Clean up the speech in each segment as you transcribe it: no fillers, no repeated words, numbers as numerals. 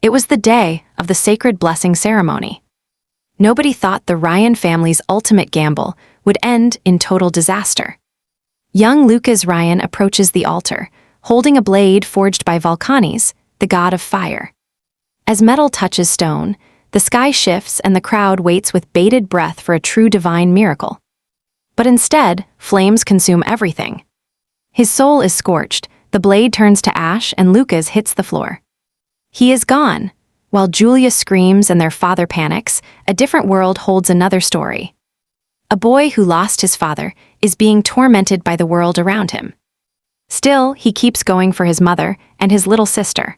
It was the day of the sacred blessing ceremony. Nobody thought the Ryan family's ultimate gamble would end in total disaster. Young Lucas Ryan approaches the altar, holding a blade forged by Volcanis, the god of fire. As metal touches stone, the sky shifts and the crowd waits with bated breath for a true divine miracle. But instead, flames consume everything. His soul is scorched, the blade turns to ash, and Lucas hits the floor. He is gone. While Julia screams and their father panics, a different world holds another story. A boy who lost his father is being tormented by the world around him. Still, he keeps going for his mother and his little sister.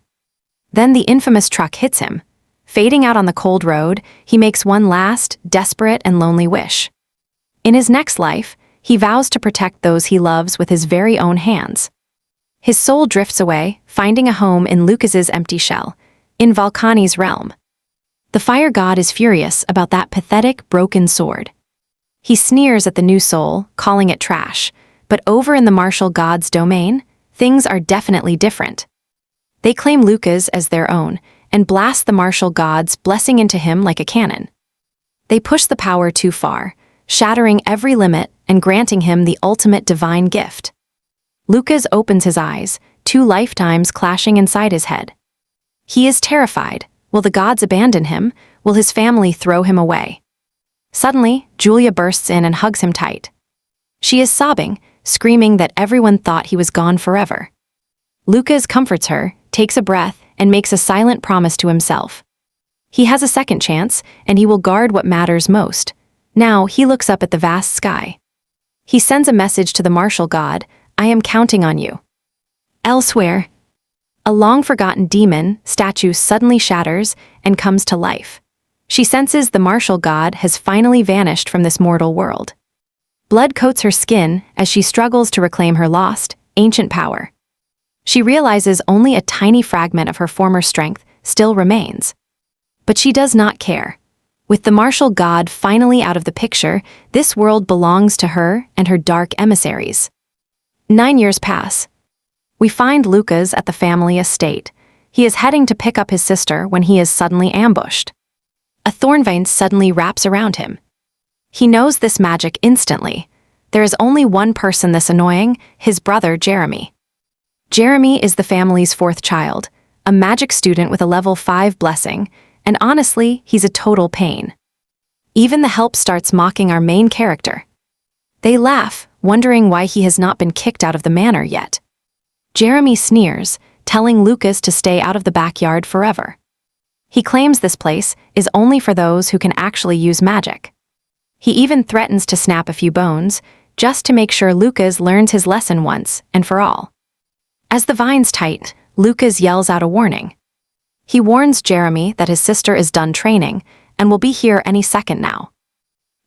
Then the infamous truck hits him. Fading out on the cold road, he makes one last, desperate and lonely wish. In his next life, he vows to protect those he loves with his very own hands. His soul drifts away, finding a home in Lucas's empty shell, in Volcanis' realm. The fire god is furious about that pathetic, broken sword. He sneers at the new soul, calling it trash, but over in the martial god's domain, things are definitely different. They claim Lucas as their own, and blast the martial god's blessing into him like a cannon. They push the power too far, shattering every limit and granting him the ultimate divine gift. Lucas opens his eyes, 2 lifetimes clashing inside his head. He is terrified. Will the gods abandon him? Will his family throw him away? Suddenly, Julia bursts in and hugs him tight. She is sobbing, screaming that everyone thought he was gone forever. Lucas comforts her, takes a breath, and makes a silent promise to himself. He has a second chance, and he will guard what matters most. Now he looks up at the vast sky. He sends a message to the martial god, "I am counting on you." Elsewhere, a long-forgotten demon statue suddenly shatters and comes to life. She senses the martial god has finally vanished from this mortal world. Blood coats her skin as she struggles to reclaim her lost, ancient power. She realizes only a tiny fragment of her former strength still remains. But she does not care. With the martial god finally out of the picture, this world belongs to her and her dark emissaries. 9 years pass. We find Lucas at the family estate. He is heading to pick up his sister when he is suddenly ambushed. A thornvine suddenly wraps around him. He knows this magic instantly. There is only one person this annoying, his brother Jeremy. Jeremy is the family's 4th child, a magic student with a level 5 blessing, and honestly, he's a total pain. Even the help starts mocking our main character. They laugh, wondering why he has not been kicked out of the manor yet. Jeremy sneers, telling Lucas to stay out of the backyard forever. He claims this place is only for those who can actually use magic. He even threatens to snap a few bones, just to make sure Lucas learns his lesson once and for all. As the vines tighten, Lucas yells out a warning. He warns Jeremy that his sister is done training and will be here any second now.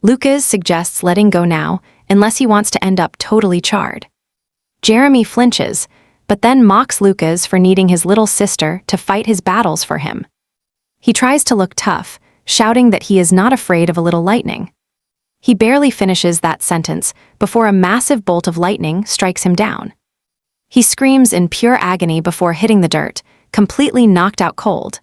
Lucas suggests letting go now unless he wants to end up totally charred. Jeremy flinches, but then mocks Lucas for needing his little sister to fight his battles for him. He tries to look tough, shouting that he is not afraid of a little lightning. He barely finishes that sentence before a massive bolt of lightning strikes him down. He screams in pure agony before hitting the dirt, completely knocked out cold.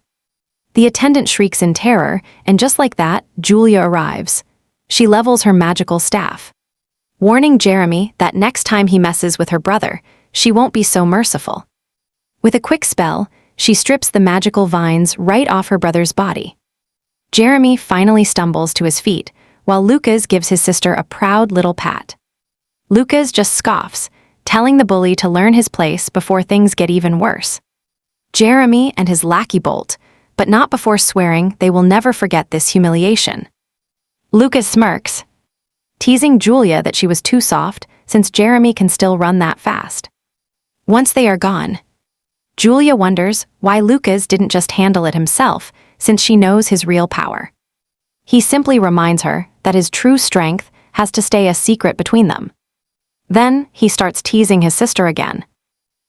The attendant shrieks in terror, and just like that, Julia arrives. She levels her magical staff, warning Jeremy that next time he messes with her brother, she won't be so merciful. With a quick spell, she strips the magical vines right off her brother's body. Jeremy finally stumbles to his feet, while Lucas gives his sister a proud little pat. Lucas just scoffs, telling the bully to learn his place before things get even worse. Jeremy and his lackey bolt, but not before swearing they will never forget this humiliation. Lucas smirks, teasing Julia that she was too soft since Jeremy can still run that fast. Once they are gone, Julia wonders why Lucas didn't just handle it himself since she knows his real power. He simply reminds her that his true strength has to stay a secret between them. Then he starts teasing his sister again,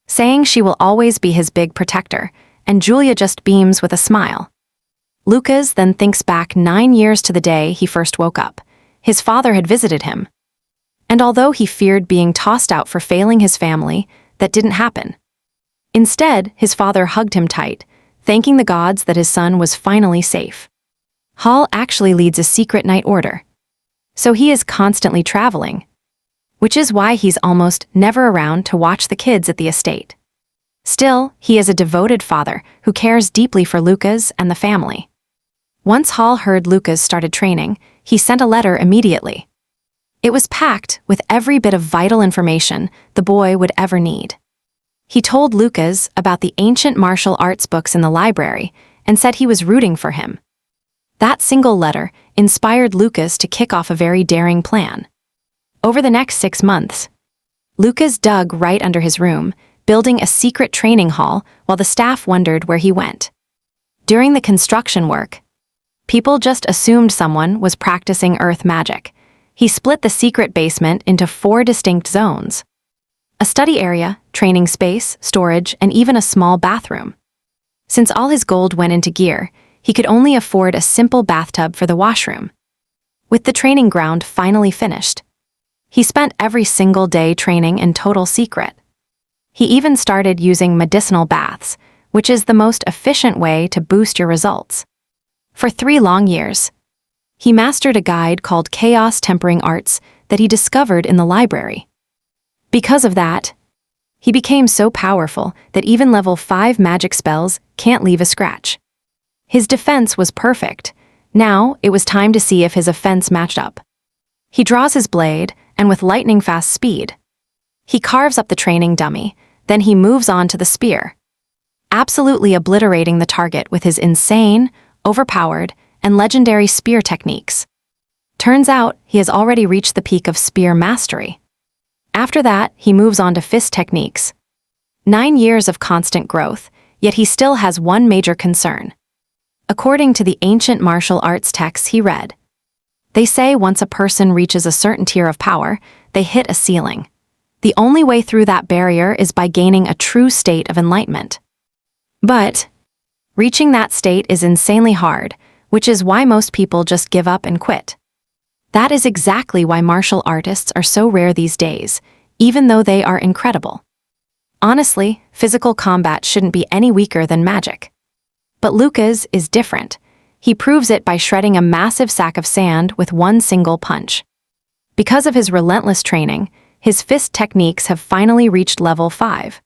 saying she will always be his big protector, and Julia just beams with a smile. Lucas then thinks back 9 years to the day he first woke up. His father had visited him. And although he feared being tossed out for failing his family, that didn't happen. Instead, his father hugged him tight, thanking the gods that his son was finally safe. Hall actually leads a secret night order, so he is constantly traveling, which is why he's almost never around to watch the kids at the estate. Still, he is a devoted father who cares deeply for Lucas and the family. Once Hall heard Lucas started training, he sent a letter immediately. It was packed with every bit of vital information the boy would ever need. He told Lucas about the ancient martial arts books in the library and said he was rooting for him. That single letter inspired Lucas to kick off a very daring plan. Over the next 6 months, Lucas dug right under his room, building a secret training hall while the staff wondered where he went. During the construction work, people just assumed someone was practicing earth magic. He split the secret basement into 4 distinct zones: a study area, training space, storage, and even a small bathroom. Since all his gold went into gear, he could only afford a simple bathtub for the washroom. With the training ground finally finished, he spent every single day training in total secret. He even started using medicinal baths, which is the most efficient way to boost your results. For 3 long years, he mastered a guide called Chaos Tempering Arts that he discovered in the library. Because of that, he became so powerful that even level 5 magic spells can't leave a scratch. His defense was perfect. Now it was time to see if his offense matched up. He draws his blade, and with lightning-fast speed, he carves up the training dummy, then he moves on to the spear, absolutely obliterating the target with his insane, overpowered, and legendary spear techniques. Turns out he has already reached the peak of spear mastery. After that, he moves on to fist techniques. 9 years of constant growth, yet he still has one major concern. According to the ancient martial arts texts he read, they say once a person reaches a certain tier of power, they hit a ceiling. The only way through that barrier is by gaining a true state of enlightenment. But reaching that state is insanely hard, which is why most people just give up and quit. That is exactly why martial artists are so rare these days, even though they are incredible. Honestly, physical combat shouldn't be any weaker than magic. But Lucas is different. He proves it by shredding a massive sack of sand with one single punch. Because of his relentless training, his fist techniques have finally reached level 5.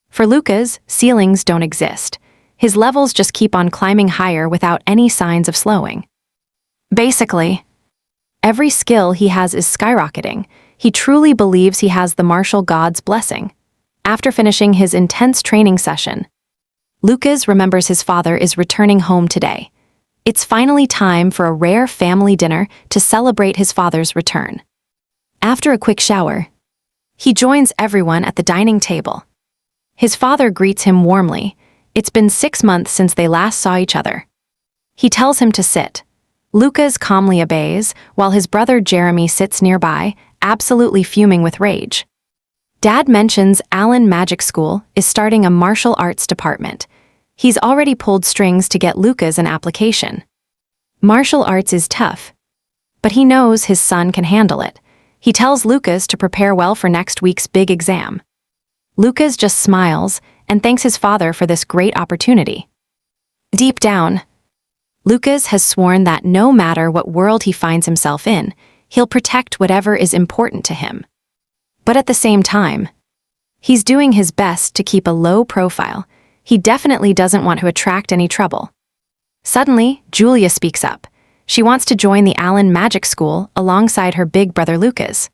For Lucas, ceilings don't exist. His levels just keep on climbing higher without any signs of slowing. Basically, every skill he has is skyrocketing. He truly believes he has the martial god's blessing. After finishing his intense training session, Lucas remembers his father is returning home today. It's finally time for a rare family dinner to celebrate his father's return. After a quick shower, he joins everyone at the dining table. His father greets him warmly. It's been 6 months since they last saw each other. He tells him to sit. Lucas calmly obeys, while his brother Jeremy sits nearby, absolutely fuming with rage. Dad mentions Allen Magic School is starting a martial arts department. He's already pulled strings to get Lucas an application. Martial arts is tough, but he knows his son can handle it. He tells Lucas to prepare well for next week's big exam. Lucas just smiles and thanks his father for this great opportunity. Deep down, Lucas has sworn that no matter what world he finds himself in, he'll protect whatever is important to him. But at the same time, he's doing his best to keep a low profile. He definitely doesn't want to attract any trouble. Suddenly, Julia speaks up. She wants to join the Allen Magic School alongside her big brother Lucas.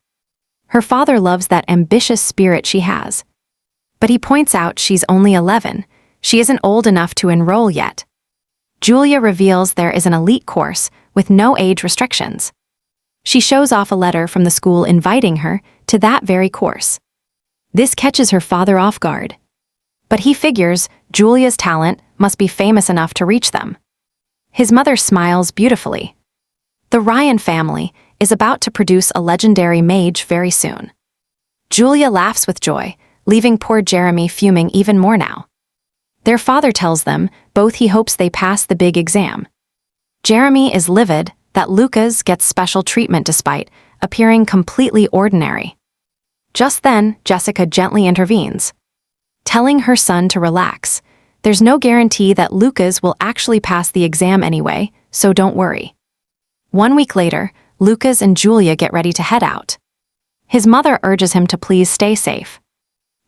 Her father loves that ambitious spirit she has. But he points out she's only 11. She isn't old enough to enroll yet. Julia reveals there is an elite course with no age restrictions. She shows off a letter from the school inviting her to that very course. This catches her father off guard. But he figures Julia's talent must be famous enough to reach them. His mother smiles beautifully. The Ryan family is about to produce a legendary mage very soon. Julia laughs with joy, leaving poor Jeremy fuming even more now. Their father tells them both he hopes they pass the big exam. Jeremy is livid that Lucas gets special treatment despite appearing completely ordinary. Just then, Jessica gently intervenes, telling her son to relax. There's no guarantee that Lucas will actually pass the exam anyway, so don't worry. 1 week later, Lucas and Julia get ready to head out. His mother urges him to please stay safe,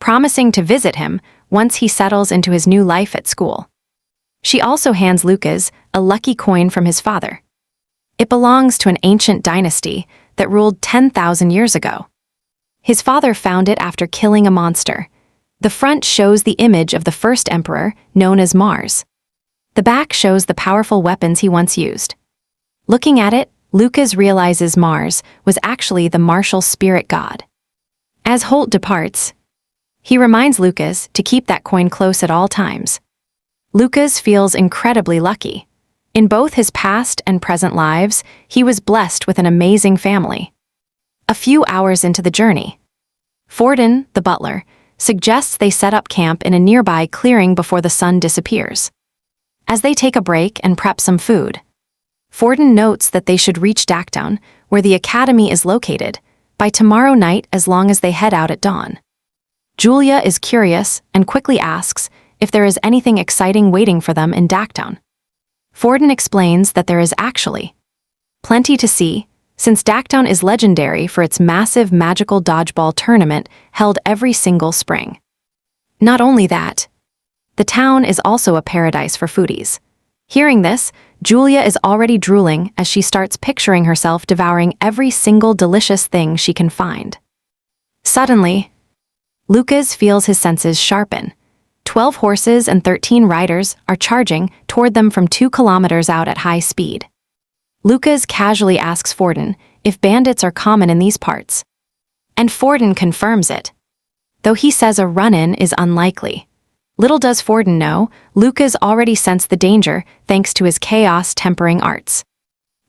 promising to visit him once he settles into his new life at school. She also hands Lucas a lucky coin from his father. It belongs to an ancient dynasty that ruled 10,000 years ago. His father found it after killing a monster. The front shows the image of the first emperor, known as Mars. The back shows the powerful weapons he once used. Looking at it, Lucas realizes Mars was actually the martial spirit god. As Holt departs, he reminds Lucas to keep that coin close at all times. Lucas feels incredibly lucky. In both his past and present lives, he was blessed with an amazing family. A few hours into the journey, Forden, the butler, suggests they set up camp in a nearby clearing before the sun disappears. As they take a break and prep some food, Forden notes that they should reach Dactown, where the academy is located, by tomorrow night as long as they head out at dawn. Julia is curious and quickly asks if there is anything exciting waiting for them in Dactown. Forden explains that there is actually plenty to see, since Dactown is legendary for its massive magical dodgeball tournament held every single spring. Not only that, the town is also a paradise for foodies. Hearing this, Julia is already drooling as she starts picturing herself devouring every single delicious thing she can find. Suddenly, Lucas feels his senses sharpen. 12 horses and 13 riders are charging toward them from 2 kilometers out at high speed. Lucas casually asks Forden if bandits are common in these parts, and Forden confirms it, though he says a run-in is unlikely. Little does Forden know, Lucas already sensed the danger thanks to his chaos-tempering arts.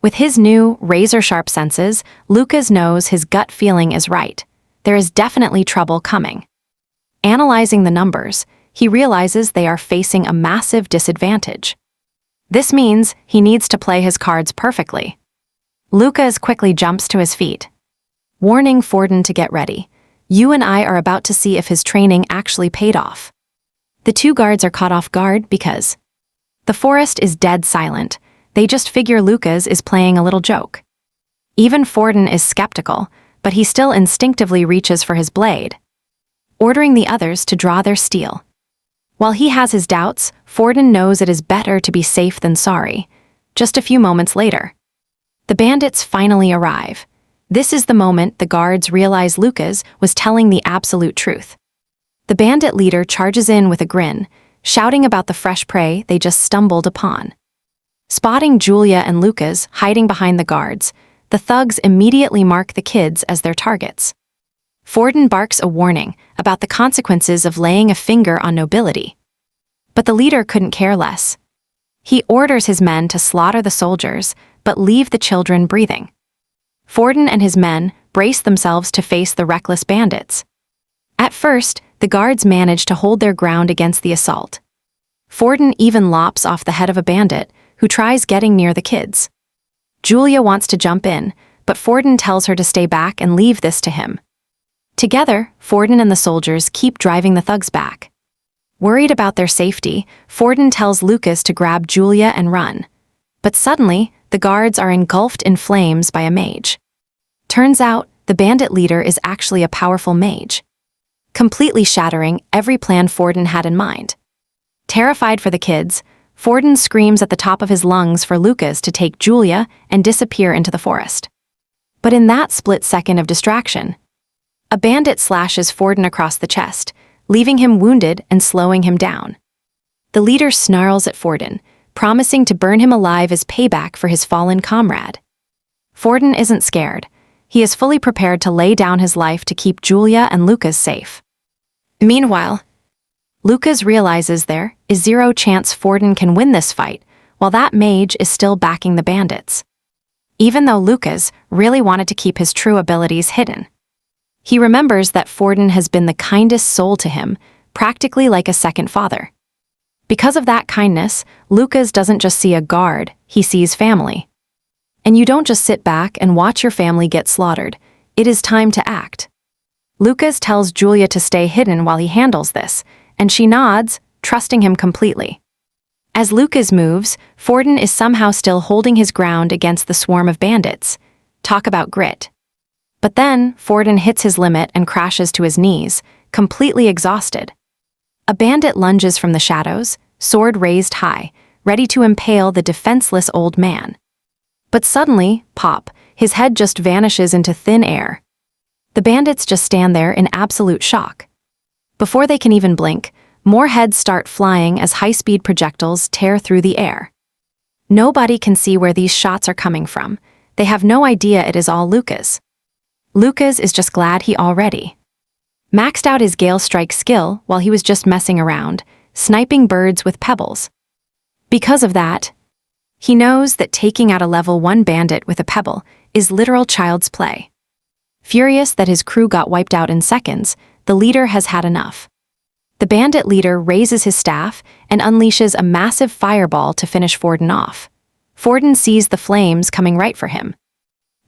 With his new, razor-sharp senses, Lucas knows his gut feeling is right. There is definitely trouble coming. Analyzing the numbers, he realizes they are facing a massive disadvantage. This means he needs to play his cards perfectly. Lucas quickly jumps to his feet, warning Forden to get ready. You and I are about to see if his training actually paid off. The 2 guards are caught off guard because the forest is dead silent. They just figure Lucas is playing a little joke. Even Forden is skeptical, but he still instinctively reaches for his blade, ordering the others to draw their steel. While he has his doubts, Forden knows it is better to be safe than sorry. Just a few moments later, the bandits finally arrive. This is the moment the guards realize Lucas was telling the absolute truth. The bandit leader charges in with a grin, shouting about the fresh prey they just stumbled upon. Spotting Julia and Lucas hiding behind the guards, the thugs immediately mark the kids as their targets. Forden barks a warning about the consequences of laying a finger on nobility. But the leader couldn't care less. He orders his men to slaughter the soldiers, but leave the children breathing. Forden and his men brace themselves to face the reckless bandits. At first, the guards manage to hold their ground against the assault. Forden even lops off the head of a bandit who tries getting near the kids. Julia wants to jump in, but Forden tells her to stay back and leave this to him. Together, Forden and the soldiers keep driving the thugs back. Worried about their safety, Forden tells Lucas to grab Julia and run. But suddenly, the guards are engulfed in flames by a mage. Turns out, the bandit leader is actually a powerful mage, completely shattering every plan Forden had in mind. Terrified for the kids, Forden screams at the top of his lungs for Lucas to take Julia and disappear into the forest. But in that split second of distraction, a bandit slashes Forden across the chest, leaving him wounded and slowing him down. The leader snarls at Forden, promising to burn him alive as payback for his fallen comrade. Forden isn't scared. He is fully prepared to lay down his life to keep Julia and Lucas safe. Meanwhile, Lucas realizes there is zero chance Forden can win this fight, while that mage is still backing the bandits. Even though Lucas really wanted to keep his true abilities hidden, he remembers that Forden has been the kindest soul to him, practically like a second father. Because of that kindness, Lucas doesn't just see a guard, he sees family. And you don't just sit back and watch your family get slaughtered. It is time to act. Lucas tells Julia to stay hidden while he handles this, and she nods, trusting him completely. As Lucas moves, Forden is somehow still holding his ground against the swarm of bandits. Talk about grit. But then, Forden hits his limit and crashes to his knees, completely exhausted. A bandit lunges from the shadows, sword raised high, ready to impale the defenseless old man. But suddenly, pop, his head just vanishes into thin air. The bandits just stand there in absolute shock. Before they can even blink, more heads start flying as high-speed projectiles tear through the air. Nobody can see where these shots are coming from. They have no idea it is all Lucas. Lucas is just glad he already maxed out his Gale Strike skill while he was just messing around, sniping birds with pebbles. Because of that, he knows that taking out a level 1 bandit with a pebble is literal child's play. Furious that his crew got wiped out in seconds, the leader has had enough. The bandit leader raises his staff and unleashes a massive fireball to finish Forden off. Forden sees the flames coming right for him.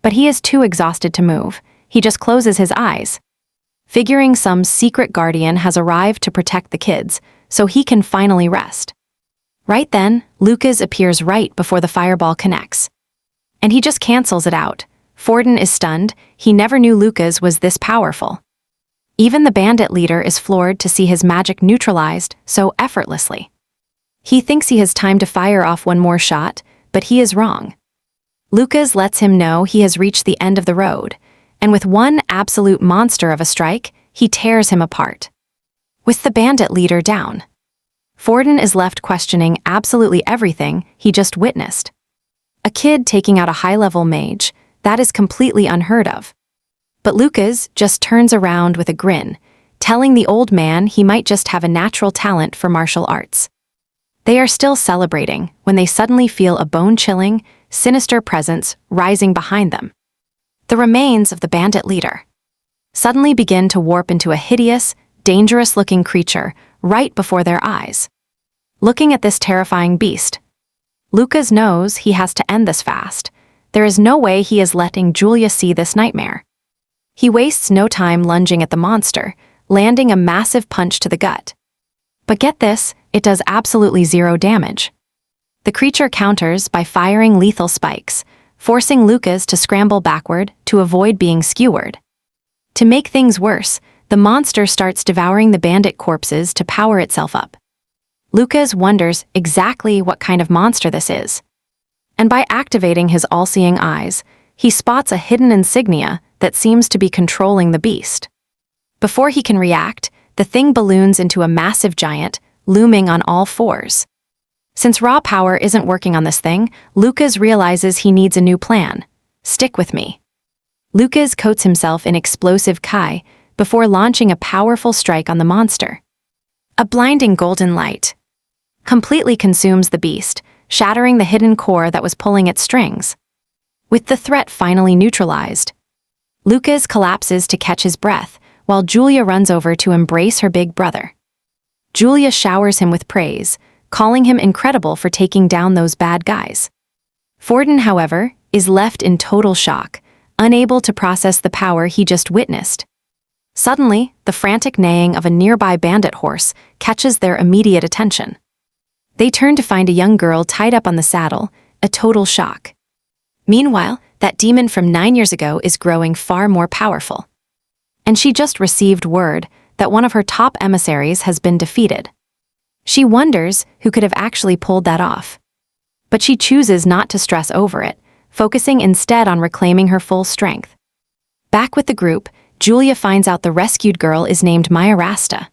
But he is too exhausted to move. He just closes his eyes, figuring some secret guardian has arrived to protect the kids, so he can finally rest. Right then, Lucas appears right before the fireball connects. And he just cancels it out. Forden is stunned. He never knew Lucas was this powerful. Even the bandit leader is floored to see his magic neutralized so effortlessly. He thinks he has time to fire off one more shot, but he is wrong. Lucas lets him know he has reached the end of the road, and with one absolute monster of a strike, he tears him apart. With the bandit leader down, Forden is left questioning absolutely everything he just witnessed. A kid taking out a high-level mage, that is completely unheard of. But Lucas just turns around with a grin, telling the old man he might just have a natural talent for martial arts. They are still celebrating when they suddenly feel a bone-chilling, sinister presence rising behind them. The remains of the bandit leader suddenly begin to warp into a hideous, dangerous-looking creature right before their eyes. Looking at this terrifying beast, Lucas knows he has to end this fast. There is no way he is letting Julia see this nightmare. He wastes no time lunging at the monster, landing a massive punch to the gut. But get this, it does absolutely zero damage. The creature counters by firing lethal spikes, forcing Lucas to scramble backward to avoid being skewered. To make things worse, the monster starts devouring the bandit corpses to power itself up. Lucas wonders exactly what kind of monster this is. And by activating his all-seeing eyes, he spots a hidden insignia that seems to be controlling the beast. Before he can react, the thing balloons into a massive giant, looming on all fours. Since raw power isn't working on this thing, Lucas realizes he needs a new plan. Stick with me. Lucas coats himself in explosive kai before launching a powerful strike on the monster. A blinding golden light completely consumes the beast, shattering the hidden core that was pulling its strings. With the threat finally neutralized, Lucas collapses to catch his breath, while Julia runs over to embrace her big brother. Julia showers him with praise, calling him incredible for taking down those bad guys. Forden, however, is left in total shock, unable to process the power he just witnessed. Suddenly, the frantic neighing of a nearby bandit horse catches their immediate attention. They turn to find a young girl tied up on the saddle, a total shock. Meanwhile, that demon from 9 years ago is growing far more powerful. And she just received word that one of her top emissaries has been defeated. She wonders who could have actually pulled that off. But she chooses not to stress over it, focusing instead on reclaiming her full strength. Back with the group, Julia finds out the rescued girl is named Maya Rasta.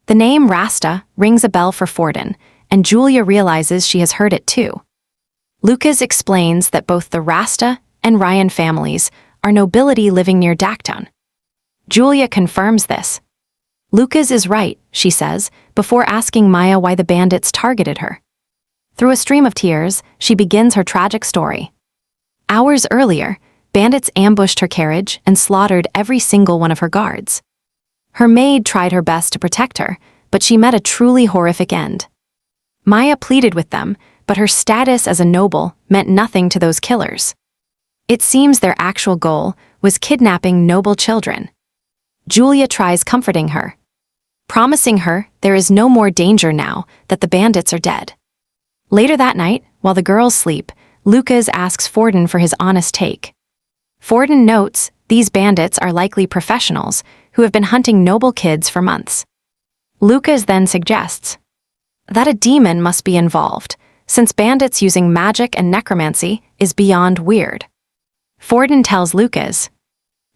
The name Rasta rings a bell for Forden, and Julia realizes she has heard it too. Lucas explains that both the Rasta and Ryan families are nobility living near Dacton. Julia confirms this. Lucas is right, she says, before asking Maya why the bandits targeted her. Through a stream of tears, she begins her tragic story. Hours earlier, bandits ambushed her carriage and slaughtered every single one of her guards. Her maid tried her best to protect her, but she met a truly horrific end. Maya pleaded with them, but her status as a noble meant nothing to those killers. It seems their actual goal was kidnapping noble children. Julia tries comforting her. promising her there is no more danger now that the bandits are dead. Later that night, while the girls sleep, Lucas asks Forden for his honest take. Forden notes these bandits are likely professionals who have been hunting noble kids for months. Lucas then suggests that a demon must be involved, since bandits using magic and necromancy is beyond weird. Forden tells Lucas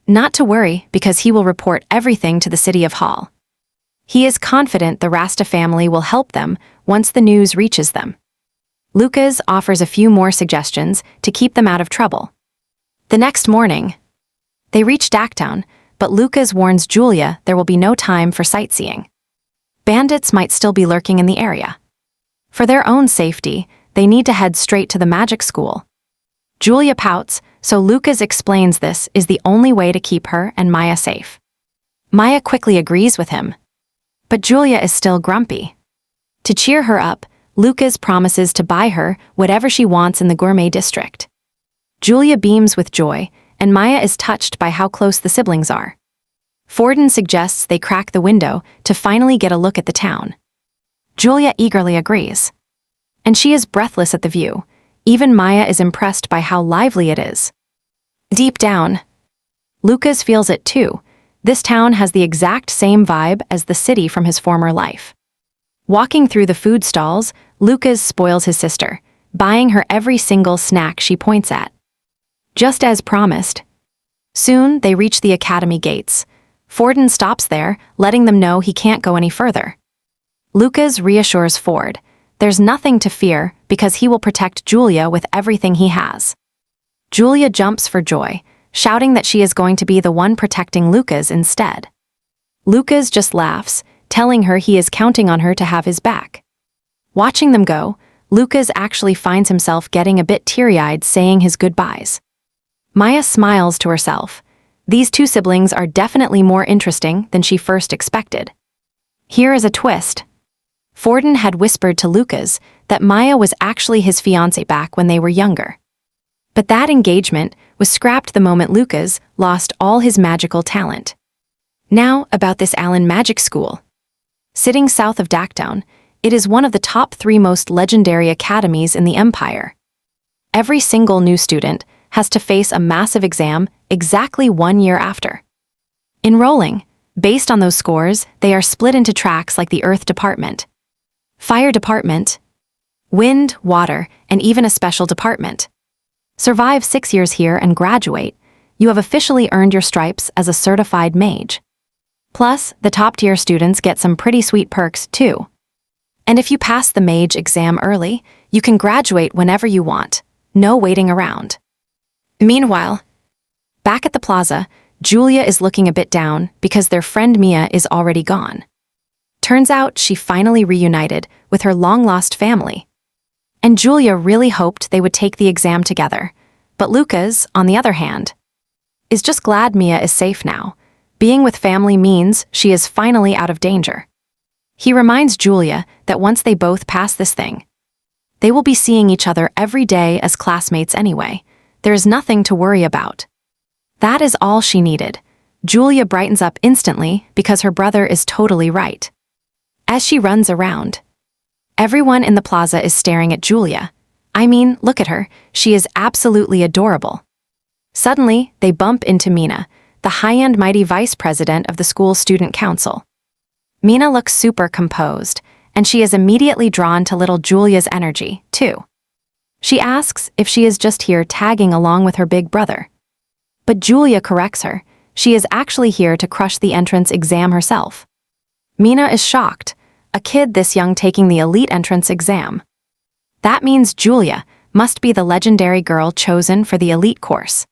not to worry because he will report everything to the city of Hall. He is confident the Rasta family will help them once the news reaches them. Lucas offers a few more suggestions to keep them out of trouble. The next morning, they reach Dacktown, but Lucas warns Julia there will be no time for sightseeing. Bandits might still be lurking in the area. For their own safety, they need to head straight to the magic school. Julia pouts, so Lucas explains this is the only way to keep her and Maya safe. Maya quickly agrees with him, but Julia is still grumpy. To cheer her up, Lucas promises to buy her whatever she wants in the gourmet district. Julia beams with joy, and Maya is touched by how close the siblings are. Forden suggests they crack the window to finally get a look at the town. Julia eagerly agrees. And she is breathless at the view. Even Maya is impressed by how lively it is. Deep down, Lucas feels it too. This town has the exact same vibe as the city from his former life. Walking through the food stalls, Lucas spoils his sister, buying her every single snack she points at. Just as promised. Soon they reach the academy gates. Forden stops there, letting them know he can't go any further. Lucas reassures Ford there's nothing to fear because he will protect Julia with everything he has. Julia jumps for joy, shouting that she is going to be the one protecting Lucas instead. Lucas just laughs, telling her he is counting on her to have his back. Watching them go, Lucas actually finds himself getting a bit teary-eyed saying his goodbyes. Maya smiles to herself. These two siblings are definitely more interesting than she first expected. Here is a twist. Forden had whispered to Lucas that Maya was actually his fiancée back when they were younger. But that engagement was scrapped the moment Lucas lost all his magical talent. Now about this Allen Magic School. Sitting south of Dacktown, it is one of the top 3 most legendary academies in the Empire. Every single new student has to face a massive exam exactly 1 year after. Enrolling, based on those scores, they are split into tracks like the Earth Department, Fire Department, Wind, Water, and even a special department. Survive 6 years here and graduate, you have officially earned your stripes as a certified mage. Plus, the top-tier students get some pretty sweet perks too. And if you pass the mage exam early, you can graduate whenever you want. No waiting around. Meanwhile, back at the plaza, Julia is looking a bit down because their friend Mia is already gone. Turns out she finally reunited with her long-lost family. And Julia really hoped they would take the exam together. But Lucas, on the other hand, is just glad Mia is safe now. Being with family means she is finally out of danger. He reminds Julia that once they both pass this thing, they will be seeing each other every day as classmates anyway. There is nothing to worry about. That is all she needed. Julia brightens up instantly because her brother is totally right. As she runs around, everyone in the plaza is staring at Julia. I mean, look at her, she is absolutely adorable. Suddenly, they bump into Mina, the high-end mighty vice president of the school student council. Mina looks super composed, and she is immediately drawn to little Julia's energy, too. She asks if she is just here tagging along with her big brother. But Julia corrects her, she is actually here to crush the entrance exam herself. Mina is shocked, a kid this young taking the elite entrance exam. That means Julia must be the legendary girl chosen for the elite course.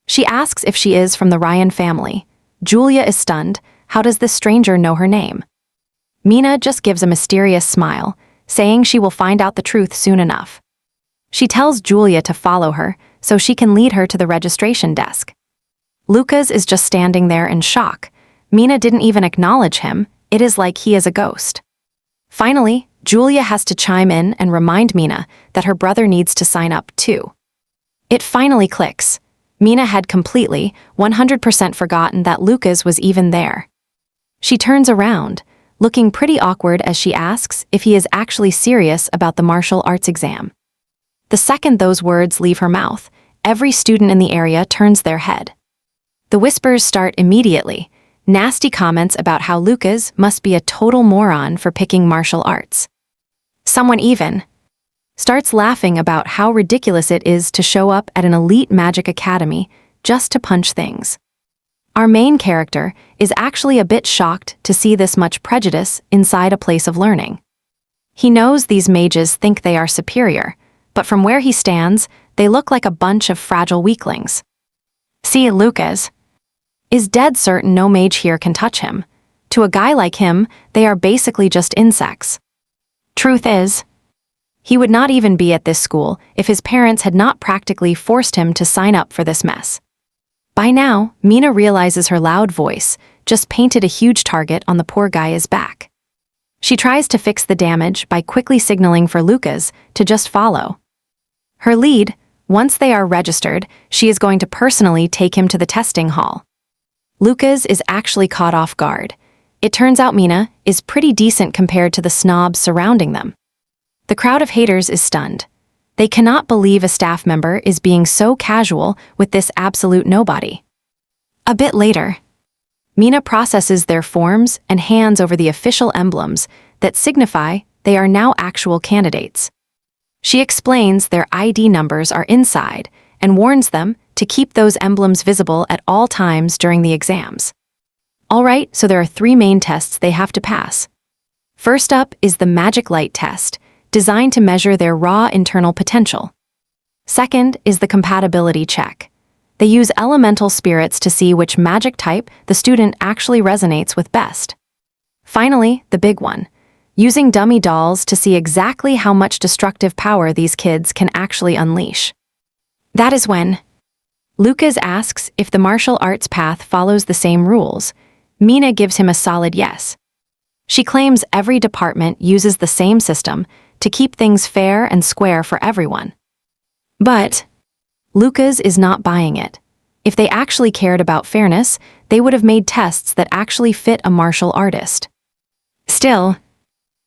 She asks if she is from the Ryan family. Julia is stunned. How does this stranger know her name? Mina just gives a mysterious smile, saying she will find out the truth soon enough. She tells Julia to follow her so she can lead her to the registration desk. Lucas is just standing there in shock. Mina didn't even acknowledge him. It is like he is a ghost. Finally, Julia has to chime in and remind Mina that her brother needs to sign up too. It finally clicks. Mina had completely, 100% forgotten that Lucas was even there. She turns around. looking pretty awkward as she asks if he is actually serious about the martial arts exam. The second those words leave her mouth, every student in the area turns their head. The whispers start immediately, nasty comments about how Lucas must be a total moron for picking martial arts. Someone even starts laughing about how ridiculous it is to show up at an elite magic academy just to punch things. Our main character is actually a bit shocked to see this much prejudice inside a place of learning. He knows these mages think they are superior, but from where he stands, they look like a bunch of fragile weaklings. See, Lucas is dead certain no mage here can touch him. To a guy like him, they are basically just insects. Truth is, he would not even be at this school if his parents had not practically forced him to sign up for this mess. By now, Mina realizes her loud voice just painted a huge target on the poor guy's back. She tries to fix the damage by quickly signaling for Lucas to just follow her lead. Once they are registered, she is going to personally take him to the testing hall. Lucas is actually caught off guard. It turns out Mina is pretty decent compared to the snobs surrounding them. The crowd of haters is stunned. They cannot believe a staff member is being so casual with this absolute nobody. A bit later, Mina processes their forms and hands over the official emblems that signify they are now actual candidates. She explains their ID numbers are inside and warns them to keep those emblems visible at all times during the exams. All right, so there are 3 main tests they have to pass. First up is the magic light test, designed to measure their raw internal potential. Second is the compatibility check. They use elemental spirits to see which magic type the student actually resonates with best. Finally, the big one, using dummy dolls to see exactly how much destructive power these kids can actually unleash. That is when Lucas asks if the martial arts path follows the same rules. Mina gives him a solid yes. She claims every department uses the same system to keep things fair and square for everyone. But Lucas is not buying it. If they actually cared about fairness, they would have made tests that actually fit a martial artist. Still,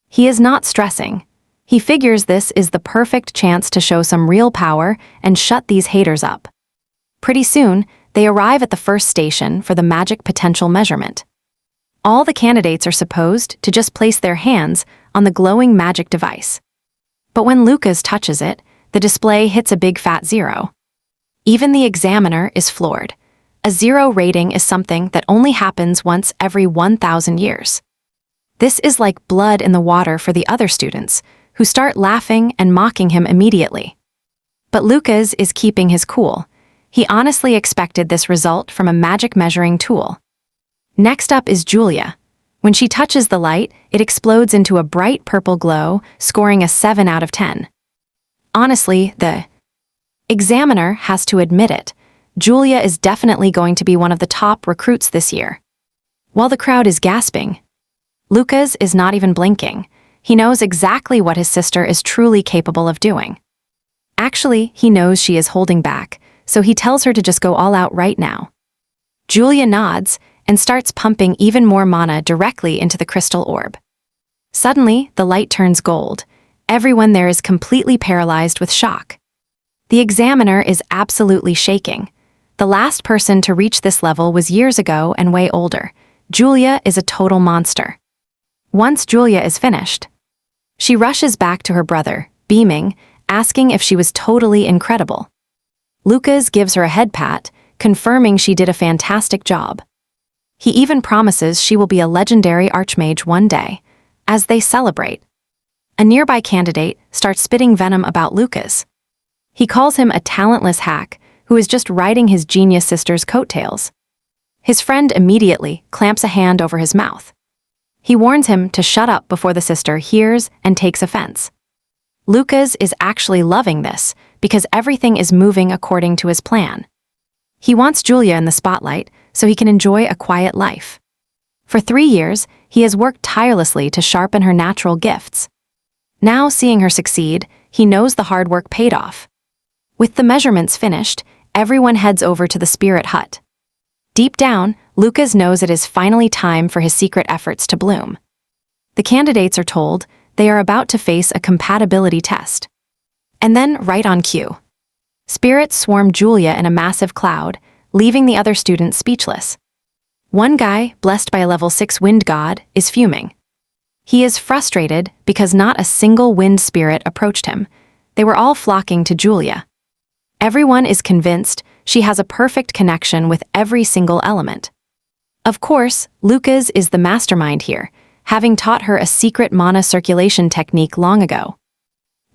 he is not stressing. He figures this is the perfect chance to show some real power and shut these haters up. Pretty soon, they arrive at the first station for the magic potential measurement. All the candidates are supposed to just place their hands on the glowing magic device. But when Lucas touches it, the display hits a big fat 0. Even the examiner is floored. A 0 rating is something that only happens once every 1,000 years. This is like blood in the water for the other students, who start laughing and mocking him immediately. But Lucas is keeping his cool. He honestly expected this result from a magic measuring tool. Next up is Julia. When she touches the light, it explodes into a bright purple glow, scoring a 7 out of 10. Honestly, the examiner has to admit it. Julia is definitely going to be one of the top recruits this year. While the crowd is gasping, Lucas is not even blinking. He knows exactly what his sister is truly capable of doing. Actually, he knows she is holding back, so he tells her to just go all out right now. Julia nods and starts pumping even more mana directly into the crystal orb. Suddenly, the light turns gold. Everyone there is completely paralyzed with shock. The examiner is absolutely shaking. The last person to reach this level was years ago and way older. Julia is a total monster. Once Julia is finished, she rushes back to her brother, beaming, asking if she was totally incredible. Lucas gives her a head pat, confirming she did a fantastic job. He even promises she will be a legendary archmage one day. As they celebrate, a nearby candidate starts spitting venom about Lucas. He calls him a talentless hack who is just riding his genius sister's coattails. His friend immediately clamps a hand over his mouth. He warns him to shut up before the sister hears and takes offense. Lucas is actually loving this because everything is moving according to his plan. He wants Julia in the spotlight so he can enjoy a quiet life. For 3 years, he has worked tirelessly to sharpen her natural gifts. Now, seeing her succeed, he knows the hard work paid off. With the measurements finished, everyone heads over to the spirit hut. Deep down, Lucas knows it is finally time for his secret efforts to bloom. The candidates are told they are about to face a compatibility test. And then, right on cue, spirits swarm Julia in a massive cloud, leaving the other students speechless. One guy, blessed by a level 6 wind god, is fuming. He is frustrated because not a single wind spirit approached him. They were all flocking to Julia. Everyone is convinced she has a perfect connection with every single element. Of course, Lucas is the mastermind here, having taught her a secret mana circulation technique long ago.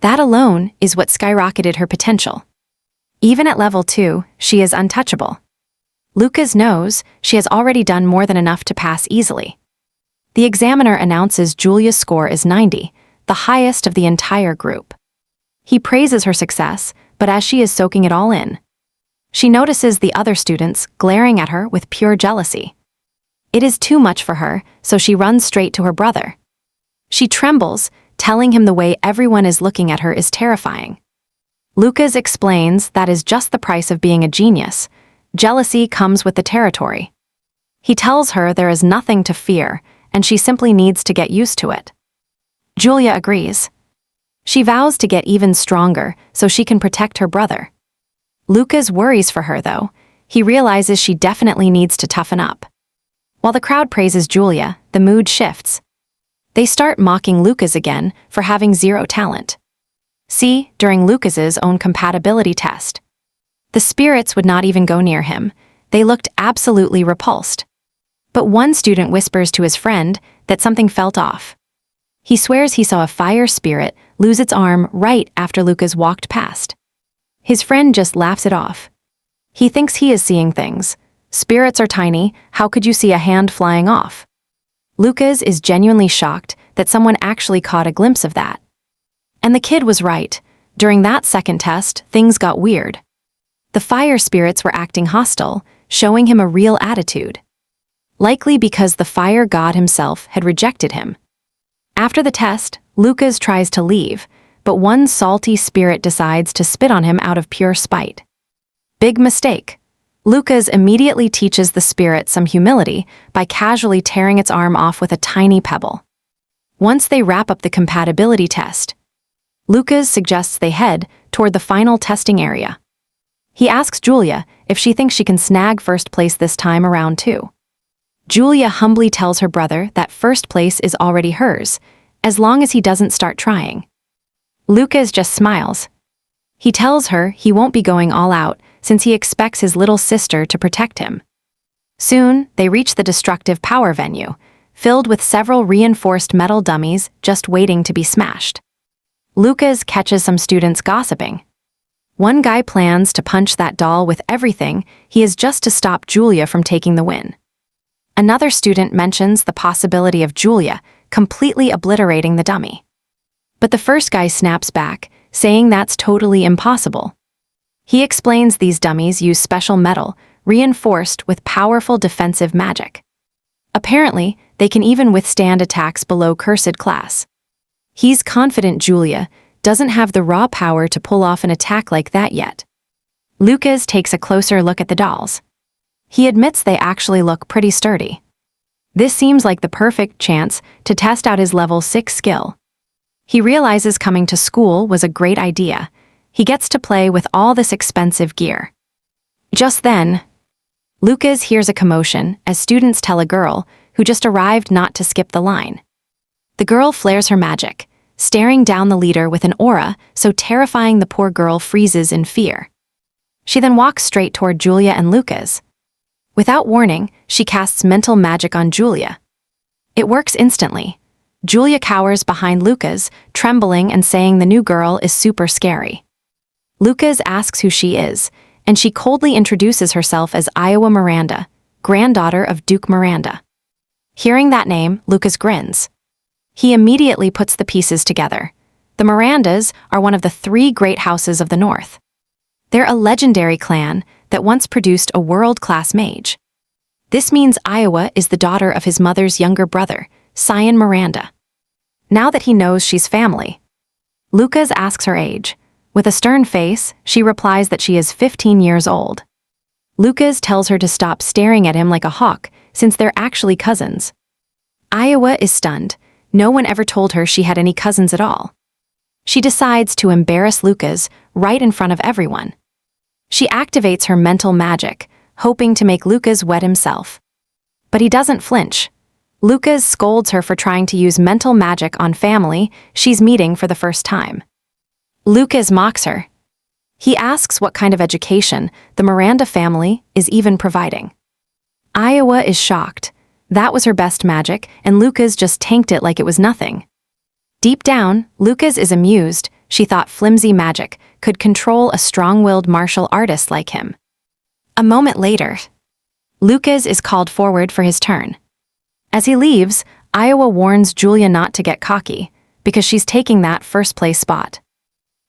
That alone is what skyrocketed her potential. Even at level 2, she is untouchable. Lucas knows she has already done more than enough to pass easily. The examiner announces Julia's score is 90, the highest of the entire group. He praises her success, but as she is soaking it all in, she notices the other students glaring at her with pure jealousy. It is too much for her, so she runs straight to her brother. She trembles, telling him the way everyone is looking at her is terrifying. Lucas explains that is just the price of being a genius. Jealousy comes with the territory. He tells her there is nothing to fear, and she simply needs to get used to it. Julia agrees. She vows to get even stronger so she can protect her brother. Lucas worries for her, though. He realizes she definitely needs to toughen up. While the crowd praises Julia, the mood shifts. They start mocking Lucas again for having zero talent. See, during Lucas's own compatibility test, the spirits would not even go near him. They looked absolutely repulsed. But one student whispers to his friend that something felt off. He swears he saw a fire spirit lose its arm right after Lucas walked past. His friend just laughs it off. He thinks he is seeing things. Spirits are tiny, how could you see a hand flying off? Lucas is genuinely shocked that someone actually caught a glimpse of that. And the kid was right. During that second test, things got weird. The fire spirits were acting hostile, showing him a real attitude. Likely because the fire god himself had rejected him. After the test, Lucas tries to leave, but one salty spirit decides to spit on him out of pure spite. Big mistake. Lucas immediately teaches the spirit some humility by casually tearing its arm off with a tiny pebble. Once they wrap up the compatibility test, Lucas suggests they head toward the final testing area. He asks Julia if she thinks she can snag first place this time around too. Julia humbly tells her brother that first place is already hers, as long as he doesn't start trying. Lucas just smiles. He tells her he won't be going all out since he expects his little sister to protect him. Soon, they reach the destructive power venue, filled with several reinforced metal dummies just waiting to be smashed. Lucas catches some students gossiping. One guy plans to punch that doll with everything he has just to stop Julia from taking the win. Another student mentions the possibility of Julia completely obliterating the dummy. But the first guy snaps back, saying that's totally impossible. He explains these dummies use special metal, reinforced with powerful defensive magic. Apparently, they can even withstand attacks below cursed class. He's confident Julia doesn't have the raw power to pull off an attack like that yet. Lucas takes a closer look at the dolls. He admits they actually look pretty sturdy. This seems like the perfect chance to test out his level 6 skill. He realizes coming to school was a great idea. He gets to play with all this expensive gear. Just then, Lucas hears a commotion as students tell a girl who just arrived not to skip the line. The girl flares her magic, staring down the leader with an aura so terrifying the poor girl freezes in fear. She then walks straight toward Julia and Lucas. Without warning, she casts mental magic on Julia. It works instantly. Julia cowers behind Lucas, trembling and saying the new girl is super scary. Lucas asks who she is, and she coldly introduces herself as Iowa Miranda, granddaughter of Duke Miranda. Hearing that name, Lucas grins. He immediately puts the pieces together. The Mirandas are one of the 3 great houses of the North. They're a legendary clan that once produced a world-class mage. This means Iowa is the daughter of his mother's younger brother, Cyan Miranda. Now that he knows she's family, Lucas asks her age. With a stern face, she replies that she is 15 years old. Lucas tells her to stop staring at him like a hawk, since they're actually cousins. Iowa is stunned. no one ever told her she had any cousins at all. She decides to embarrass Lucas right in front of everyone. She activates her mental magic, hoping to make Lucas wet himself. But he doesn't flinch. Lucas scolds her for trying to use mental magic on family she's meeting for the first time. Lucas mocks her. He asks what kind of education the Miranda family is even providing. Iowa is shocked. That was her best magic, and Lucas just tanked it like it was nothing. Deep down, Lucas is amused. She thought flimsy magic could control a strong-willed martial artist like him. A moment later, Lucas is called forward for his turn. As he leaves, Iowa warns Julia not to get cocky, because she's taking that first-place spot.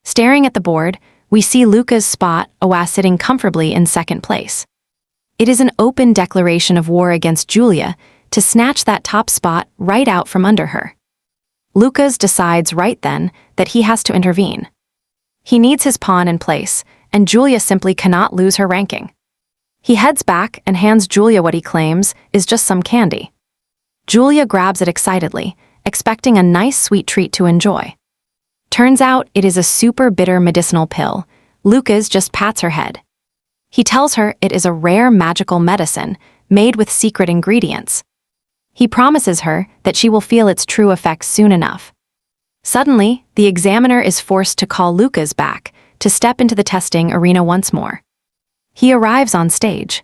Staring at the board, we see Lucas spot Owa sitting comfortably in second place. It is an open declaration of war against Julia to snatch that top spot right out from under her. Lucas decides right then that he has to intervene. He needs his pawn in place, and Julia simply cannot lose her ranking. He heads back and hands Julia what he claims is just some candy. Julia grabs it excitedly, expecting a nice sweet treat to enjoy. Turns out it is a super bitter medicinal pill. Lucas just pats her head. He tells her it is a rare magical medicine made with secret ingredients. He promises her that she will feel its true effects soon enough. Suddenly, the examiner is forced to call Lucas back to step into the testing arena once more. He arrives on stage.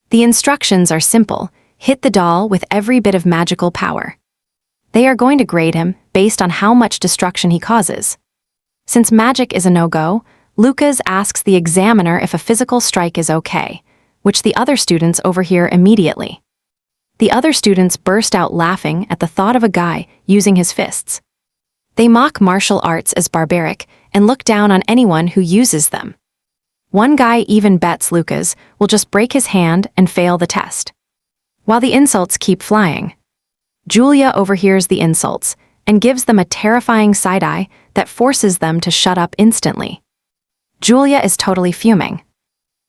The instructions are simple: hit the doll with every bit of magical power. They are going to grade him based on how much destruction he causes. Since magic is a no-go, Lucas asks the examiner if a physical strike is okay, which the other students overhear immediately. The other students burst out laughing at the thought of a guy using his fists. They mock martial arts as barbaric and look down on anyone who uses them. One guy even bets Lucas will just break his hand and fail the test. While the insults keep flying, Julia overhears the insults and gives them a terrifying side-eye that forces them to shut up instantly. Julia is totally fuming.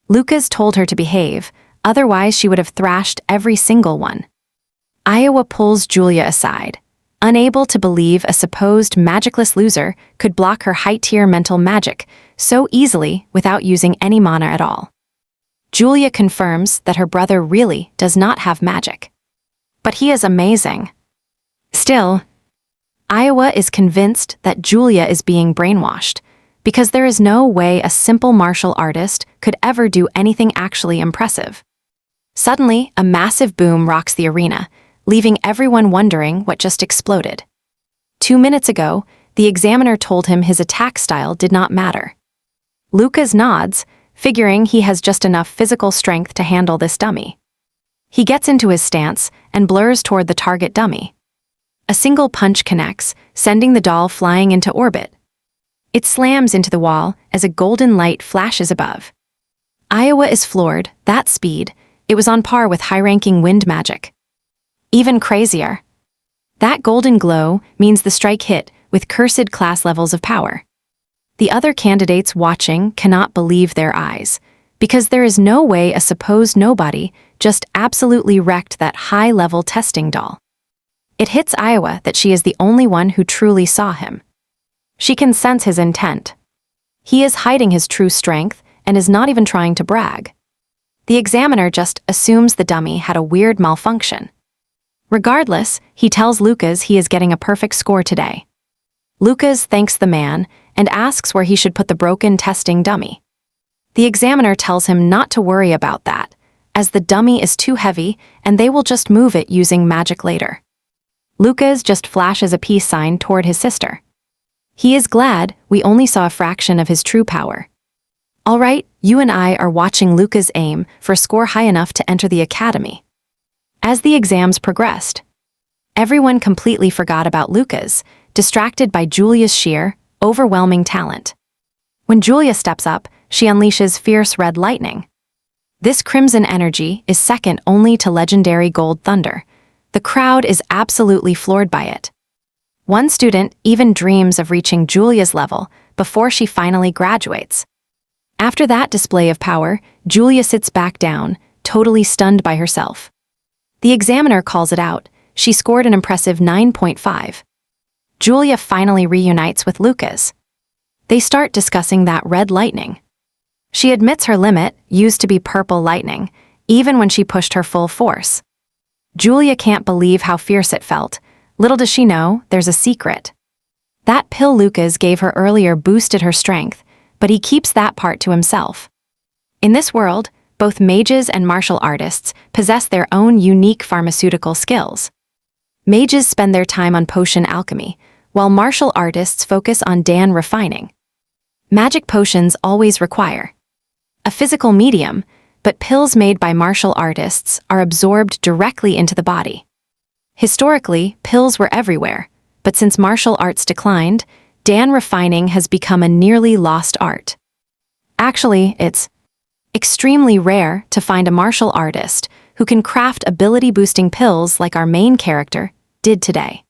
Lucas told her to behave, otherwise she would have thrashed every single one. Iowa pulls Julia aside, unable to believe a supposed magicless loser could block her high-tier mental magic so easily without using any mana at all. Julia confirms that her brother really does not have magic. But he is amazing. Still, Iowa is convinced that Julia is being brainwashed, because there is no way a simple martial artist could ever do anything actually impressive. Suddenly, a massive boom rocks the arena, leaving everyone wondering what just exploded. 2 minutes ago, the examiner told him his attack style did not matter. Lucas nods, figuring he has just enough physical strength to handle this dummy. He gets into his stance and blurs toward the target dummy. A single punch connects, sending the doll flying into orbit. It slams into the wall as a golden light flashes above. Iowa is floored. That speed, it was on par with high-ranking wind magic. Even crazier. That golden glow means the strike hit with cursed class levels of power. The other candidates watching cannot believe their eyes, because there is no way a supposed nobody just absolutely wrecked that high-level testing doll. It hits Iowa that she is the only one who truly saw him. She can sense his intent. He is hiding his true strength and is not even trying to brag. The examiner just assumes the dummy had a weird malfunction. Regardless, he tells Lucas he is getting a perfect score today. Lucas thanks the man and asks where he should put the broken testing dummy. The examiner tells him not to worry about that, as the dummy is too heavy and they will just move it using magic later. Lucas just flashes a peace sign toward his sister. He is glad we only saw a fraction of his true power. All right, you and I are watching Lucas aim for a score high enough to enter the academy. As the exams progressed, everyone completely forgot about Lucas, distracted by Julia's sheer, overwhelming talent. When Julia steps up, she unleashes fierce red lightning. This crimson energy is second only to legendary gold thunder. The crowd is absolutely floored by it. One student even dreams of reaching Julia's level before she finally graduates. After that display of power, Julia sits back down, totally stunned by herself. The examiner calls it out, She scored an impressive 9.5. Julia finally reunites with Lucas. They start discussing that red lightning. She admits her limit used to be purple lightning, even when she pushed her full force. Julia can't believe how fierce it felt. Little does she know, there's a secret. That pill Lucas gave her earlier boosted her strength, but he keeps that part to himself. In this world, both mages and martial artists possess their own unique pharmaceutical skills. Mages spend their time on potion alchemy, while martial artists focus on Dan refining. Magic potions always require a physical medium, but pills made by martial artists are absorbed directly into the body. Historically, pills were everywhere, but since martial arts declined, Dan refining has become a nearly lost art. Actually, it's extremely rare to find a martial artist who can craft ability-boosting pills like our main character did today.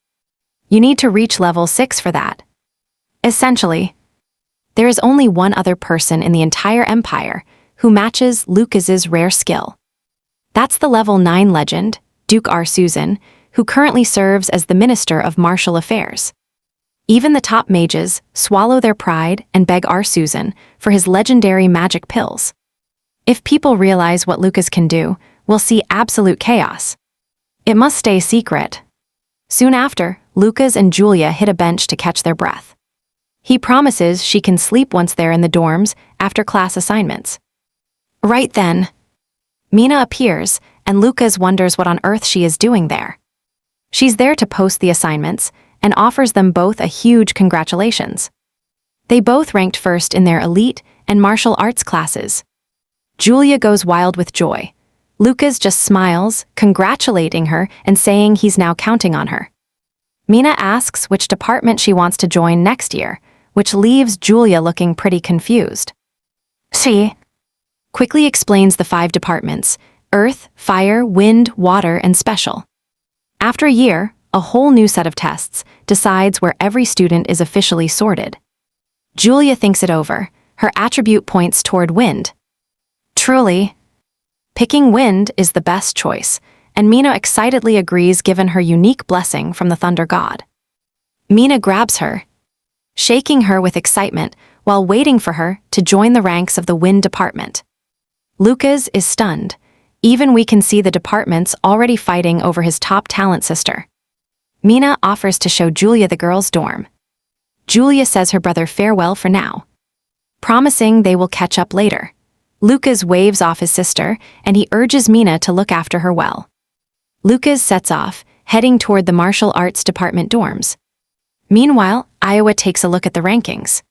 You need to reach level 6 for that. Essentially, there is only one other person in the entire empire who matches Lucas's rare skill. That's the level 9 legend, Duke R. Susan, who currently serves as the Minister of Martial Affairs. Even the top mages swallow their pride and beg R. Susan for his legendary magic pills. If people realize what Lucas can do, we'll see absolute chaos. It must stay secret. Soon after, Lucas and Julia hit a bench to catch their breath. He promises she can sleep once they're in the dorms after class assignments. Right then, Mina appears, and Lucas wonders what on earth she is doing there. She's there to post the assignments and offers them both a huge congratulations. They both ranked first in their elite and martial arts classes. Julia goes wild with joy. Lucas just smiles, congratulating her and saying he's now counting on her. Mina asks which department she wants to join next year, which leaves Julia looking pretty confused. She quickly explains the 5 departments: Earth, Fire, Wind, Water, and Special. After a year, a whole new set of tests decides where every student is officially sorted. Julia thinks it over. Her attribute points toward Wind. Truly, picking Wind is the best choice, and Mina excitedly agrees given her unique blessing from the Thunder God. Mina grabs her, shaking her with excitement while waiting for her to join the ranks of the Wind department. Lucas is stunned. Even we can see the departments already fighting over his top talent sister. Mina offers to show Julia the girls' dorm. Julia says her brother farewell for now, promising they will catch up later. Lucas waves off his sister, and he urges Mina to look after her well. Lucas sets off, heading toward the martial arts department dorms. Meanwhile, Iowa takes a look at the rankings.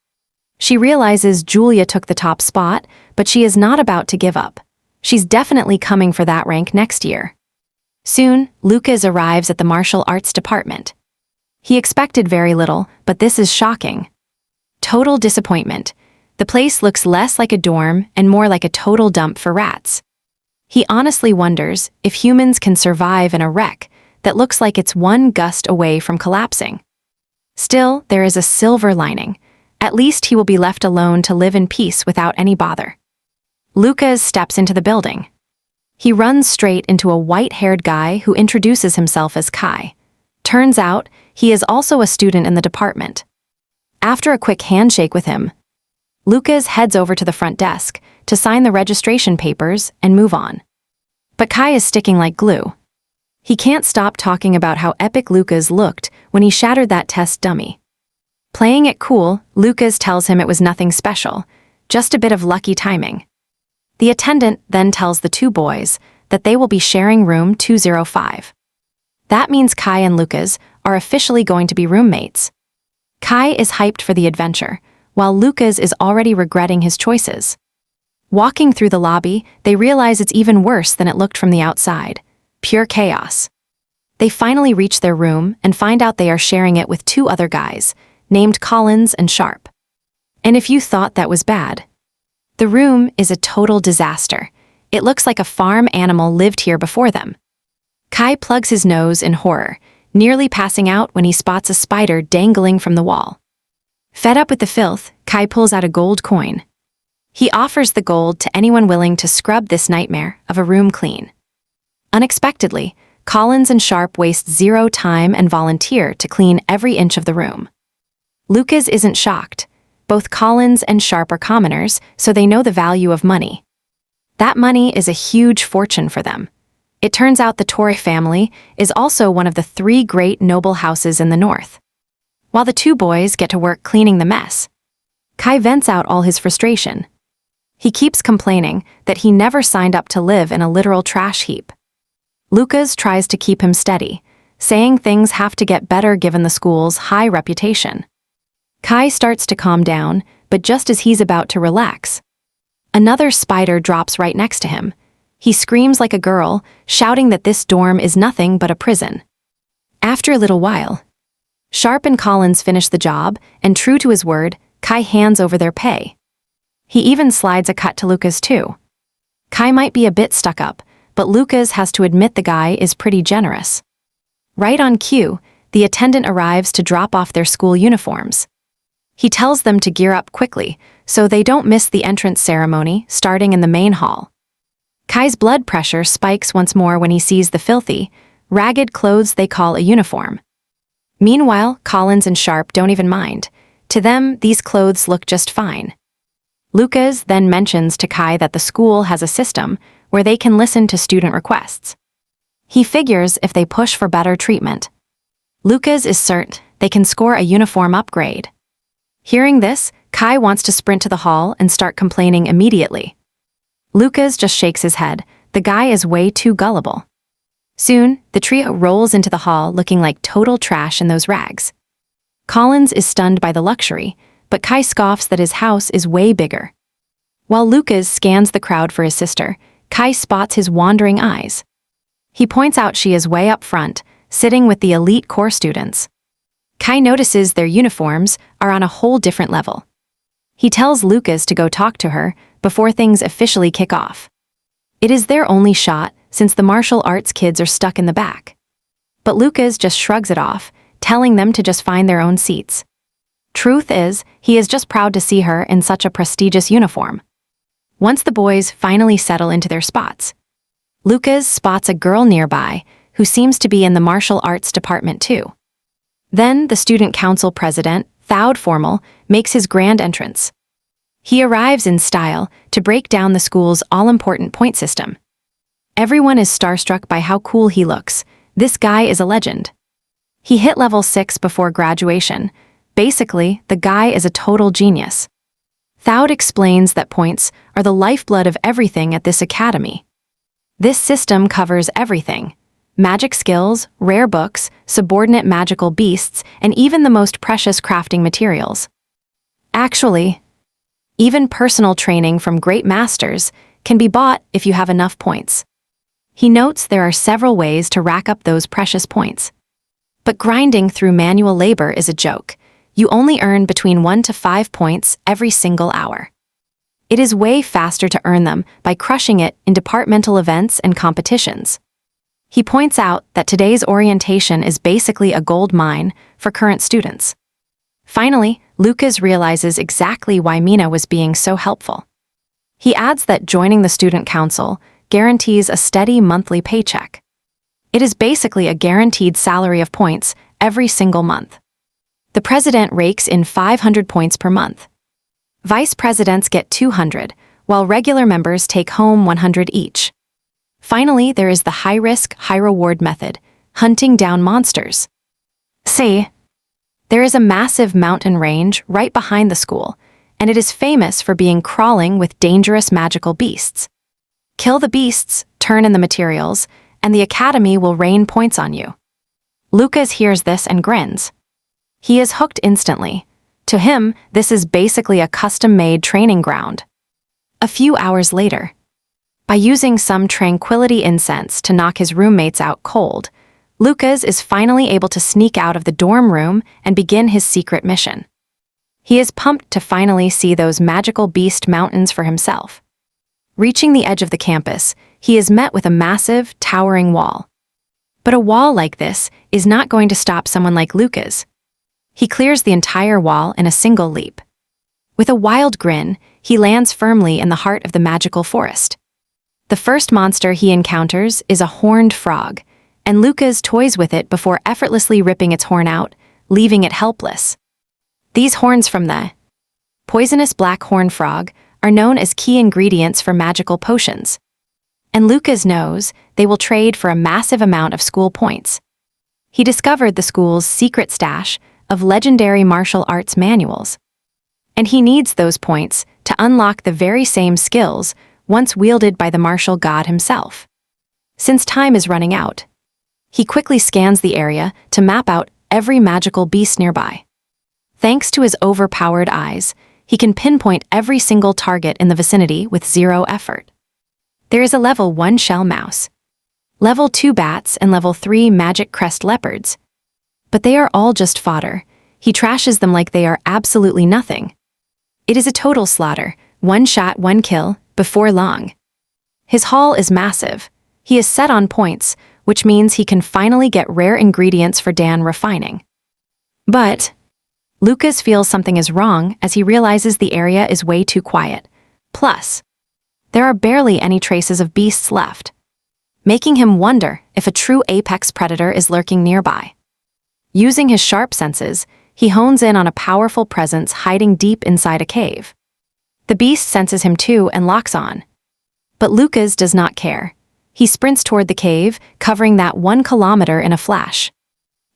She realizes Julia took the top spot, but she is not about to give up. She's definitely coming for that rank next year. Soon, Lucas arrives at the martial arts department. He expected very little, but this is shocking. Total disappointment. The place looks less like a dorm and more like a total dump for rats. He honestly wonders if humans can survive in a wreck that looks like it's one gust away from collapsing. Still, there is a silver lining. At least he will be left alone to live in peace without any bother. Lucas steps into the building. He runs straight into a white-haired guy who introduces himself as Kai. Turns out, he is also a student in the department. After a quick handshake with him, Lucas heads over to the front desk to sign the registration papers and move on. But Kai is sticking like glue. He can't stop talking about how epic Lucas looked when he shattered that test dummy. Playing it cool, Lucas tells him it was nothing special, just a bit of lucky timing. The attendant then tells the 2 boys that they will be sharing room 205. That means Kai and Lucas are officially going to be roommates. Kai is hyped for the adventure, while Lucas is already regretting his choices. Walking through the lobby, they realize it's even worse than it looked from the outside. Pure chaos. They finally reach their room and find out they are sharing it with 2 other guys, named Collins and Sharp. And if you thought that was bad, the room is a total disaster. It looks like a farm animal lived here before them. Kai plugs his nose in horror, nearly passing out when he spots a spider dangling from the wall. Fed up with the filth, Kai pulls out a gold coin. He offers the gold to anyone willing to scrub this nightmare of a room clean. Unexpectedly, Collins and Sharp waste zero time and volunteer to clean every inch of the room. Lucas isn't shocked. Both Collins and Sharp are commoners, so they know the value of money. That money is a huge fortune for them. It turns out the Torre family is also one of the 3 great noble houses in the north. While the 2 boys get to work cleaning the mess, Kai vents out all his frustration. He keeps complaining that he never signed up to live in a literal trash heap. Lucas tries to keep him steady, saying things have to get better given the school's high reputation. Kai starts to calm down, but just as he's about to relax, another spider drops right next to him. He screams like a girl, shouting that this dorm is nothing but a prison. After a little while, Sharp and Collins finish the job, and true to his word, Kai hands over their pay. He even slides a cut to Lucas too. Kai might be a bit stuck up, but Lucas has to admit the guy is pretty generous. Right on cue, the attendant arrives to drop off their school uniforms. He tells them to gear up quickly, so they don't miss the entrance ceremony starting in the main hall. Kai's blood pressure spikes once more when he sees the filthy, ragged clothes they call a uniform. Meanwhile, Collins and Sharp don't even mind. To them, these clothes look just fine. Lucas then mentions to Kai that the school has a system where they can listen to student requests. He figures if they push for better treatment, Lucas is certain they can score a uniform upgrade. Hearing this, Kai wants to sprint to the hall and start complaining immediately. Lucas just shakes his head. The guy is way too gullible. Soon, the trio rolls into the hall looking like total trash in those rags. Collins is stunned by the luxury, but Kai scoffs that his house is way bigger. While Lucas scans the crowd for his sister, Kai spots his wandering eyes. He points out she is way up front, sitting with the elite core students. Kai notices their uniforms are on a whole different level. He tells Lucas to go talk to her before things officially kick off. It is their only shot since the martial arts kids are stuck in the back. But Lucas just shrugs it off, telling them to just find their own seats. Truth is, he is just proud to see her in such a prestigious uniform. Once the boys finally settle into their spots, Lucas spots a girl nearby who seems to be in the martial arts department too. Then the student council president, Thowd Formal, makes his grand entrance. He arrives in style to break down the school's all-important point system. Everyone is starstruck by how cool he looks. This guy is a legend. He hit level 6 before graduation. Basically, the guy is a total genius. Thowd explains that points are the lifeblood of everything at this academy. This system covers everything: magic skills, rare books, subordinate magical beasts, and even the most precious crafting materials. Actually, even personal training from great masters can be bought if you have enough points. He notes there are several ways to rack up those precious points. But grinding through manual labor is a joke. You only earn between 1 to 5 points every single hour. It is way faster to earn them by crushing it in departmental events and competitions. He points out that today's orientation is basically a gold mine for current students. Finally, Lucas realizes exactly why Mina was being so helpful. He adds that joining the student council guarantees a steady monthly paycheck. It is basically a guaranteed salary of points every single month. The president rakes in 500 points per month. Vice presidents get 200, while regular members take home 100 each. Finally, there is the high-risk, high-reward method, hunting down monsters. See, there is a massive mountain range right behind the school, and it is famous for being crawling with dangerous magical beasts. Kill the beasts, turn in the materials, and the academy will rain points on you. Lucas hears this and grins. He is hooked instantly. To him, this is basically a custom-made training ground. A few hours later, by using some tranquility incense to knock his roommates out cold, Lucas is finally able to sneak out of the dorm room and begin his secret mission. He is pumped to finally see those magical beast mountains for himself. Reaching the edge of the campus, he is met with a massive, towering wall. But a wall like this is not going to stop someone like Lucas. He clears the entire wall in a single leap. With a wild grin, he lands firmly in the heart of the magical forest. The first monster he encounters is a horned frog, and Lucas toys with it before effortlessly ripping its horn out, leaving it helpless. These horns from the poisonous black horn frog are known as key ingredients for magical potions. And Lucas knows they will trade for a massive amount of school points. He discovered the school's secret stash of legendary martial arts manuals. And he needs those points to unlock the very same skills once wielded by the martial god himself. Since time is running out, he quickly scans the area to map out every magical beast nearby. Thanks to his overpowered eyes, he can pinpoint every single target in the vicinity with zero effort. There is a level 1 shell mouse, level 2 bats, and level 3 magic crest leopards. But they are all just fodder. He trashes them like they are absolutely nothing. It is a total slaughter, 1 shot, 1 kill, before long. His haul is massive. He is set on points, which means he can finally get rare ingredients for Dan refining. But Lucas feels something is wrong as he realizes the area is way too quiet. Plus, there are barely any traces of beasts left, making him wonder if a true apex predator is lurking nearby. Using his sharp senses, he hones in on a powerful presence hiding deep inside a cave. The beast senses him too and locks on. But Lucas does not care. He sprints toward the cave, covering that 1 kilometer in a flash.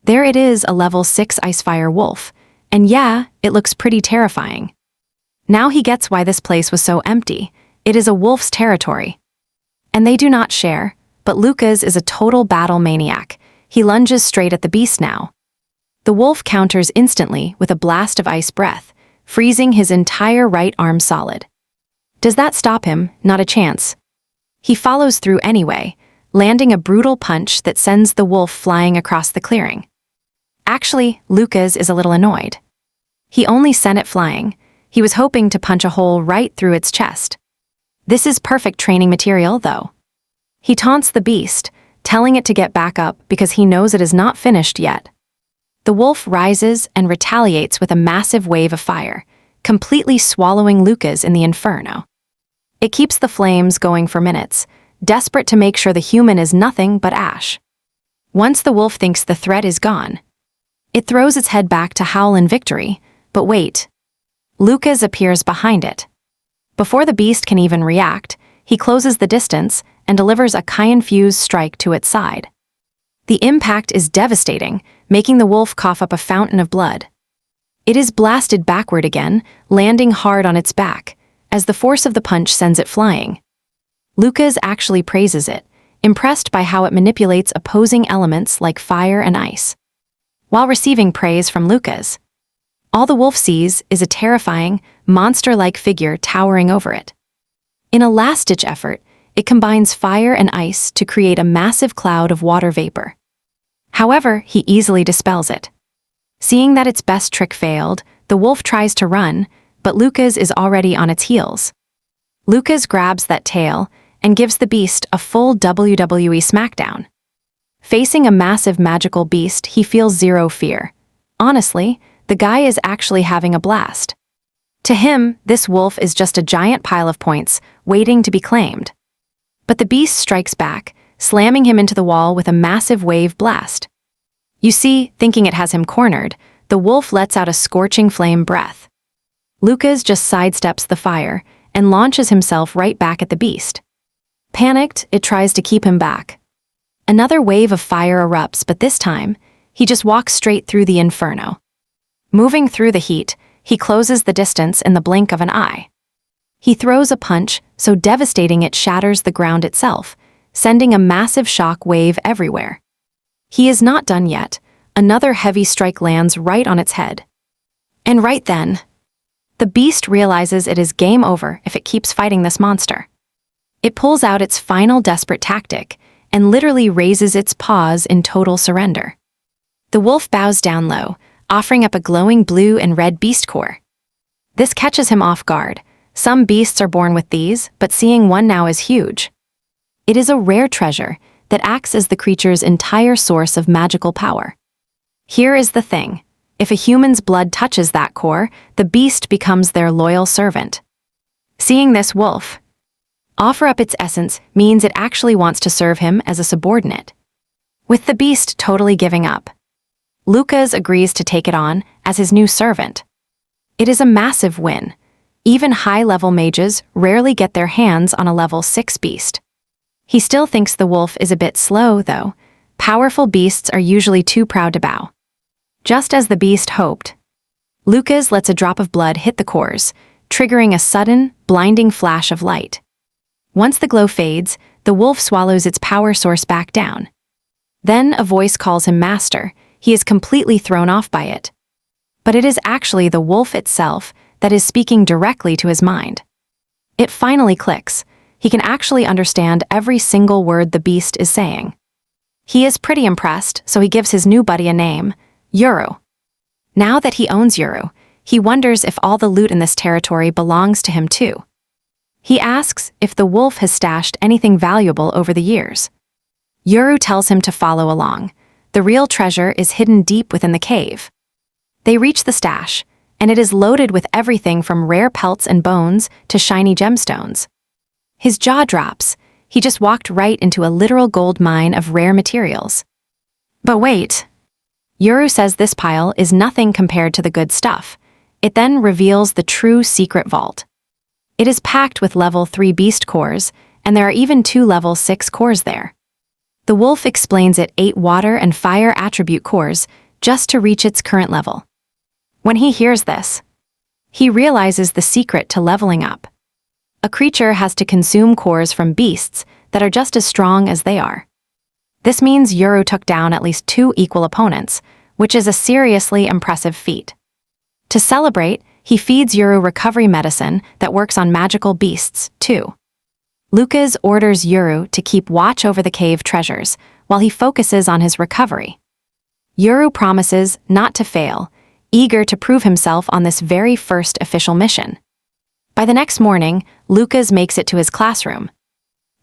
There it is, a level 6 Icefire wolf. And yeah, it looks pretty terrifying. Now he gets why this place was so empty. It is a wolf's territory. And they do not share, but Lucas is a total battle maniac. He lunges straight at the beast now. The wolf counters instantly with a blast of ice breath, freezing his entire right arm solid. Does that stop him? Not a chance. He follows through anyway, landing a brutal punch that sends the wolf flying across the clearing. Actually, Lucas is a little annoyed. He only sent it flying. He was hoping to punch a hole right through its chest. This is perfect training material, though. He taunts the beast, telling it to get back up because he knows it is not finished yet. The wolf rises and retaliates with a massive wave of fire, completely swallowing Lucas in the inferno. It keeps the flames going for minutes, desperate to make sure the human is nothing but ash. Once the wolf thinks the threat is gone, it throws its head back to howl in victory, but wait. Lucas appears behind it. Before the beast can even react, he closes the distance and delivers a ki-infused strike to its side. The impact is devastating, making the wolf cough up a fountain of blood. It is blasted backward again, landing hard on its back, as the force of the punch sends it flying. Lucas actually praises it, impressed by how it manipulates opposing elements like fire and ice. While receiving praise from Lucas, all the wolf sees is a terrifying, monster-like figure towering over it. In a last-ditch effort, it combines fire and ice to create a massive cloud of water vapor. However, he easily dispels it. Seeing that its best trick failed, the wolf tries to run, but Lucas is already on its heels. Lucas grabs that tail and gives the beast a full WWE smackdown. Facing a massive magical beast, he feels zero fear. Honestly, the guy is actually having a blast. To him, this wolf is just a giant pile of points, waiting to be claimed. But the beast strikes back, slamming him into the wall with a massive wave blast. You see, thinking it has him cornered, the wolf lets out a scorching flame breath. Lucas just sidesteps the fire and launches himself right back at the beast. Panicked, it tries to keep him back. Another wave of fire erupts, but this time, he just walks straight through the inferno. Moving through the heat, he closes the distance in the blink of an eye. He throws a punch so devastating it shatters the ground itself, sending a massive shock wave everywhere. He is not done yet. Another heavy strike lands right on its head. And right then, the beast realizes it is game over if it keeps fighting this monster. It pulls out its final desperate tactic and literally raises its paws in total surrender. The wolf bows down low, offering up a glowing blue and red beast core. This catches him off guard. Some beasts are born with these, but seeing one now is huge. It is a rare treasure that acts as the creature's entire source of magical power. Here is the thing. If a human's blood touches that core, the beast becomes their loyal servant. Seeing this wolf offer up its essence means it actually wants to serve him as a subordinate. with the beast totally giving up. Lucas agrees to take it on as his new servant. It is a massive win. Even high-level mages rarely get their hands on a level 6 beast. He still thinks the wolf is a bit slow, though. Powerful beasts are usually too proud to bow. Just as the beast hoped, Lucas lets a drop of blood hit the cores, triggering a sudden, blinding flash of light. Once the glow fades, the wolf swallows its power source back down. Then a voice calls him master. He is completely thrown off by it. But it is actually the wolf itself that is speaking directly to his mind. It finally clicks. He can actually understand every single word the beast is saying. He is pretty impressed, so he gives his new buddy a name, Uru. Now that he owns Uru, he wonders if all the loot in this territory belongs to him too. He asks if the wolf has stashed anything valuable over the years. Uru tells him to follow along. The real treasure is hidden deep within the cave. They reach the stash, and it is loaded with everything from rare pelts and bones to shiny gemstones. His jaw drops. He just walked right into a literal gold mine of rare materials. But wait. Uru says this pile is nothing compared to the good stuff. It then reveals the true secret vault. It is packed with level 3 beast cores, and there are even 2 level 6 cores there. The wolf explains it 8 water and fire attribute cores just to reach its current level. When he hears this, he realizes the secret to leveling up. A creature has to consume cores from beasts that are just as strong as they are. This means Uru took down at least 2 equal opponents, which is a seriously impressive feat. To celebrate, he feeds Uru recovery medicine that works on magical beasts, too. Lucas orders Uru to keep watch over the cave treasures while he focuses on his recovery. Uru promises not to fail, eager to prove himself on this very first official mission. By the next morning, Lucas makes it to his classroom.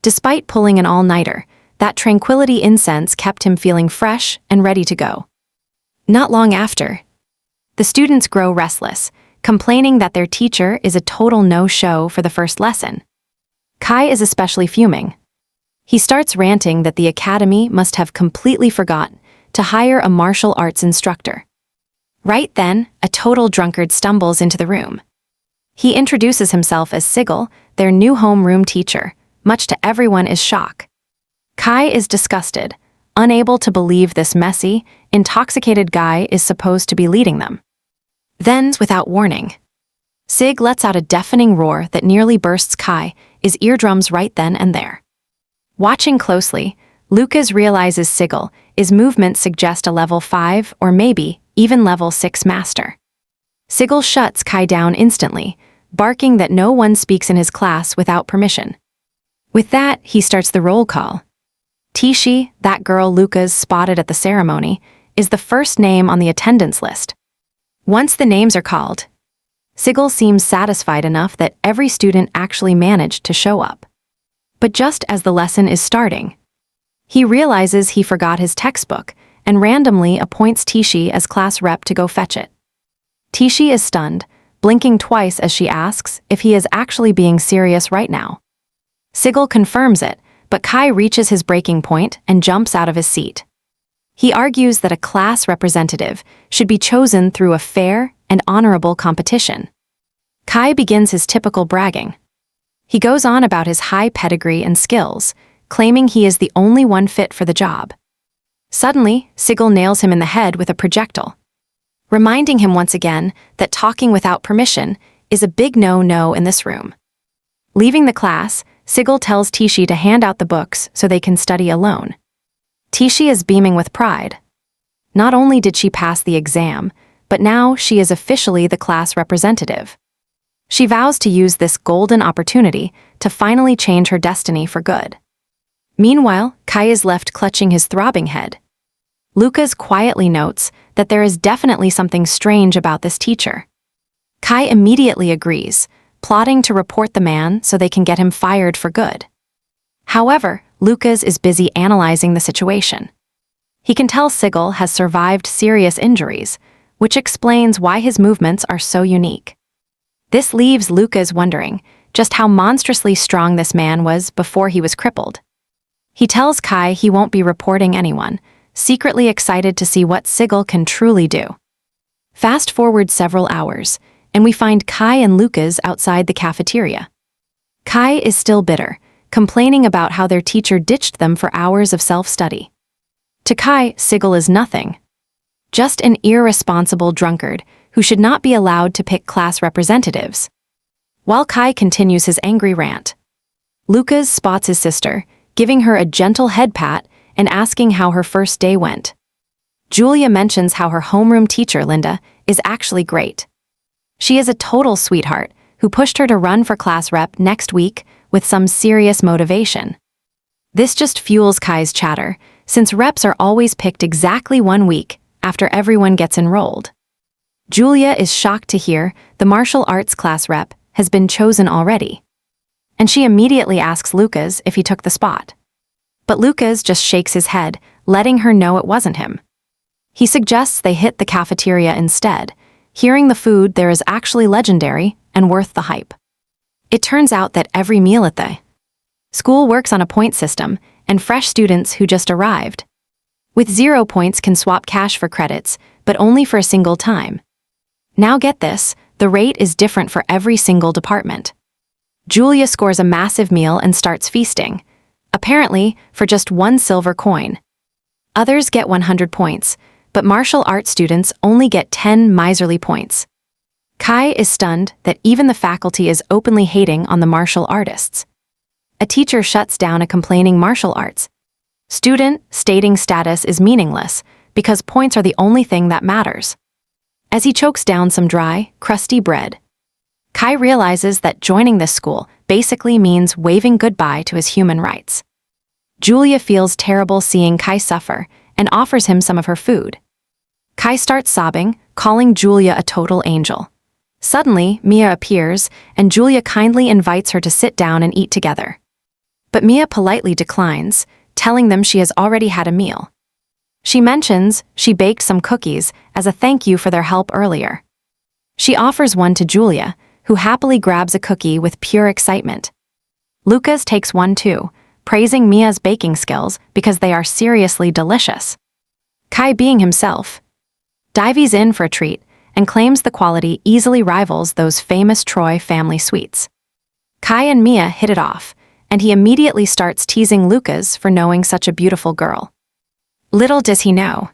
Despite pulling an all-nighter, that tranquility incense kept him feeling fresh and ready to go. Not long after, the students grow restless, complaining that their teacher is a total no-show for the first lesson. Kai is especially fuming. He starts ranting that the academy must have completely forgotten to hire a martial arts instructor. Right then, a total drunkard stumbles into the room. He introduces himself as Sigil, their new homeroom teacher, much to everyone's shock. Kai is disgusted, unable to believe this messy, intoxicated guy is supposed to be leading them. Then, without warning, Sig lets out a deafening roar that nearly bursts Kai's eardrums right then and there. Watching closely, Lucas realizes Sigil's movements suggest a level 5 or maybe even level 6 master. Sigil shuts Kai down instantly, barking that no one speaks in his class without permission. With that, he starts the roll call. Tishi, that girl Lucas spotted at the ceremony, is the first name on the attendance list. Once the names are called, Sigil seems satisfied enough that every student actually managed to show up. But just as the lesson is starting, he realizes he forgot his textbook and randomly appoints Tishi as class rep to go fetch it. Tishi is stunned, blinking twice as she asks if he is actually being serious right now. Sigil confirms it, but Kai reaches his breaking point and jumps out of his seat. He argues that a class representative should be chosen through a fair and honorable competition. Kai begins his typical bragging. He goes on about his high pedigree and skills, claiming he is the only one fit for the job. Suddenly, Sigil nails him in the head with a projectile, reminding him once again that talking without permission is a big no-no in this room. Leaving the class, Sigil tells Tishi to hand out the books so they can study alone. Tishi is beaming with pride. Not only did she pass the exam, but now she is officially the class representative. She vows to use this golden opportunity to finally change her destiny for good. Meanwhile, Kai is left clutching his throbbing head. Lucas quietly notes that there is definitely something strange about this teacher. Kai immediately agrees, plotting to report the man so they can get him fired for good. However, Lucas is busy analyzing the situation. He can tell Sigil has survived serious injuries, which explains why his movements are so unique. This leaves Lucas wondering just how monstrously strong this man was before he was crippled. He tells Kai he won't be reporting anyone, secretly excited to see what Sigil can truly do. Fast forward several hours, and we find Kai and Lucas outside the cafeteria. Kai is still bitter, complaining about how their teacher ditched them for hours of self-study. To Kai, Sigil is nothing. Just an irresponsible drunkard who should not be allowed to pick class representatives. While Kai continues his angry rant, Lucas spots his sister, giving her a gentle head pat and asking how her first day went. Julia mentions how her homeroom teacher, Linda, is actually great. She is a total sweetheart who pushed her to run for class rep next week with some serious motivation. This just fuels Kai's chatter, since reps are always picked exactly 1 week after everyone gets enrolled. Julia is shocked to hear the martial arts class rep has been chosen already, and she immediately asks Lucas if he took the spot. But Lucas just shakes his head, letting her know it wasn't him. He suggests they hit the cafeteria instead, hearing the food there is actually legendary and worth the hype. It turns out that every meal at the school works on a point system, and fresh students who just arrived with 0 points can swap cash for credits, but only for a single time. Now get this, the rate is different for every single department. Julia scores a massive meal and starts feasting, apparently for just 1 silver coin. Others get 100 points, but martial arts students only get 10 miserly points. Kai is stunned that even the faculty is openly hating on the martial artists. A teacher shuts down a complaining martial arts student, stating status is meaningless because points are the only thing that matters. As he chokes down some dry, crusty bread, Kai realizes that joining this school basically means waving goodbye to his human rights. Julia feels terrible seeing Kai suffer and offers him some of her food. Kai starts sobbing, calling Julia a total angel. Suddenly, Mia appears, and Julia kindly invites her to sit down and eat together. But Mia politely declines, telling them she has already had a meal. She mentions she baked some cookies as a thank you for their help earlier. She offers one to Julia, who happily grabs a cookie with pure excitement. Lucas takes one too, praising Mia's baking skills because they are seriously delicious. Kai, being himself, dives in for a treat and claims the quality easily rivals those famous Troy family sweets. Kai and Mia hit it off, and he immediately starts teasing Lucas for knowing such a beautiful girl. Little does he know,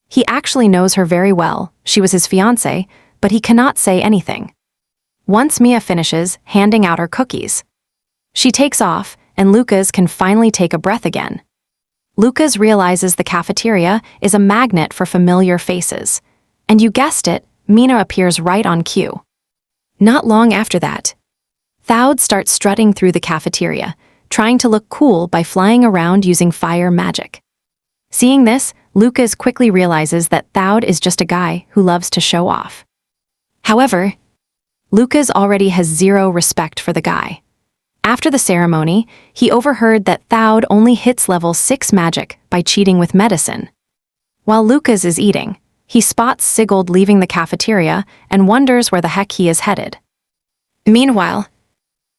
he actually knows her very well. She was his fiancée, but he cannot say anything. Once Mia finishes handing out her cookies, she takes off, and Lucas can finally take a breath again. Lucas realizes the cafeteria is a magnet for familiar faces, and you guessed it, Mina appears right on cue. Not long after that, Thowd starts strutting through the cafeteria, trying to look cool by flying around using fire magic. Seeing this, Lucas quickly realizes that Thowd is just a guy who loves to show off. However, Lucas already has 0 respect for the guy. After the ceremony, he overheard that Thowd only hits level 6 magic by cheating with medicine. While Lucas is eating, he spots Sigurd leaving the cafeteria and wonders where the heck he is headed. Meanwhile,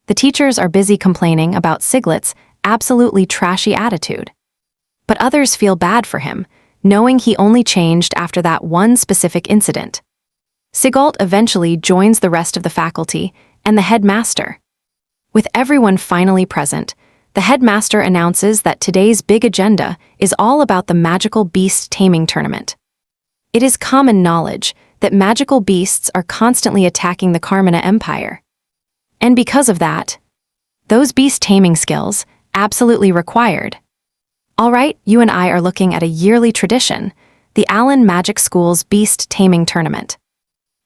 the teachers are busy complaining about Siglet's absolutely trashy attitude. But others feel bad for him, knowing he only changed after that one specific incident. Sigurd eventually joins the rest of the faculty and the headmaster. With everyone finally present, the headmaster announces that today's big agenda is all about the magical beast taming tournament. It is common knowledge that magical beasts are constantly attacking the Carmina Empire. And because of that, those beast taming skills, absolutely required. Alright, you and I are looking at a yearly tradition, the Allen Magic School's Beast Taming Tournament.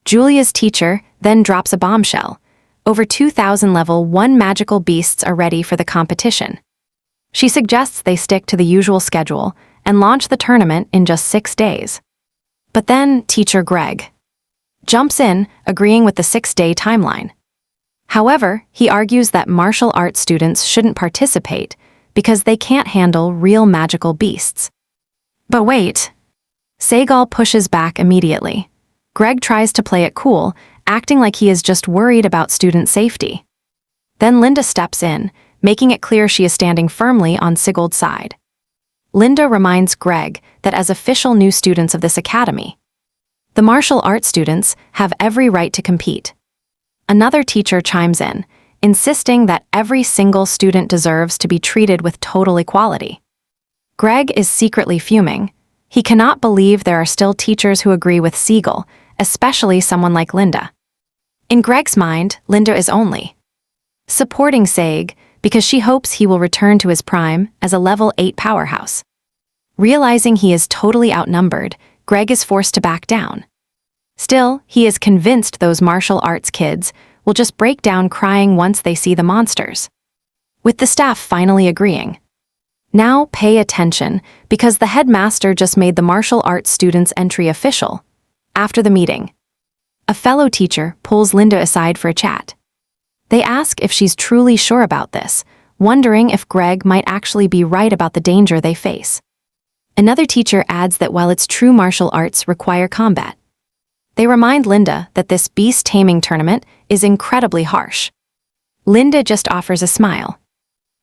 Julia's teacher then drops a bombshell. Over 2,000 level 1 magical beasts are ready for the competition. She suggests they stick to the usual schedule and launch the tournament in just 6 days. But then Teacher Greg jumps in, agreeing with the 6-day timeline. However, he argues that martial arts students shouldn't participate because they can't handle real magical beasts. But wait. Segal pushes back immediately. Greg tries to play it cool, acting like he is just worried about student safety. Then Linda steps in, making it clear she is standing firmly on Sigurd's side. Linda reminds Greg that as official new students of this academy, the martial arts students have every right to compete. Another teacher chimes in, insisting that every single student deserves to be treated with total equality. Greg is secretly fuming. He cannot believe there are still teachers who agree with Siegel, especially someone like Linda. In Greg's mind, Linda is only supporting Saig because she hopes he will return to his prime as a level 8 powerhouse. Realizing he is totally outnumbered, Greg is forced to back down. Still, he is convinced those martial arts kids will just break down crying once they see the monsters. With the staff finally agreeing. Now pay attention, because the headmaster just made the martial arts students' entry official. After the meeting, a fellow teacher pulls Linda aside for a chat. They ask if she's truly sure about this, wondering if Greg might actually be right about the danger they face. Another teacher adds that while its true martial arts require combat, they remind Linda that this beast taming tournament is incredibly harsh. Linda just offers a smile.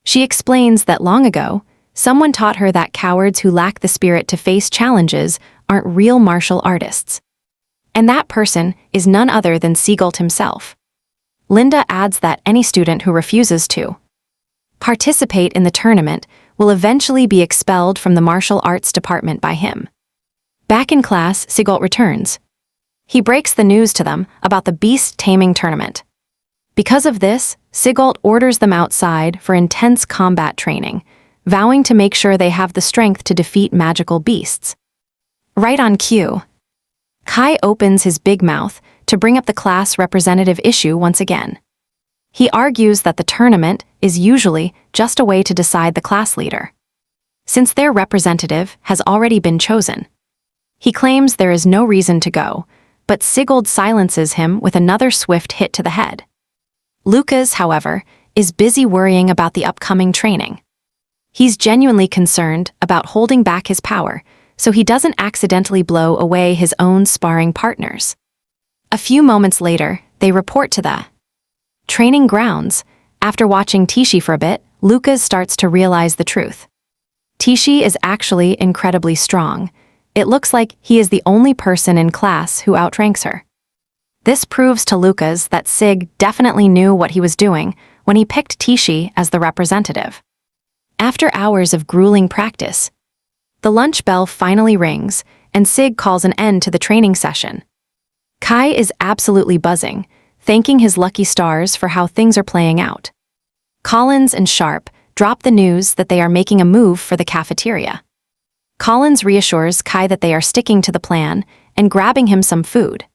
She explains that long ago, someone taught her that cowards who lack the spirit to face challenges aren't real martial artists. And that person is none other than Siegel himself. Linda adds that any student who refuses to participate in the tournament will eventually be expelled from the martial arts department by him. Back in class, Siegel returns. He breaks the news to them about the beast taming tournament. Because of this, Siegel orders them outside for intense combat training, vowing to make sure they have the strength to defeat magical beasts. Right on cue, Kai opens his big mouth to bring up the class representative issue once again. He argues that the tournament is usually just a way to decide the class leader, since their representative has already been chosen. He claims there is no reason to go, but Sigurd silences him with another swift hit to the head. Lucas, however, is busy worrying about the upcoming training. He's genuinely concerned about holding back his power so he doesn't accidentally blow away his own sparring partners. A few moments later, they report to the training grounds. After watching Tishi for a bit, Lucas starts to realize the truth. Tishi is actually incredibly strong. It looks like he is the only person in class who outranks her. This proves to Lucas that Sig definitely knew what he was doing when he picked Tishi as the representative. After hours of grueling practice, the lunch bell finally rings, and Sig calls an end to the training session. Kai is absolutely buzzing, thanking his lucky stars for how things are playing out. Collins and Sharp drop the news that they are making a move for the cafeteria. Collins reassures Kai that they are sticking to the plan and grabbing him some food.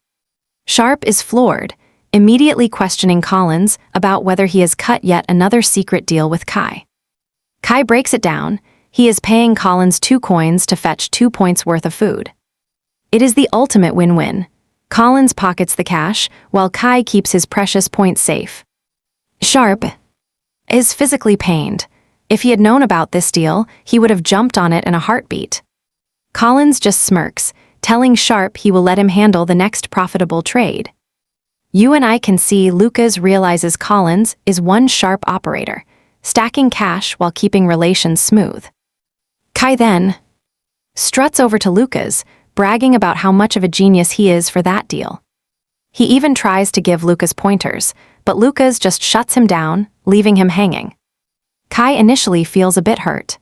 Sharp is floored, immediately questioning Collins about whether he has cut yet another secret deal with Kai. Kai breaks it down. He is paying Collins 2 coins to fetch 2 points worth of food. It is the ultimate win-win. Collins pockets the cash, while Kai keeps his precious points safe. Sharp is physically pained. If he had known about this deal, he would have jumped on it in a heartbeat. Collins just smirks, telling Sharp he will let him handle the next profitable trade. You and I can see Lucas realizes Collins is one sharp operator, stacking cash while keeping relations smooth. Kai then struts over to Lucas, bragging about how much of a genius he is for that deal. He even tries to give Lucas pointers, but Lucas just shuts him down, leaving him hanging. Kai initially feels a bit hurt,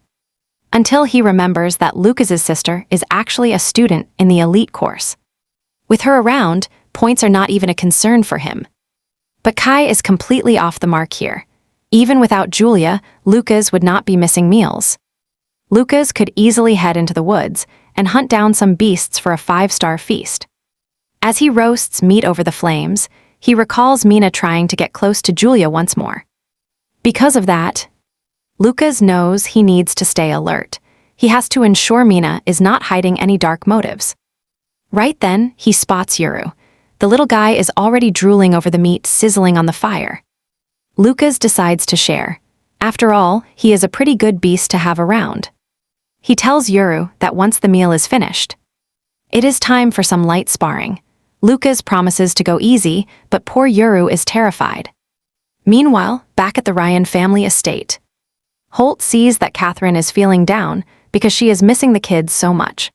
until he remembers that Lucas's sister is actually a student in the elite course. With her around, points are not even a concern for him. But Kai is completely off the mark here. Even without Julia, Lucas would not be missing meals. Lucas could easily head into the woods and hunt down some beasts for a 5-star feast. As he roasts meat over the flames, he recalls Mina trying to get close to Julia once more. Because of that, Lucas knows he needs to stay alert. He has to ensure Mina is not hiding any dark motives. Right then, he spots Yuru. The little guy is already drooling over the meat sizzling on the fire. Lucas decides to share. After all, he is a pretty good beast to have around. He tells Yuru that once the meal is finished, it is time for some light sparring. Lucas promises to go easy, but poor Yuru is terrified. Meanwhile, back at the Ryan family estate, Holt sees that Catherine is feeling down because she is missing the kids so much.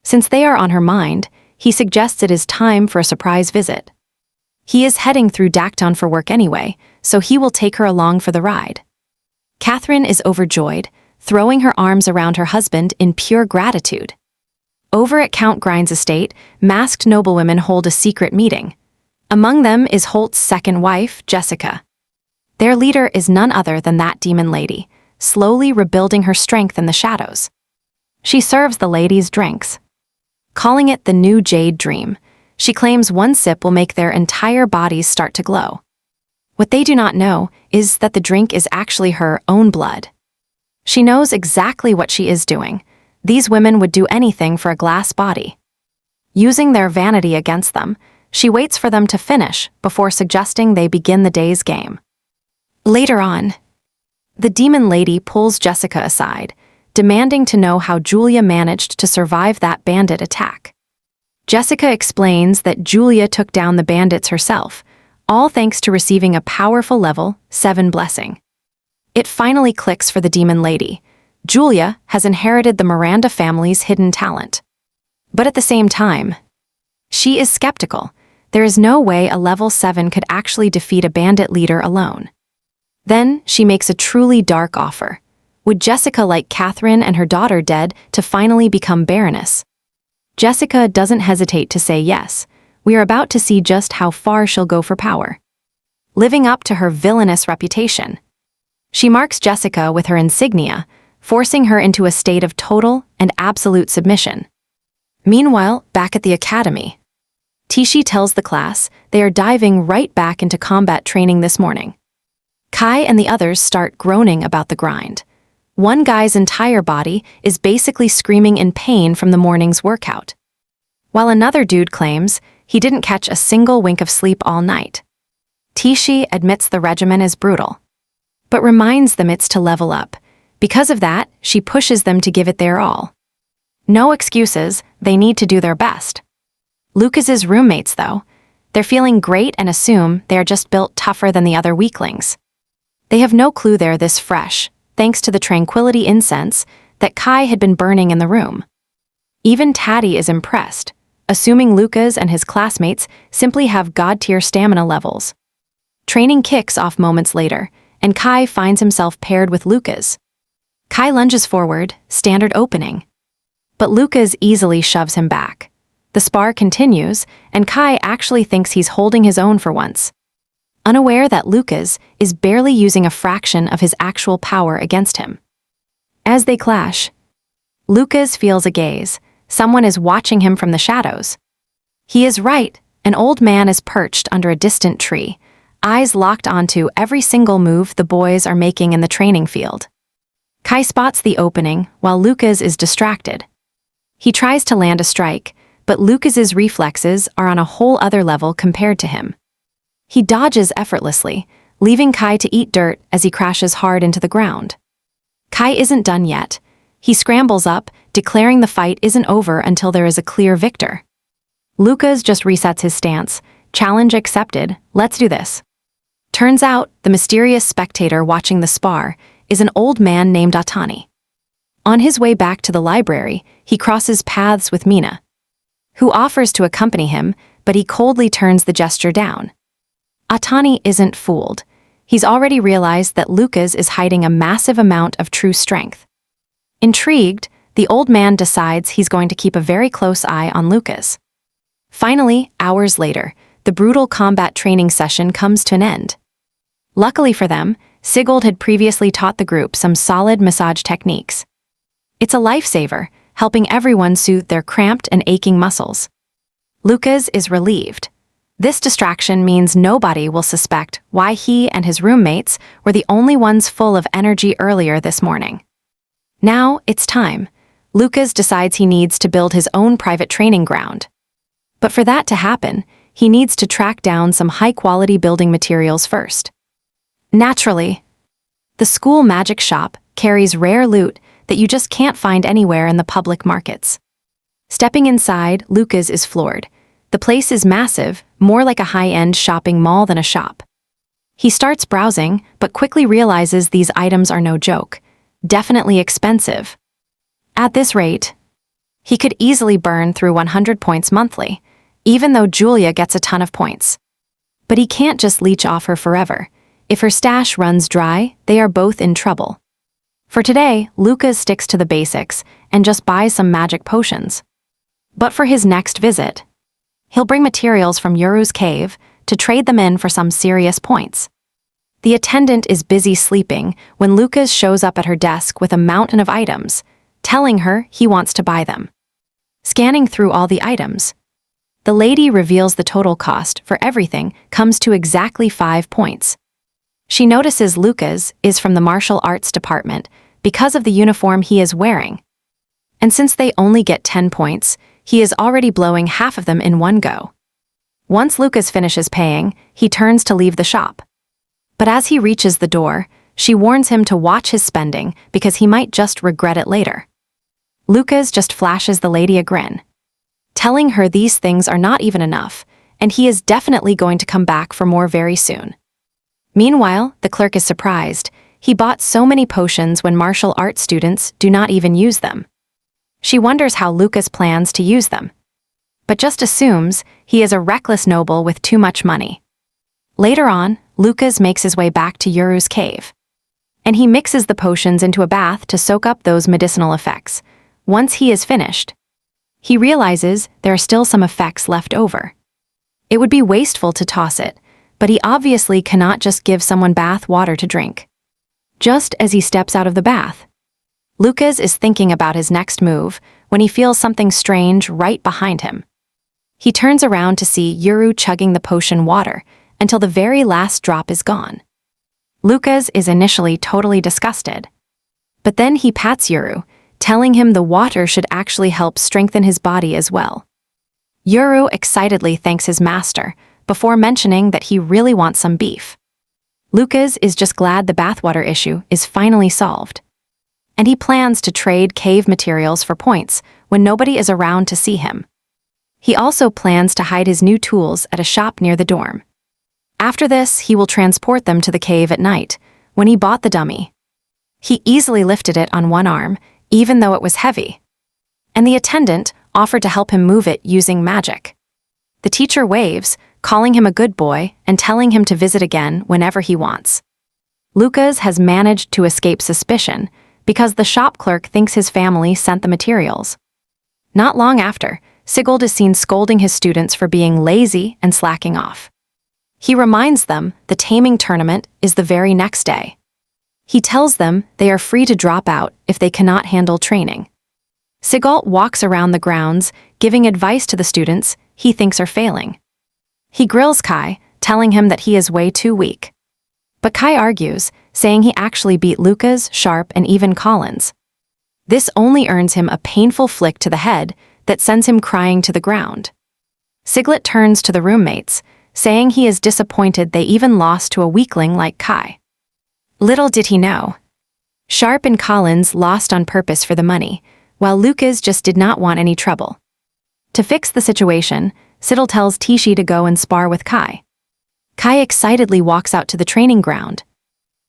Since they are on her mind, he suggests it is time for a surprise visit. He is heading through Dakton for work anyway, so he will take her along for the ride. Catherine is overjoyed, throwing her arms around her husband in pure gratitude. Over at Count Grind's estate, masked noblewomen hold a secret meeting. Among them is Holt's second wife, Jessica. Their leader is none other than that demon lady, slowly rebuilding her strength in the shadows. She serves the ladies drinks. Calling it the new Jade Dream, she claims one sip will make their entire bodies start to glow. What they do not know is that the drink is actually her own blood. She knows exactly what she is doing. These women would do anything for a glass body. Using their vanity against them, she waits for them to finish before suggesting they begin the day's game. Later on, the demon lady pulls Jessica aside, demanding to know how Julia managed to survive that bandit attack. Jessica explains that Julia took down the bandits herself, all thanks to receiving a powerful level 7 blessing. It finally clicks for the demon lady. Julia has inherited the Miranda family's hidden talent. But at the same time, she is skeptical. There is no way a level 7 could actually defeat a bandit leader alone. Then she makes a truly dark offer. Would Jessica like Catherine and her daughter dead to finally become Baroness? Jessica doesn't hesitate to say yes. We are about to see just how far she'll go for power. Living up to her villainous reputation, she marks Jessica with her insignia, forcing her into a state of total and absolute submission. Meanwhile, back at the academy, Tishi tells the class they are diving right back into combat training this morning. Kai and the others start groaning about the grind. One guy's entire body is basically screaming in pain from the morning's workout, while another dude claims he didn't catch a single wink of sleep all night. Tishi admits the regimen is brutal, but reminds them it's to level up. Because of that, she pushes them to give it their all. No excuses, they need to do their best. Lucas's roommates, though, they're feeling great and assume they are just built tougher than the other weaklings. They have no clue they're this fresh, thanks to the tranquility incense that Kai had been burning in the room. Even Taddy is impressed, assuming Lucas and his classmates simply have god-tier stamina levels. Training kicks off moments later, and Kai finds himself paired with Lucas. Kai lunges forward, standard opening. But Lucas easily shoves him back. The spar continues, and Kai actually thinks he's holding his own for once, unaware that Lucas is barely using a fraction of his actual power against him. As they clash, Lucas feels a gaze. Someone is watching him from the shadows. He is right. An old man is perched under a distant tree, eyes locked onto every single move the boys are making in the training field. Kai spots the opening while Lucas is distracted. He tries to land a strike, but Lucas's reflexes are on a whole other level compared to him. He dodges effortlessly, leaving Kai to eat dirt as he crashes hard into the ground. Kai isn't done yet. He scrambles up, declaring the fight isn't over until there is a clear victor. Lucas just resets his stance. Challenge accepted, let's do this. Turns out, the mysterious spectator watching the spar is an old man named Atani. On his way back to the library, he crosses paths with Mina, who offers to accompany him, but he coldly turns the gesture down. Atani isn't fooled. He's already realized that Lucas is hiding a massive amount of true strength. Intrigued, the old man decides he's going to keep a very close eye on Lucas. Finally, hours later, the brutal combat training session comes to an end. Luckily for them, Sigurd had previously taught the group some solid massage techniques. It's a lifesaver, helping everyone soothe their cramped and aching muscles. Lucas is relieved. This distraction means nobody will suspect why he and his roommates were the only ones full of energy earlier this morning. Now it's time. Lucas decides he needs to build his own private training ground. But for that to happen, he needs to track down some high-quality building materials first. Naturally, the school magic shop carries rare loot that you just can't find anywhere in the public markets. Stepping inside, Lucas is floored. The place is massive, more like a high-end shopping mall than a shop. He starts browsing, but quickly realizes these items are no joke. Definitely expensive. At this rate, he could easily burn through 100 points monthly, even though Julia gets a ton of points. But he can't just leech off her forever. If her stash runs dry, they are both in trouble. For today, Lucas sticks to the basics and just buys some magic potions. But for his next visit, he'll bring materials from Yuru's cave to trade them in for some serious points. The attendant is busy sleeping when Lucas shows up at her desk with a mountain of items, telling her he wants to buy them. Scanning through all the items, the lady reveals the total cost for everything comes to exactly 5 points. She notices Lucas is from the martial arts department because of the uniform he is wearing. And since they only get 10 points, he is already blowing half of them in one go. Once Lucas finishes paying, he turns to leave the shop. But as he reaches the door, she warns him to watch his spending because he might just regret it later. Lucas just flashes the lady a grin, telling her these things are not even enough, and he is definitely going to come back for more very soon. Meanwhile, the clerk is surprised. He bought so many potions when martial arts students do not even use them. She wonders how Lucas plans to use them, but just assumes he is a reckless noble with too much money. Later on, Lucas makes his way back to Yuru's cave, and he mixes the potions into a bath to soak up those medicinal effects. Once he is finished, he realizes there are still some effects left over. It would be wasteful to toss it, but he obviously cannot just give someone bath water to drink. Just as he steps out of the bath, Lucas is thinking about his next move when he feels something strange right behind him. He turns around to see Yuru chugging the potion water until the very last drop is gone. Lucas is initially totally disgusted, but then he pats Yuru, telling him the water should actually help strengthen his body as well. Yuru excitedly thanks his master before mentioning that he really wants some beef. Lucas is just glad the bathwater issue is finally solved, and he plans to trade cave materials for points when nobody is around to see him. He also plans to hide his new tools at a shop near the dorm. After this, he will transport them to the cave at night, when he bought the dummy. He easily lifted it on one arm, even though it was heavy, and the attendant offered to help him move it using magic. The teacher waves, calling him a good boy and telling him to visit again whenever he wants. Lucas has managed to escape suspicion because the shop clerk thinks his family sent the materials. Not long after, Sigurd is seen scolding his students for being lazy and slacking off. He reminds them the taming tournament is the very next day. He tells them they are free to drop out if they cannot handle training. Sigurd walks around the grounds, giving advice to the students he thinks are failing. He grills Kai, telling him that he is way too weak. But Kai argues, saying he actually beat Lucas, Sharp, and even Collins. This only earns him a painful flick to the head that sends him crying to the ground. Siglet turns to the roommates, saying he is disappointed they even lost to a weakling like Kai. Little did he know, Sharp and Collins lost on purpose for the money, while Lucas just did not want any trouble. To fix the situation, Siddle tells Tishi to go and spar with Kai. Kai excitedly walks out to the training ground,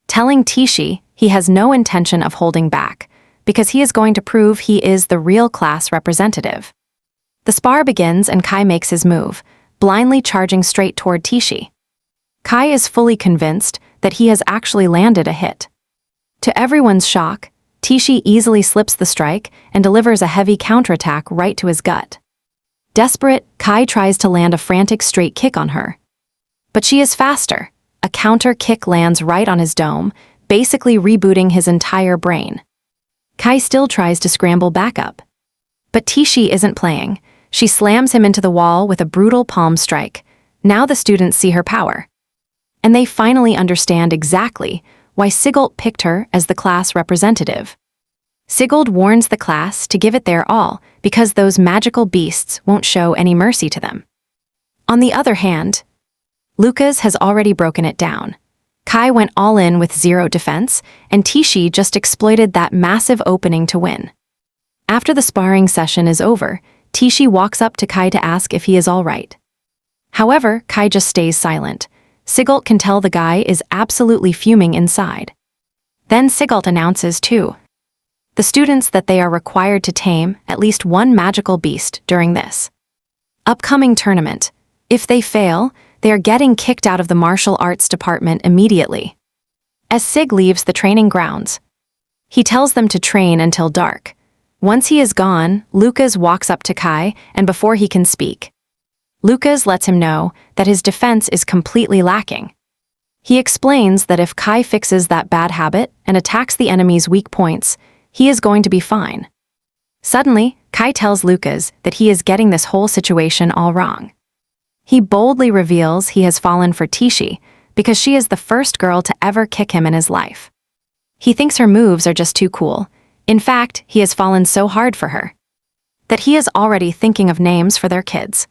telling Tishi he has no intention of holding back, because he is going to prove he is the real class representative. The spar begins and Kai makes his move, blindly charging straight toward Tishi. Kai is fully convinced that he has actually landed a hit. To everyone's shock, Tishi easily slips the strike and delivers a heavy counterattack right to his gut. Desperate, Kai tries to land a frantic straight kick on her. But she is faster. A counter kick lands right on his dome, basically rebooting his entire brain. Kai still tries to scramble back up. But Tishi isn't playing. She slams him into the wall with a brutal palm strike. Now the students see her power, and they finally understand exactly why Sigurd picked her as the class representative. Sigurd warns the class to give it their all because those magical beasts won't show any mercy to them. On the other hand, Lucas has already broken it down. Kai went all in with zero defense, and Tishi just exploited that massive opening to win. After the sparring session is over, Tishi walks up to Kai to ask if he is all right. However, Kai just stays silent. Sigurd can tell the guy is absolutely fuming inside. Then Sigurd announces too. the students that they are required to tame at least one magical beast during this upcoming tournament. If they fail, they are getting kicked out of the martial arts department immediately. As Sig leaves the training grounds, he tells them to train until dark. Once he is gone, Lucas walks up to Kai, and before he can speak, Lucas lets him know that his defense is completely lacking. He explains that if Kai fixes that bad habit and attacks the enemy's weak points, he is going to be fine. Suddenly, Kai tells Lucas that he is getting this whole situation all wrong. He boldly reveals he has fallen for Tishi because she is the first girl to ever kick him in his life. He thinks her moves are just too cool. In fact, he has fallen so hard for her that he is already thinking of names for their kids.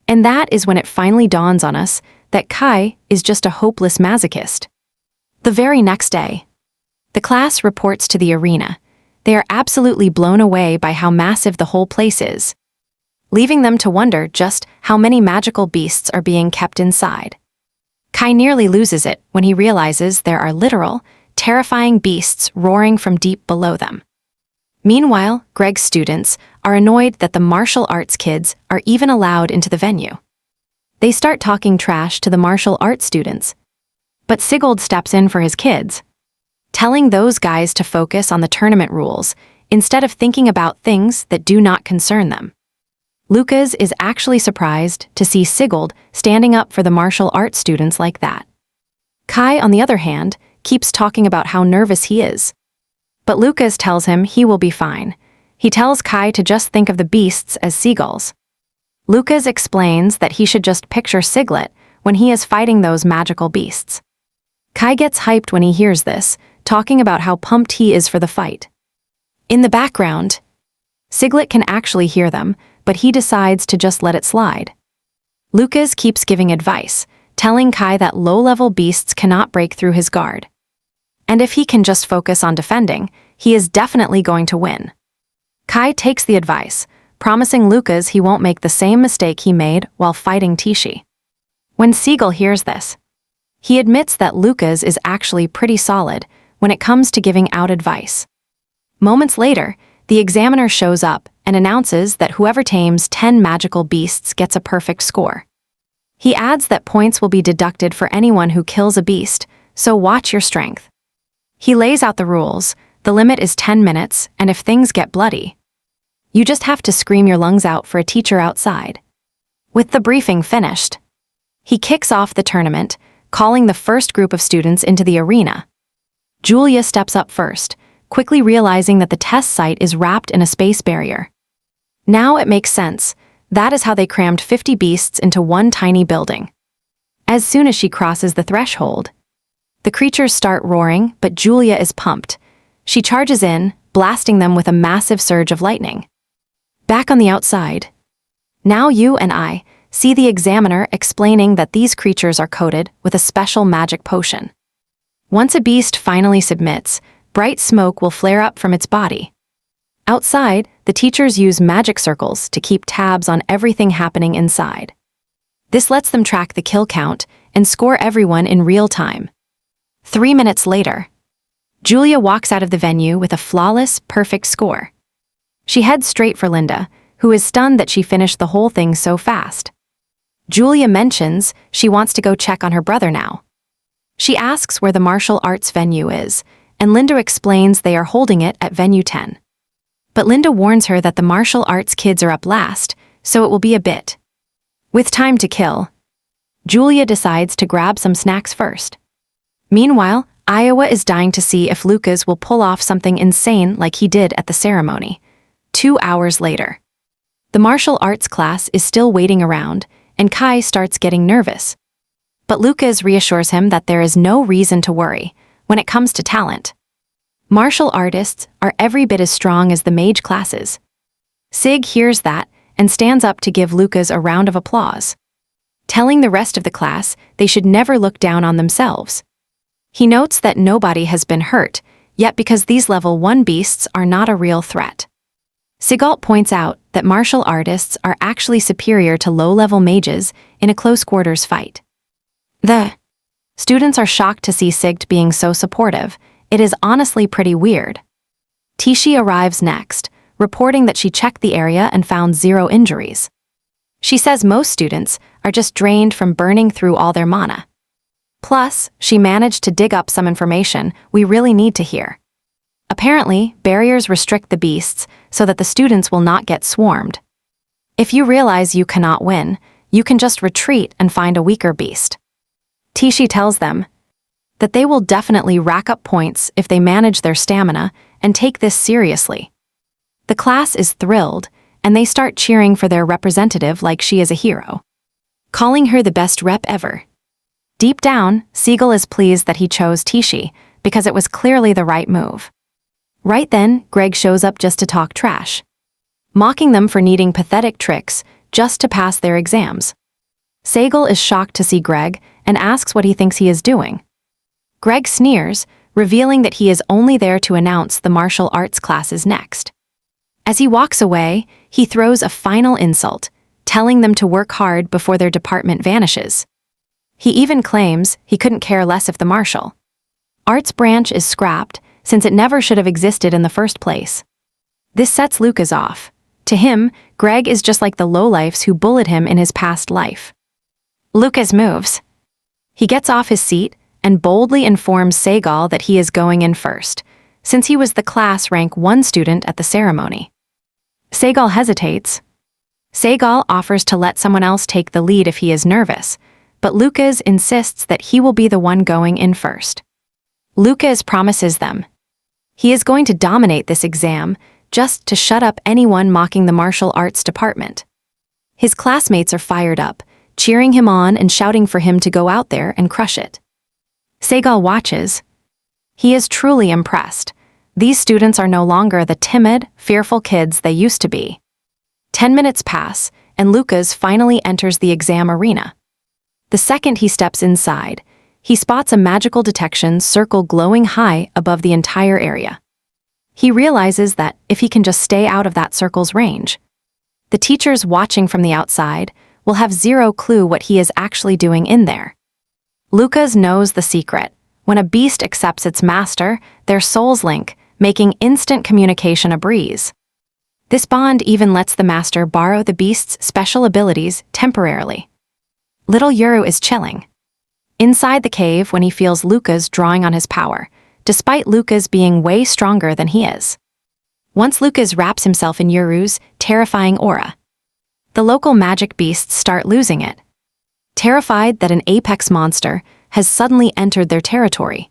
And that is when it finally dawns on us that Kai is just a hopeless masochist. The very next day, the class reports to the arena. They are absolutely blown away by how massive the whole place is, leaving them to wonder just how many magical beasts are being kept inside. Kai nearly loses it when he realizes there are literal, terrifying beasts roaring from deep below them. Meanwhile, Greg's students are annoyed that the martial arts kids are even allowed into the venue. They start talking trash to the martial arts students, but Sigurd steps in for his kids, telling those guys to focus on the tournament rules instead of thinking about things that do not concern them. Lucas is actually surprised to see Sigurd standing up for the martial arts students like that. Kai, on the other hand, keeps talking about how nervous he is. But Lucas tells him he will be fine. He tells Kai to just think of the beasts as seagulls. Lucas explains that he should just picture Siglet when he is fighting those magical beasts. Kai gets hyped when he hears this, talking about how pumped he is for the fight. In the background, Siglet can actually hear them, but he decides to just let it slide. Lucas keeps giving advice, telling Kai that low-level beasts cannot break through his guard. And if he can just focus on defending, he is definitely going to win. Kai takes the advice, promising Lucas he won't make the same mistake he made while fighting Tishi. When Siegel hears this, he admits that Lucas is actually pretty solid when it comes to giving out advice. Moments later, the examiner shows up and announces that whoever tames 10 magical beasts gets a perfect score. He adds that points will be deducted for anyone who kills a beast, so watch your strength. He lays out the rules. The limit is 10 minutes, and if things get bloody, you just have to scream your lungs out for a teacher outside. With the briefing finished, he kicks off the tournament, calling the first group of students into the arena. Julia steps up first, quickly realizing that the test site is wrapped in a space barrier. Now it makes sense. That is how they crammed 50 beasts into one tiny building. As soon as she crosses the threshold, the creatures start roaring, but Julia is pumped. She charges in, blasting them with a massive surge of lightning. Back on the outside, now you and I see the examiner explaining that these creatures are coated with a special magic potion. Once a beast finally submits, bright smoke will flare up from its body. Outside, the teachers use magic circles to keep tabs on everything happening inside. This lets them track the kill count and score everyone in real time. 3 minutes later, Julia walks out of the venue with a flawless, perfect score. She heads straight for Linda, who is stunned that she finished the whole thing so fast. Julia mentions she wants to go check on her brother now. She asks where the martial arts venue is, and Linda explains they are holding it at venue 10. But Linda warns her that the martial arts kids are up last, so it will be a bit. With time to kill, Julia decides to grab some snacks first. Meanwhile, Iowa is dying to see if Lucas will pull off something insane like he did at the ceremony. 2 hours later, the martial arts class is still waiting around, and Kai starts getting nervous. But Lucas reassures him that there is no reason to worry when it comes to talent. Martial artists are every bit as strong as the mage classes. Sig hears that and stands up to give Lucas a round of applause, telling the rest of the class they should never look down on themselves. He notes that nobody has been hurt, yet because these level 1 beasts are not a real threat. Sigalt points out that martial artists are actually superior to low-level mages in a close-quarters fight. The students are shocked to see Sig being so supportive. It is honestly pretty weird. Tishi arrives next, reporting that she checked the area and found 0 injuries. She says most students are just drained from burning through all their mana. Plus, she managed to dig up some information we really need to hear. Apparently, barriers restrict the beasts so that the students will not get swarmed. If you realize you cannot win, you can just retreat and find a weaker beast. Tishi tells them that they will definitely rack up points if they manage their stamina and take this seriously. The class is thrilled, and they start cheering for their representative like she is a hero, calling her the best rep ever. Deep down, Siegel is pleased that he chose Tishi because it was clearly the right move. Right then, Greg shows up just to talk trash, mocking them for needing pathetic tricks just to pass their exams. Siegel is shocked to see Greg and asks what he thinks he is doing. Greg sneers, revealing that he is only there to announce the martial arts classes next. As he walks away, he throws a final insult, telling them to work hard before their department vanishes. He even claims he couldn't care less if the martial arts branch is scrapped, since it never should have existed in the first place. This sets Lucas off. To him, Greg is just like the lowlifes who bullied him in his past life. Lucas moves. He gets off his seat and boldly informs Siegel that he is going in first, since he was the class rank 1 student at the ceremony. Siegel hesitates. Siegel offers to let someone else take the lead if he is nervous, but Lucas insists that he will be the one going in first. Lucas promises them he is going to dominate this exam just to shut up anyone mocking the martial arts department. His classmates are fired up, cheering him on and shouting for him to go out there and crush it. Siegel watches. He is truly impressed. These students are no longer the timid, fearful kids they used to be. 10 minutes pass, and Lucas finally enters the exam arena. The second he steps inside, he spots a magical detection circle glowing high above the entire area. He realizes that if he can just stay out of that circle's range, the teachers watching from the outside will have 0 clue what he is actually doing in there. Lucas knows the secret. When a beast accepts its master, their souls link, making instant communication a breeze. This bond even lets the master borrow the beast's special abilities temporarily. Little Yuru is chilling inside the cave when he feels Lucas drawing on his power, despite Lucas being way stronger than he is. Once Lucas wraps himself in Yuru's terrifying aura, the local magic beasts start losing it, terrified that an apex monster has suddenly entered their territory.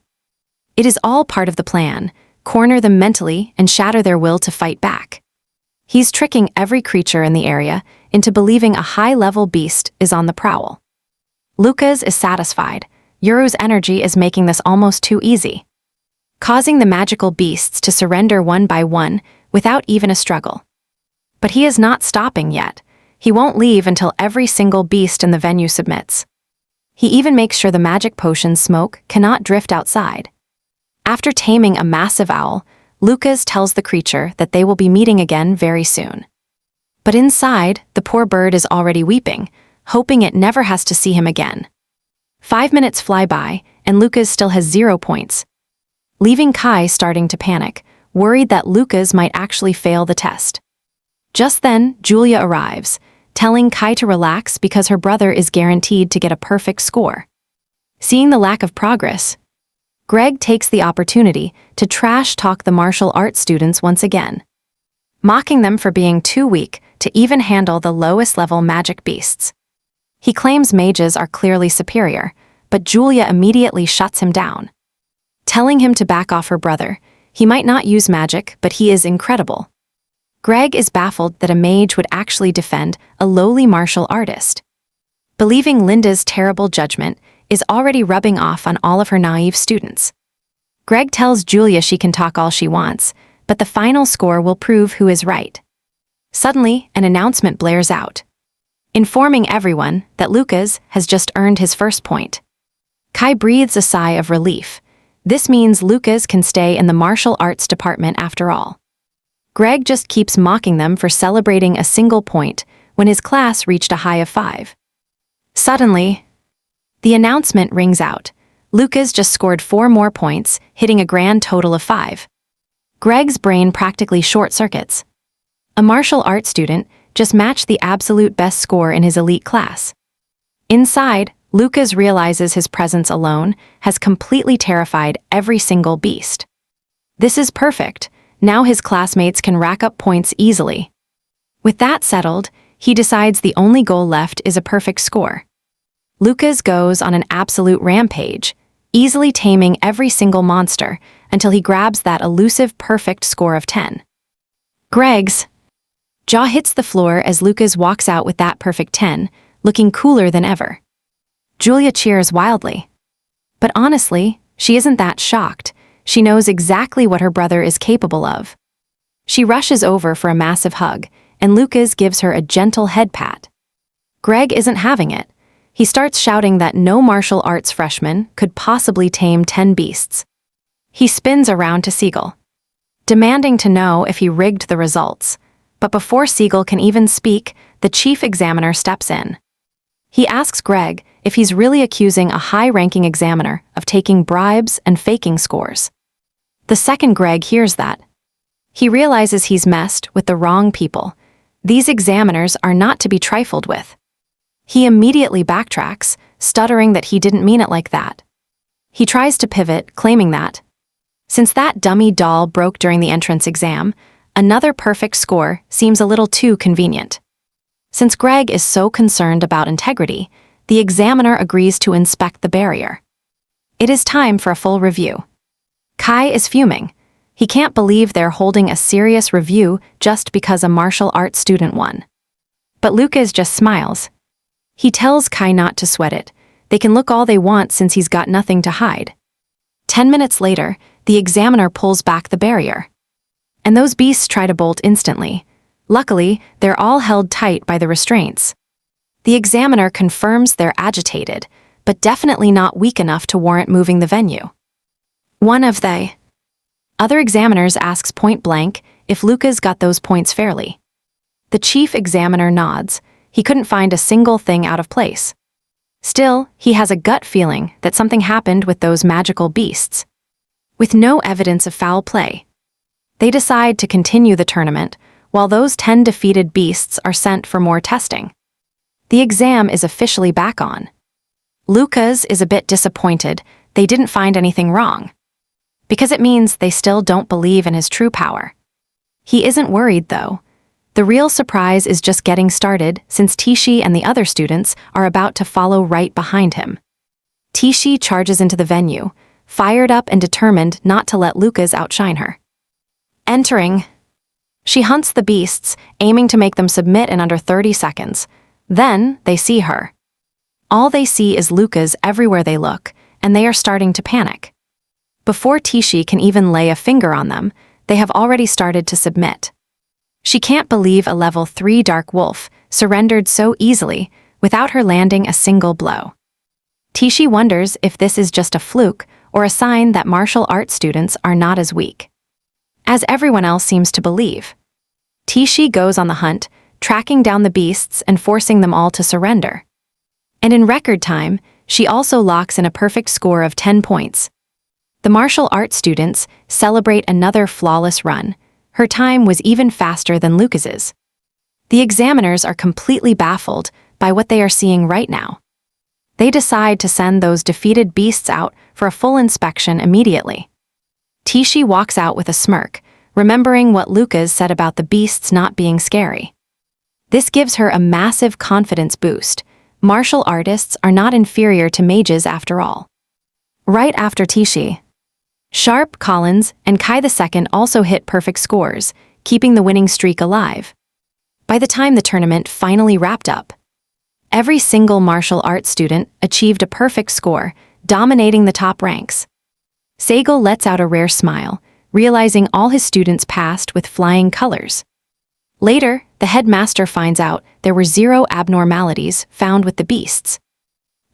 It is all part of the plan: corner them mentally and shatter their will to fight back. He's tricking every creature in the area into believing a high-level beast is on the prowl. Lucas is satisfied. Yuru's energy is making this almost too easy, causing the magical beasts to surrender one by one without even a struggle. But he is not stopping yet. He won't leave until every single beast in the venue submits. He even makes sure the magic potion smoke cannot drift outside. After taming a massive owl, Lucas tells the creature that they will be meeting again very soon. But inside, the poor bird is already weeping, hoping it never has to see him again. 5 minutes fly by, and Lucas still has 0 points, leaving Kai starting to panic, worried that Lucas might actually fail the test. Just then, Julia arrives, telling Kai to relax because her brother is guaranteed to get a perfect score. Seeing the lack of progress, Greg takes the opportunity to trash-talk the martial arts students once again, mocking them for being too weak to even handle the lowest-level magic beasts. He claims mages are clearly superior, but Julia immediately shuts him down, telling him to back off her brother. He might not use magic, but he is incredible. Greg is baffled that a mage would actually defend a lowly martial artist, believing Linda's terrible judgment is already rubbing off on all of her naive students. Greg tells Julia she can talk all she wants, but the final score will prove who is right. Suddenly, an announcement blares out, informing everyone that Lucas has just earned his first point. Kai breathes a sigh of relief. This means Lucas can stay in the martial arts department after all. Greg just keeps mocking them for celebrating a single point when his class reached a high of 5. Suddenly, the announcement rings out. Lucas just scored 4 more points, hitting a grand total of 5. Greg's brain practically short-circuits. A martial arts student just matched the absolute best score in his elite class. Inside, Lucas realizes his presence alone has completely terrified every single beast. This is perfect. Now his classmates can rack up points easily. With that settled, he decides the only goal left is a perfect score. Lucas goes on an absolute rampage, easily taming every single monster until he grabs that elusive perfect score of 10. Greg's jaw hits the floor as Lucas walks out with that perfect 10, looking cooler than ever. Julia cheers wildly. But honestly, she isn't that shocked. She knows exactly what her brother is capable of. She rushes over for a massive hug, and Lucas gives her a gentle head pat. Greg isn't having it. He starts shouting that no martial arts freshman could possibly tame 10 beasts. He spins around to Siegel, demanding to know if he rigged the results. But before Siegel can even speak, the chief examiner steps in. He asks Greg if he's really accusing a high-ranking examiner of taking bribes and faking scores. The second Greg hears that, he realizes he's messed with the wrong people. These examiners are not to be trifled with. He immediately backtracks, stuttering that he didn't mean it like that. He tries to pivot, claiming that, since that dummy doll broke during the entrance exam, another perfect score seems a little too convenient. Since Greg is so concerned about integrity, the examiner agrees to inspect the barrier. It is time for a full review. Kai is fuming. He can't believe they're holding a serious review just because a martial arts student won. But Lucas just smiles. He tells Kai not to sweat it. They can look all they want since he's got nothing to hide. 10 minutes later, the examiner pulls back the barrier. And those beasts try to bolt instantly. Luckily, they're all held tight by the restraints. The examiner confirms they're agitated, but definitely not weak enough to warrant moving the venue. One of the other examiners asks point blank if Lucas got those points fairly. The chief examiner nods. He couldn't find a single thing out of place. Still, he has a gut feeling that something happened with those magical beasts. With no evidence of foul play, they decide to continue the tournament, while those 10 defeated beasts are sent for more testing. The exam is officially back on. Lucas is a bit disappointed they didn't find anything wrong, because it means they still don't believe in his true power. He isn't worried, though. The real surprise is just getting started since Tishi and the other students are about to follow right behind him. Tishi charges into the venue, fired up and determined not to let Lucas outshine her. Entering, she hunts the beasts, aiming to make them submit in under 30 seconds. Then they see her. All they see is Lucas everywhere they look, and they are starting to panic. Before Tishi can even lay a finger on them, they have already started to submit. She can't believe a level 3 dark wolf surrendered so easily without her landing a single blow. Tishi wonders if this is just a fluke or a sign that martial arts students are not as weak as everyone else seems to believe. Tishi goes on the hunt, tracking down the beasts and forcing them all to surrender. And in record time, she also locks in a perfect score of 10 points. The martial arts students celebrate another flawless run. Her time was even faster than Lucas's. The examiners are completely baffled by what they are seeing right now. They decide to send those defeated beasts out for a full inspection immediately. Tishi walks out with a smirk, remembering what Lucas said about the beasts not being scary. This gives her a massive confidence boost. Martial artists are not inferior to mages after all. Right after Tishi, Sharp, Collins, and Kai II also hit perfect scores, keeping the winning streak alive. By the time the tournament finally wrapped up, every single martial arts student achieved a perfect score, dominating the top ranks. Sagal lets out a rare smile, realizing all his students passed with flying colors. Later, the headmaster finds out there were 0 abnormalities found with the beasts.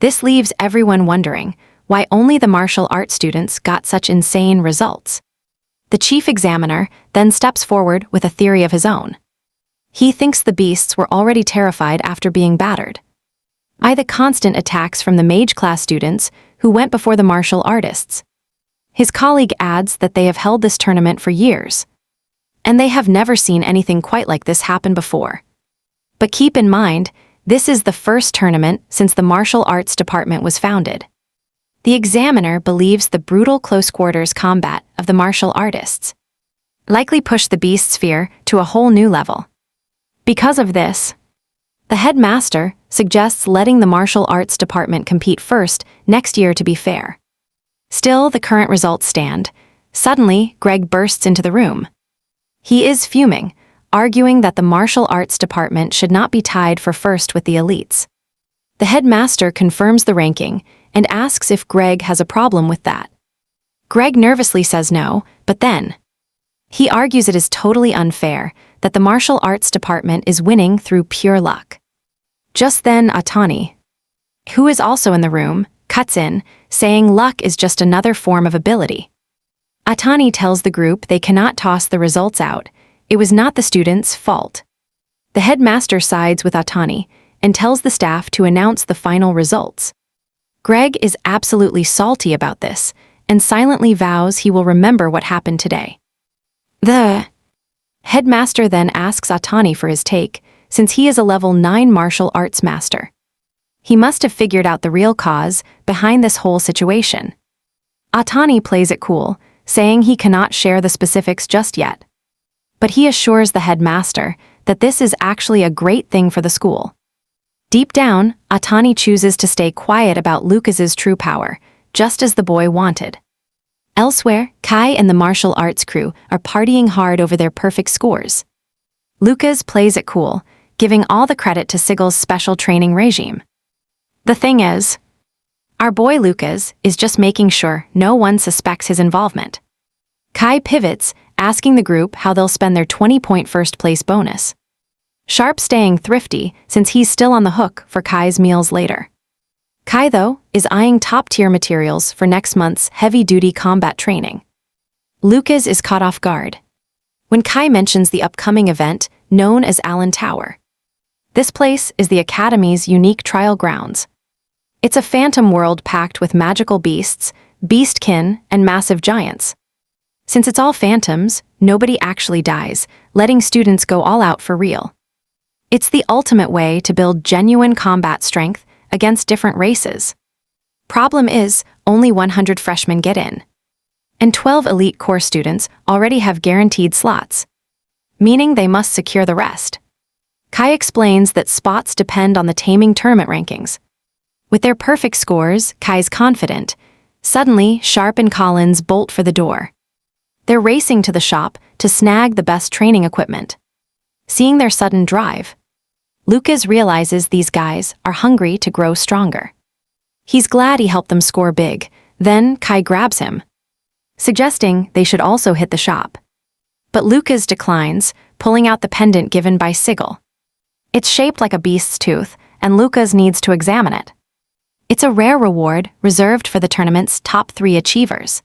This leaves everyone wondering why only the martial arts students got such insane results. The chief examiner then steps forward with a theory of his own. He thinks the beasts were already terrified after being battered by the constant attacks from the mage class students who went before the martial artists. His colleague adds that they have held this tournament for years, and they have never seen anything quite like this happen before. But keep in mind, this is the first tournament since the martial arts department was founded. The examiner believes the brutal close-quarters combat of the martial artists likely pushed the beast's fear to a whole new level. Because of this, the headmaster suggests letting the martial arts department compete first next year to be fair. Still, the current results stand. Suddenly, Greg bursts into the room. He is fuming, arguing that the martial arts department should not be tied for first with the elites. The headmaster confirms the ranking and asks if Greg has a problem with that. Greg nervously says no, but then he argues it is totally unfair that the martial arts department is winning through pure luck. Just then, Atani, who is also in the room, cuts in, saying luck is just another form of ability. Atani tells the group they cannot toss the results out. It was not the students' fault. The headmaster sides with Atani and tells the staff to announce the final results. Greg is absolutely salty about this and silently vows he will remember what happened today. The headmaster then asks Atani for his take, since he is a level 9 martial arts master. He must have figured out the real cause behind this whole situation. Atani plays it cool, saying he cannot share the specifics just yet. But he assures the headmaster that this is actually a great thing for the school. Deep down, Atani chooses to stay quiet about Lucas's true power, just as the boy wanted. Elsewhere, Kai and the martial arts crew are partying hard over their perfect scores. Lucas plays it cool, giving all the credit to Sigel's special training regime. The thing is, our boy Lucas is just making sure no one suspects his involvement. Kai pivots, asking the group how they'll spend their 20-point first-place bonus. Sharp staying thrifty since he's still on the hook for Kai's meals later. Kai, though, is eyeing top-tier materials for next month's heavy-duty combat training. Lucas is caught off guard when Kai mentions the upcoming event known as Allen Tower. This place is the Academy's unique trial grounds. It's a phantom world packed with magical beasts, beastkin, and massive giants. Since it's all phantoms, nobody actually dies, letting students go all out for real. It's the ultimate way to build genuine combat strength against different races. Problem is, only 100 freshmen get in. And 12 elite core students already have guaranteed slots, meaning they must secure the rest. Kai explains that spots depend on the taming tournament rankings. With their perfect scores, Kai's confident. Suddenly, Sharp and Collins bolt for the door. They're racing to the shop to snag the best training equipment. Seeing their sudden drive, Lucas realizes these guys are hungry to grow stronger. He's glad he helped them score big. Then Kai grabs him, suggesting they should also hit the shop. But Lucas declines, pulling out the pendant given by Sigel. It's shaped like a beast's tooth, and Lucas needs to examine it. It's a rare reward reserved for the tournament's top 3 achievers.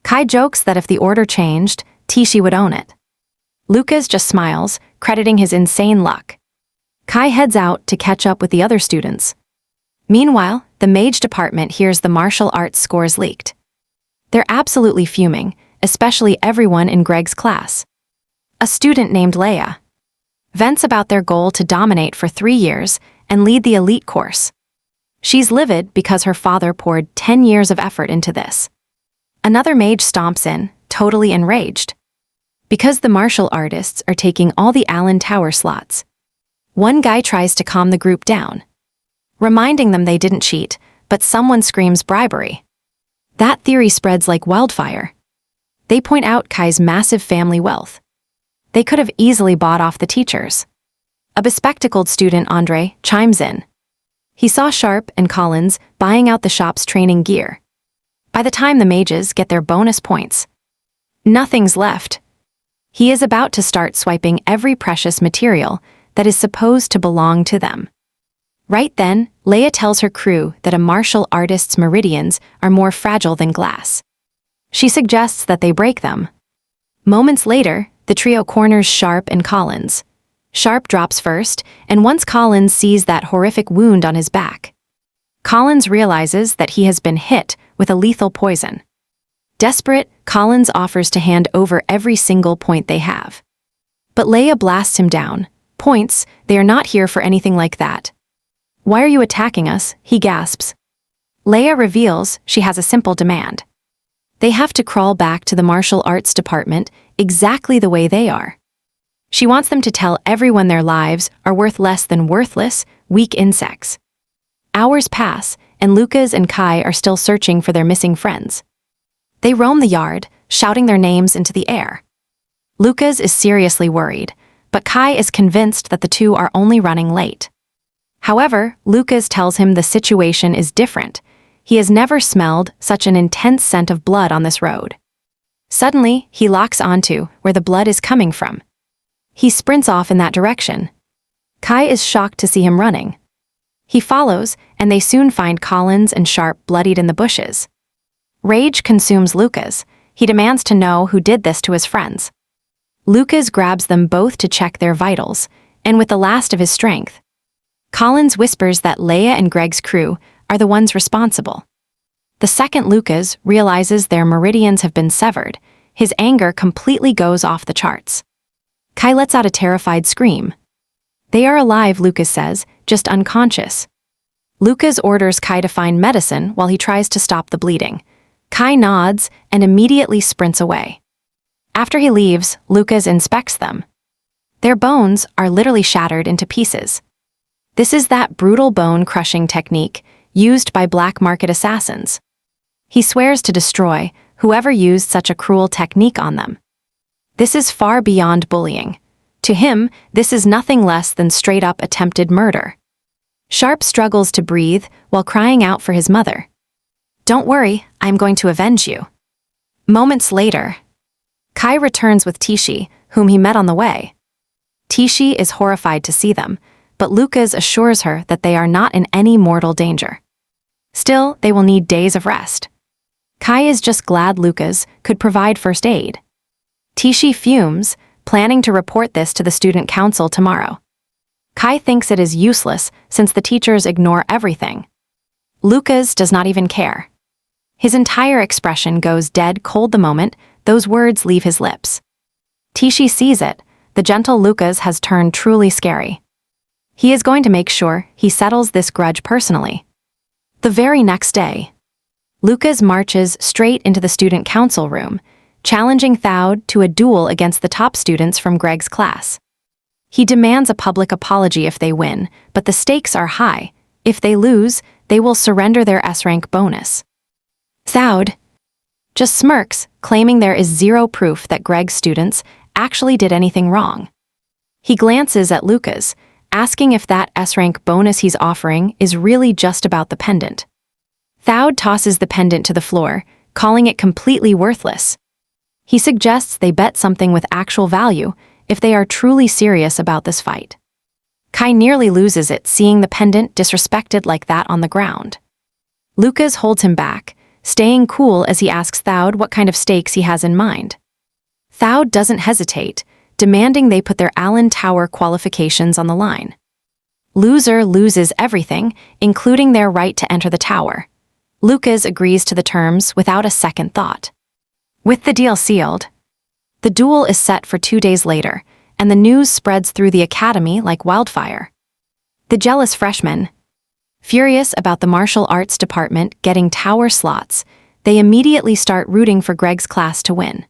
Kai jokes that if the order changed, Tishi would own it. Lucas just smiles, crediting his insane luck. Kai heads out to catch up with the other students. Meanwhile, the mage department hears the martial arts scores leaked. They're absolutely fuming, especially everyone in Greg's class. A student named Leia vents about their goal to dominate for 3 years and lead the elite course. She's livid because her father poured 10 years of effort into this. Another mage stomps in, totally enraged, because the martial artists are taking all the Allen Tower slots. One guy tries to calm the group down, reminding them they didn't cheat, but someone screams bribery. That theory spreads like wildfire. They point out Kai's massive family wealth. They could have easily bought off the teachers. A bespectacled student, Andre, chimes in. He saw Sharp and Collins buying out the shop's training gear. By the time the mages get their bonus points, nothing's left. He is about to start swiping every precious material that is supposed to belong to them. Right then, Leia tells her crew that a martial artist's meridians are more fragile than glass. She suggests that they break them. Moments later, the trio corners Sharp and Collins. Sharp drops first, and once Collins sees that horrific wound on his back, Collins realizes that he has been hit with a lethal poison. Desperate, Collins offers to hand over every single point they have. But Leia blasts him down. Points, they are not here for anything like that. Why are you attacking us? He gasps. Leia reveals she has a simple demand. They have to crawl back to the martial arts department exactly the way they are. She wants them to tell everyone their lives are worth less than worthless, weak insects. Hours pass, and Lucas and Kai are still searching for their missing friends. They roam the yard, shouting their names into the air. Lucas is seriously worried, but Kai is convinced that the two are only running late. However, Lucas tells him the situation is different. He has never smelled such an intense scent of blood on this road. Suddenly, he locks onto where the blood is coming from. He sprints off in that direction. Kai is shocked to see him running. He follows, and they soon find Collins and Sharp bloodied in the bushes. Rage consumes Lucas. He demands to know who did this to his friends. Lucas grabs them both to check their vitals, and with the last of his strength, Collins whispers that Leia and Greg's crew are the ones responsible. The second Lucas realizes their meridians have been severed, his anger completely goes off the charts. Kai lets out a terrified scream. They are alive, Lucas says, just unconscious. Lucas orders Kai to find medicine while he tries to stop the bleeding. Kai nods and immediately sprints away. After he leaves, Lucas inspects them. Their bones are literally shattered into pieces. This is that brutal bone-crushing technique used by black market assassins. He swears to destroy whoever used such a cruel technique on them. This is far beyond bullying. To him, this is nothing less than straight-up attempted murder. Sharp struggles to breathe while crying out for his mother. Don't worry, I'm going to avenge you. Moments later, Kai returns with Tishi, whom he met on the way. Tishi is horrified to see them, but Lucas assures her that they are not in any mortal danger. Still, they will need days of rest. Kai is just glad Lucas could provide first aid. Tishi fumes, planning to report this to the student council tomorrow. Kai thinks it is useless since the teachers ignore everything. Lucas does not even care. His entire expression goes dead cold the moment those words leave his lips. Tishi sees it. The gentle Lucas has turned truly scary. He is going to make sure he settles this grudge personally. The very next day, Lucas marches straight into the student council room, challenging Thowd to a duel against the top students from Greg's class. He demands a public apology if they win, but the stakes are high. If they lose, they will surrender their S-rank bonus. Thowd just smirks, claiming there is zero proof that Greg's students actually did anything wrong. He glances at Lucas, asking if that S-rank bonus he's offering is really just about the pendant. Thowd tosses the pendant to the floor, calling it completely worthless. He suggests they bet something with actual value if they are truly serious about this fight. Kai nearly loses it seeing the pendant disrespected like that on the ground. Lucas holds him back, staying cool as he asks Thowd what kind of stakes he has in mind. Thowd doesn't hesitate, demanding they put their Allen Tower qualifications on the line. Loser loses everything, including their right to enter the tower. Lucas agrees to the terms without a second thought. With the deal sealed, the duel is set for 2 days later, and the news spreads through the academy like wildfire. The jealous freshmen, furious about the martial arts department getting tower slots, they immediately start rooting for Greg's class to win.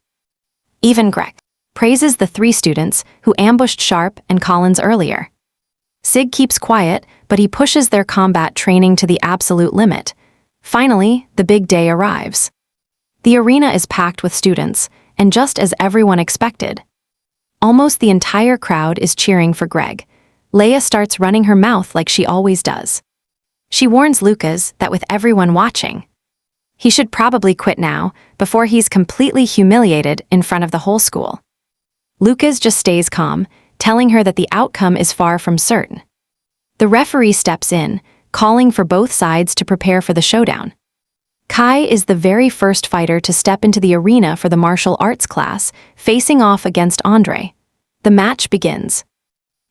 Even Greg praises the 3 students who ambushed Sharp and Collins earlier. Sig keeps quiet, but he pushes their combat training to the absolute limit. Finally, the big day arrives. The arena is packed with students, and just as everyone expected, almost the entire crowd is cheering for Greg. Leia starts running her mouth like she always does. She warns Lucas that with everyone watching, he should probably quit now before he's completely humiliated in front of the whole school. Lucas just stays calm, telling her that the outcome is far from certain. The referee steps in, calling for both sides to prepare for the showdown. Kai is the very first fighter to step into the arena for the martial arts class, facing off against Andre. The match begins.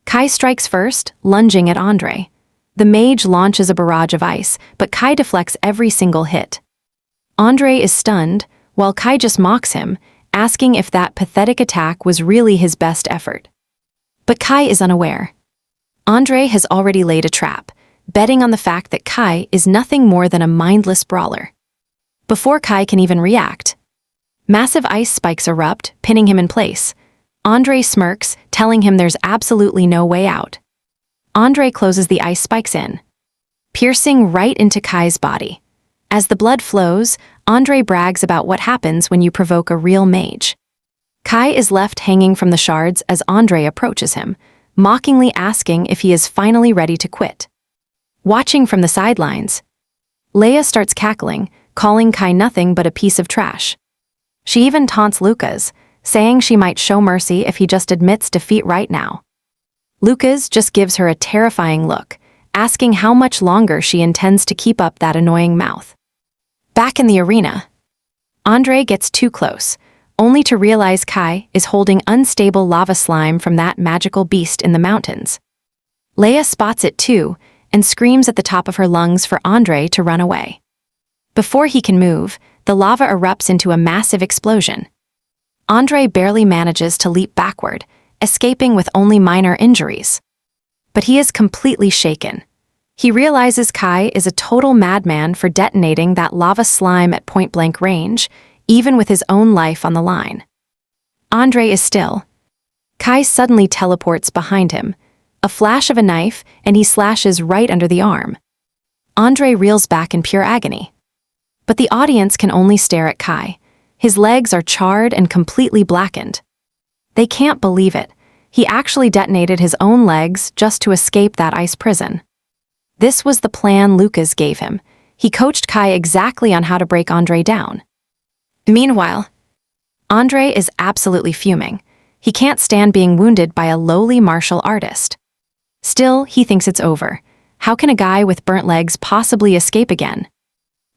Kai strikes first, lunging at Andre. The mage launches a barrage of ice, but Kai deflects every single hit. Andre is stunned, while Kai just mocks him, asking if that pathetic attack was really his best effort. But Kai is unaware. Andre has already laid a trap, betting on the fact that Kai is nothing more than a mindless brawler. Before Kai can even react, massive ice spikes erupt, pinning him in place. Andre smirks, telling him there's absolutely no way out. Andre closes the ice spikes in, piercing right into Kai's body. As the blood flows, Andre brags about what happens when you provoke a real mage. Kai is left hanging from the shards as Andre approaches him, mockingly asking if he is finally ready to quit. Watching from the sidelines, Leia starts cackling, calling Kai nothing but a piece of trash. She even taunts Lucas, saying she might show mercy if he just admits defeat right now. Lucas just gives her a terrifying look, asking how much longer she intends to keep up that annoying mouth. Back in the arena, Andre gets too close, only to realize Kai is holding unstable lava slime from that magical beast in the mountains. Leia spots it too and screams at the top of her lungs for Andre to run away. Before he can move, the lava erupts into a massive explosion. Andre barely manages to leap backward, escaping with only minor injuries. But he is completely shaken. He realizes Kai is a total madman for detonating that lava slime at point-blank range, even with his own life on the line. Andre is still. Kai suddenly teleports behind him, a flash of a knife, and he slashes right under the arm. Andre reels back in pure agony. But the audience can only stare at Kai. His legs are charred and completely blackened. They can't believe it. He actually detonated his own legs just to escape that ice prison. This was the plan Lucas gave him. He coached Kai exactly on how to break Andre down. Meanwhile, Andre is absolutely fuming. He can't stand being wounded by a lowly martial artist. Still, he thinks it's over. How can a guy with burnt legs possibly escape again?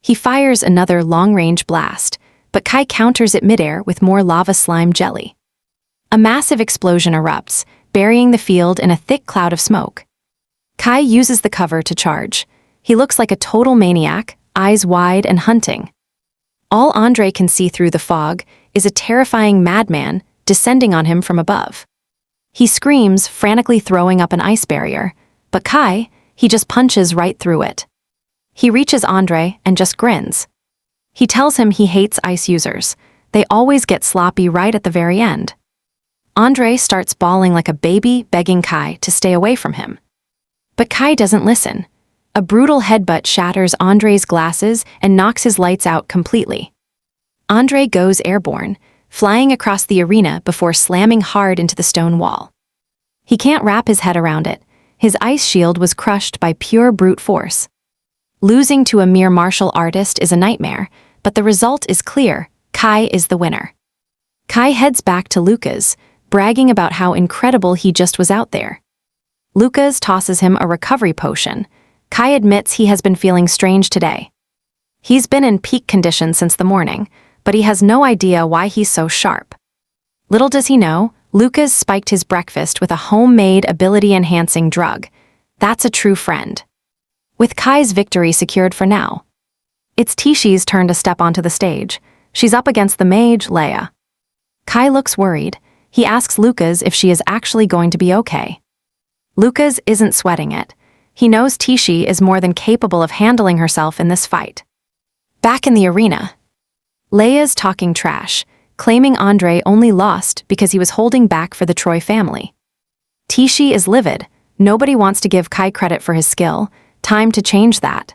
He fires another long-range blast, but Kai counters it midair with more lava slime jelly. A massive explosion erupts, burying the field in a thick cloud of smoke. Kai uses the cover to charge. He looks like a total maniac, eyes wide and hunting. All Andre can see through the fog is a terrifying madman descending on him from above. He screams, frantically throwing up an ice barrier, but Kai, he just punches right through it. He reaches Andre and just grins. He tells him he hates ice users. They always get sloppy right at the very end. Andre starts bawling like a baby, begging Kai to stay away from him. But Kai doesn't listen. A brutal headbutt shatters Andre's glasses and knocks his lights out completely. Andre goes airborne, flying across the arena before slamming hard into the stone wall. He can't wrap his head around it. His ice shield was crushed by pure brute force. Losing to a mere martial artist is a nightmare, but the result is clear. Kai is the winner. Kai heads back to Lucas, bragging about how incredible he just was out there. Lucas tosses him a recovery potion. Kai admits he has been feeling strange today. He's been in peak condition since the morning, but he has no idea why he's so sharp. Little does he know, Lucas spiked his breakfast with a homemade ability-enhancing drug. That's a true friend. With Kai's victory secured for now, it's Tishi's turn to step onto the stage. She's up against the mage, Leia. Kai looks worried. He asks Lucas if she is actually going to be okay. Lucas isn't sweating it. He knows Tishi is more than capable of handling herself in this fight. Back in the arena, Leia's talking trash, claiming Andre only lost because he was holding back for the Troy family. Tishi is livid. Nobody wants to give Kai credit for his skill. Time to change that.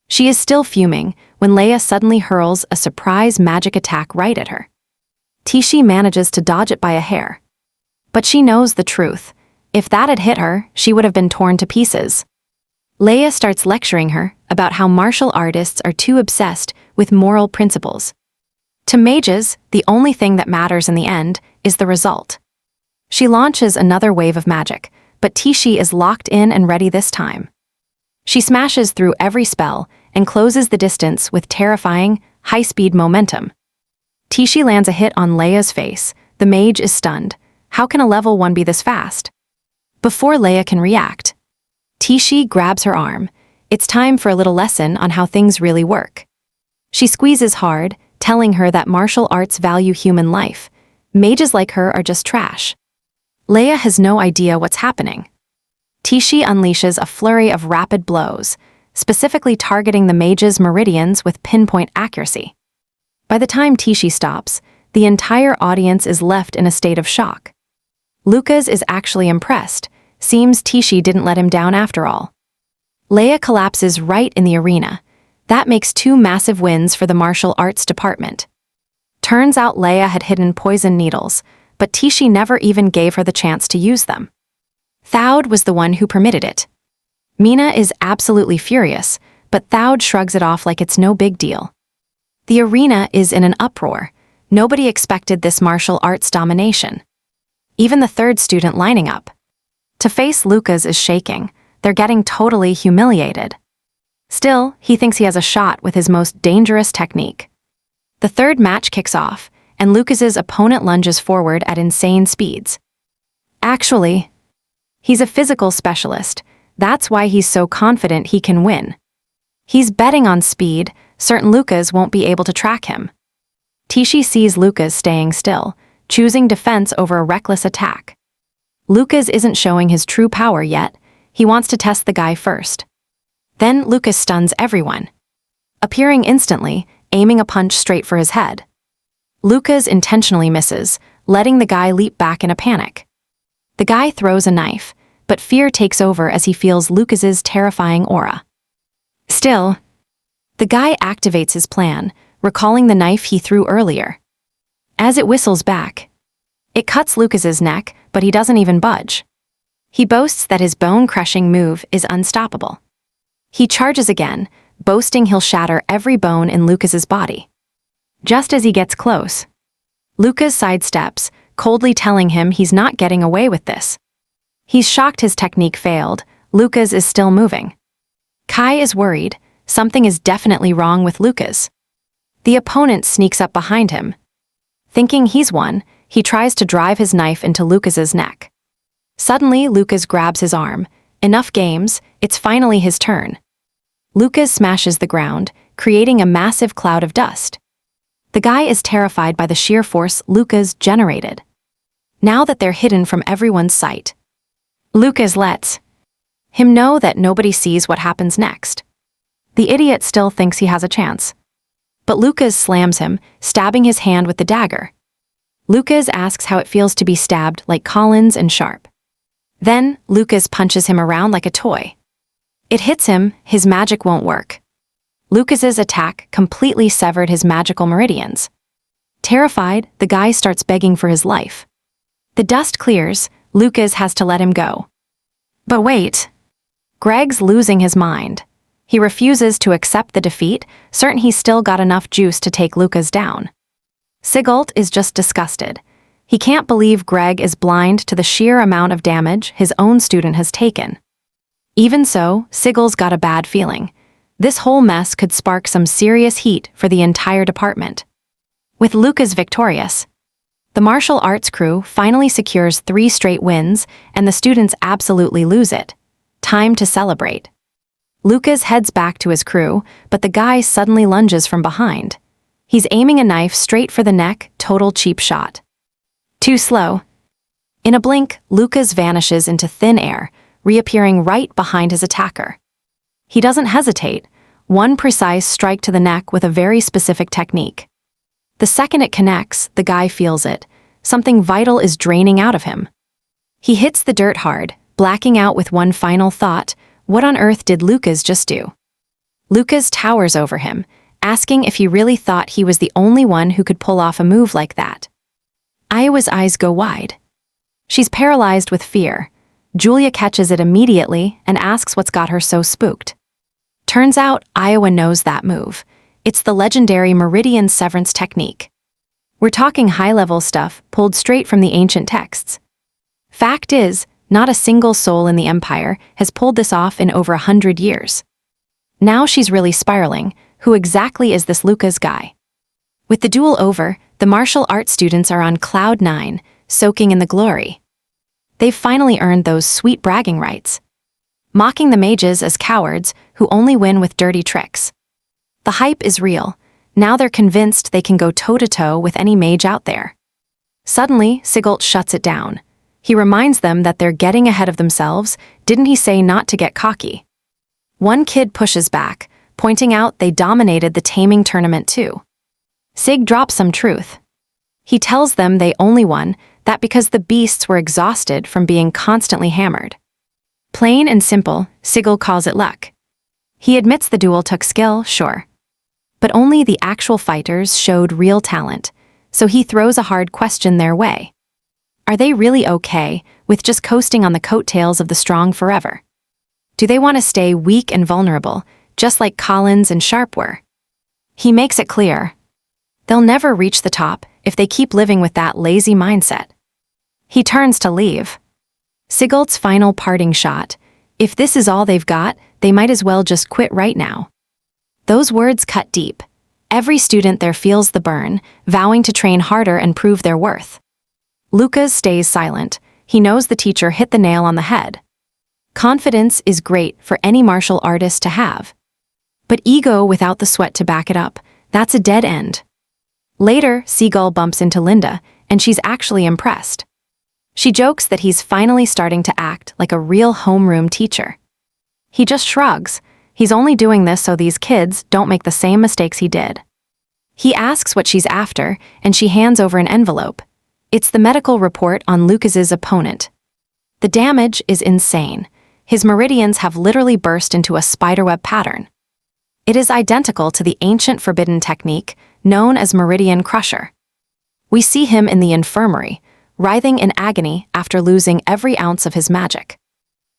She is still fuming when Leia suddenly hurls a surprise magic attack right at her. Tishi manages to dodge it by a hair. But she knows the truth. If that had hit her, she would have been torn to pieces. Leia starts lecturing her about how martial artists are too obsessed with moral principles. To mages, the only thing that matters in the end is the result. She launches another wave of magic, but Tishi is locked in and ready this time. She smashes through every spell and closes the distance with terrifying, high-speed momentum. Tishi lands a hit on Leia's face. The mage is stunned. How can a level 1 be this fast? Before Leia can react, Tishi grabs her arm. It's time for a little lesson on how things really work. She squeezes hard, telling her that martial arts value human life. Mages like her are just trash. Leia has no idea what's happening. Tishi unleashes a flurry of rapid blows, specifically targeting the mage's meridians with pinpoint accuracy. By the time Tishi stops, the entire audience is left in a state of shock. Lucas is actually impressed. Seems Tishi didn't let him down after all. Leia collapses right in the arena. That makes 2 massive wins for the martial arts department. Turns out Leia had hidden poison needles, but Tishi never even gave her the chance to use them. Thawd was the one who permitted it. Mina is absolutely furious, but Thawd shrugs it off like it's no big deal. The arena is in an uproar. Nobody expected this martial arts domination. Even the third student lining up to face Lucas is shaking. They're getting totally humiliated. Still, he thinks he has a shot with his most dangerous technique. The third match kicks off, and Lucas's opponent lunges forward at insane speeds. Actually, he's a physical specialist. That's why he's so confident he can win. He's betting on speed, certain Lucas won't be able to track him. Tishi sees Lucas staying still, choosing defense over a reckless attack. Lucas isn't showing his true power yet. He wants to test the guy first. Then Lucas stuns everyone, appearing instantly, aiming a punch straight for his head. Lucas intentionally misses, letting the guy leap back in a panic. The guy throws a knife, but fear takes over as he feels Lucas's terrifying aura. Still, the guy activates his plan, recalling the knife he threw earlier. As it whistles back, it cuts Lucas's neck, but he doesn't even budge. He boasts that his bone-crushing move is unstoppable. He charges again, boasting he'll shatter every bone in Lucas's body. Just as he gets close, Lucas sidesteps, coldly telling him he's not getting away with this. He's shocked his technique failed. Lucas is still moving. Kai is worried. Something is definitely wrong with Lucas. The opponent sneaks up behind him. Thinking he's won, he tries to drive his knife into Lucas's neck. Suddenly, Lucas grabs his arm. Enough games, it's finally his turn. Lucas smashes the ground, creating a massive cloud of dust. The guy is terrified by the sheer force Lucas generated. Now that they're hidden from everyone's sight, Lucas lets him know that nobody sees what happens next. The idiot still thinks he has a chance. But Lucas slams him, stabbing his hand with the dagger. Lucas asks how it feels to be stabbed like Collins and Sharp. Then, Lucas punches him around like a toy. It hits him, his magic won't work. Lucas's attack completely severed his magical meridians. Terrified, the guy starts begging for his life. The dust clears, Lucas has to let him go. But wait. Greg's losing his mind. He refuses to accept the defeat, certain he's still got enough juice to take Lucas down. Sigult is just disgusted. He can't believe Greg is blind to the sheer amount of damage his own student has taken. Even so, Sigil's got a bad feeling. This whole mess could spark some serious heat for the entire department. With Lucas victorious, the martial arts crew finally secures 3 straight wins, and the students absolutely lose it. Time to celebrate. Lucas heads back to his crew, but the guy suddenly lunges from behind. He's aiming a knife straight for the neck, total cheap shot. Too slow. In a blink, Lucas vanishes into thin air, reappearing right behind his attacker. He doesn't hesitate, one precise strike to the neck with a very specific technique. The second it connects, the guy feels it. Something vital is draining out of him. He hits the dirt hard, blacking out with one final thought, what on earth did Lucas just do? Lucas towers over him, asking if he really thought he was the only one who could pull off a move like that. Iowa's eyes go wide. She's paralyzed with fear. Julia catches it immediately and asks what's got her so spooked. Turns out Iowa knows that move. It's the legendary Meridian Severance technique. We're talking high-level stuff pulled straight from the ancient texts. Fact is, not a single soul in the Empire has pulled this off in over 100 years. Now she's really spiraling. Who exactly is this Lucas guy? With the duel over, the martial arts students are on cloud 9, soaking in the glory. They've finally earned those sweet bragging rights, mocking the mages as cowards who only win with dirty tricks. The hype is real. Now they're convinced they can go toe-to-toe with any mage out there. Suddenly, Sigelt shuts it down. He reminds them that they're getting ahead of themselves. Didn't he say not to get cocky? One kid pushes back, pointing out they dominated the taming tournament too. Sig drops some truth. He tells them they only won that because the beasts were exhausted from being constantly hammered. Plain and simple, Sigel calls it luck. He admits the duel took skill, sure. But only the actual fighters showed real talent, so he throws a hard question their way. Are they really okay with just coasting on the coattails of the strong forever? Do they want to stay weak and vulnerable, just like Collins and Sharp were? He makes it clear. They'll never reach the top if they keep living with that lazy mindset. He turns to leave. Sigelt's final parting shot. If this is all they've got, they might as well just quit right now. Those words cut deep. Every student there feels the burn, vowing to train harder and prove their worth. Lucas stays silent. He knows the teacher hit the nail on the head. Confidence is great for any martial artist to have. But ego without the sweat to back it up, that's a dead end. Later, Sigel bumps into Linda, and she's actually impressed. She jokes that he's finally starting to act like a real homeroom teacher. He just shrugs. He's only doing this so these kids don't make the same mistakes he did. He asks what she's after, and she hands over an envelope. It's the medical report on Lucas's opponent. The damage is insane. His meridians have literally burst into a spiderweb pattern. It is identical to the ancient forbidden technique known as meridian crusher. We see him in the infirmary, writhing in agony after losing every ounce of his magic.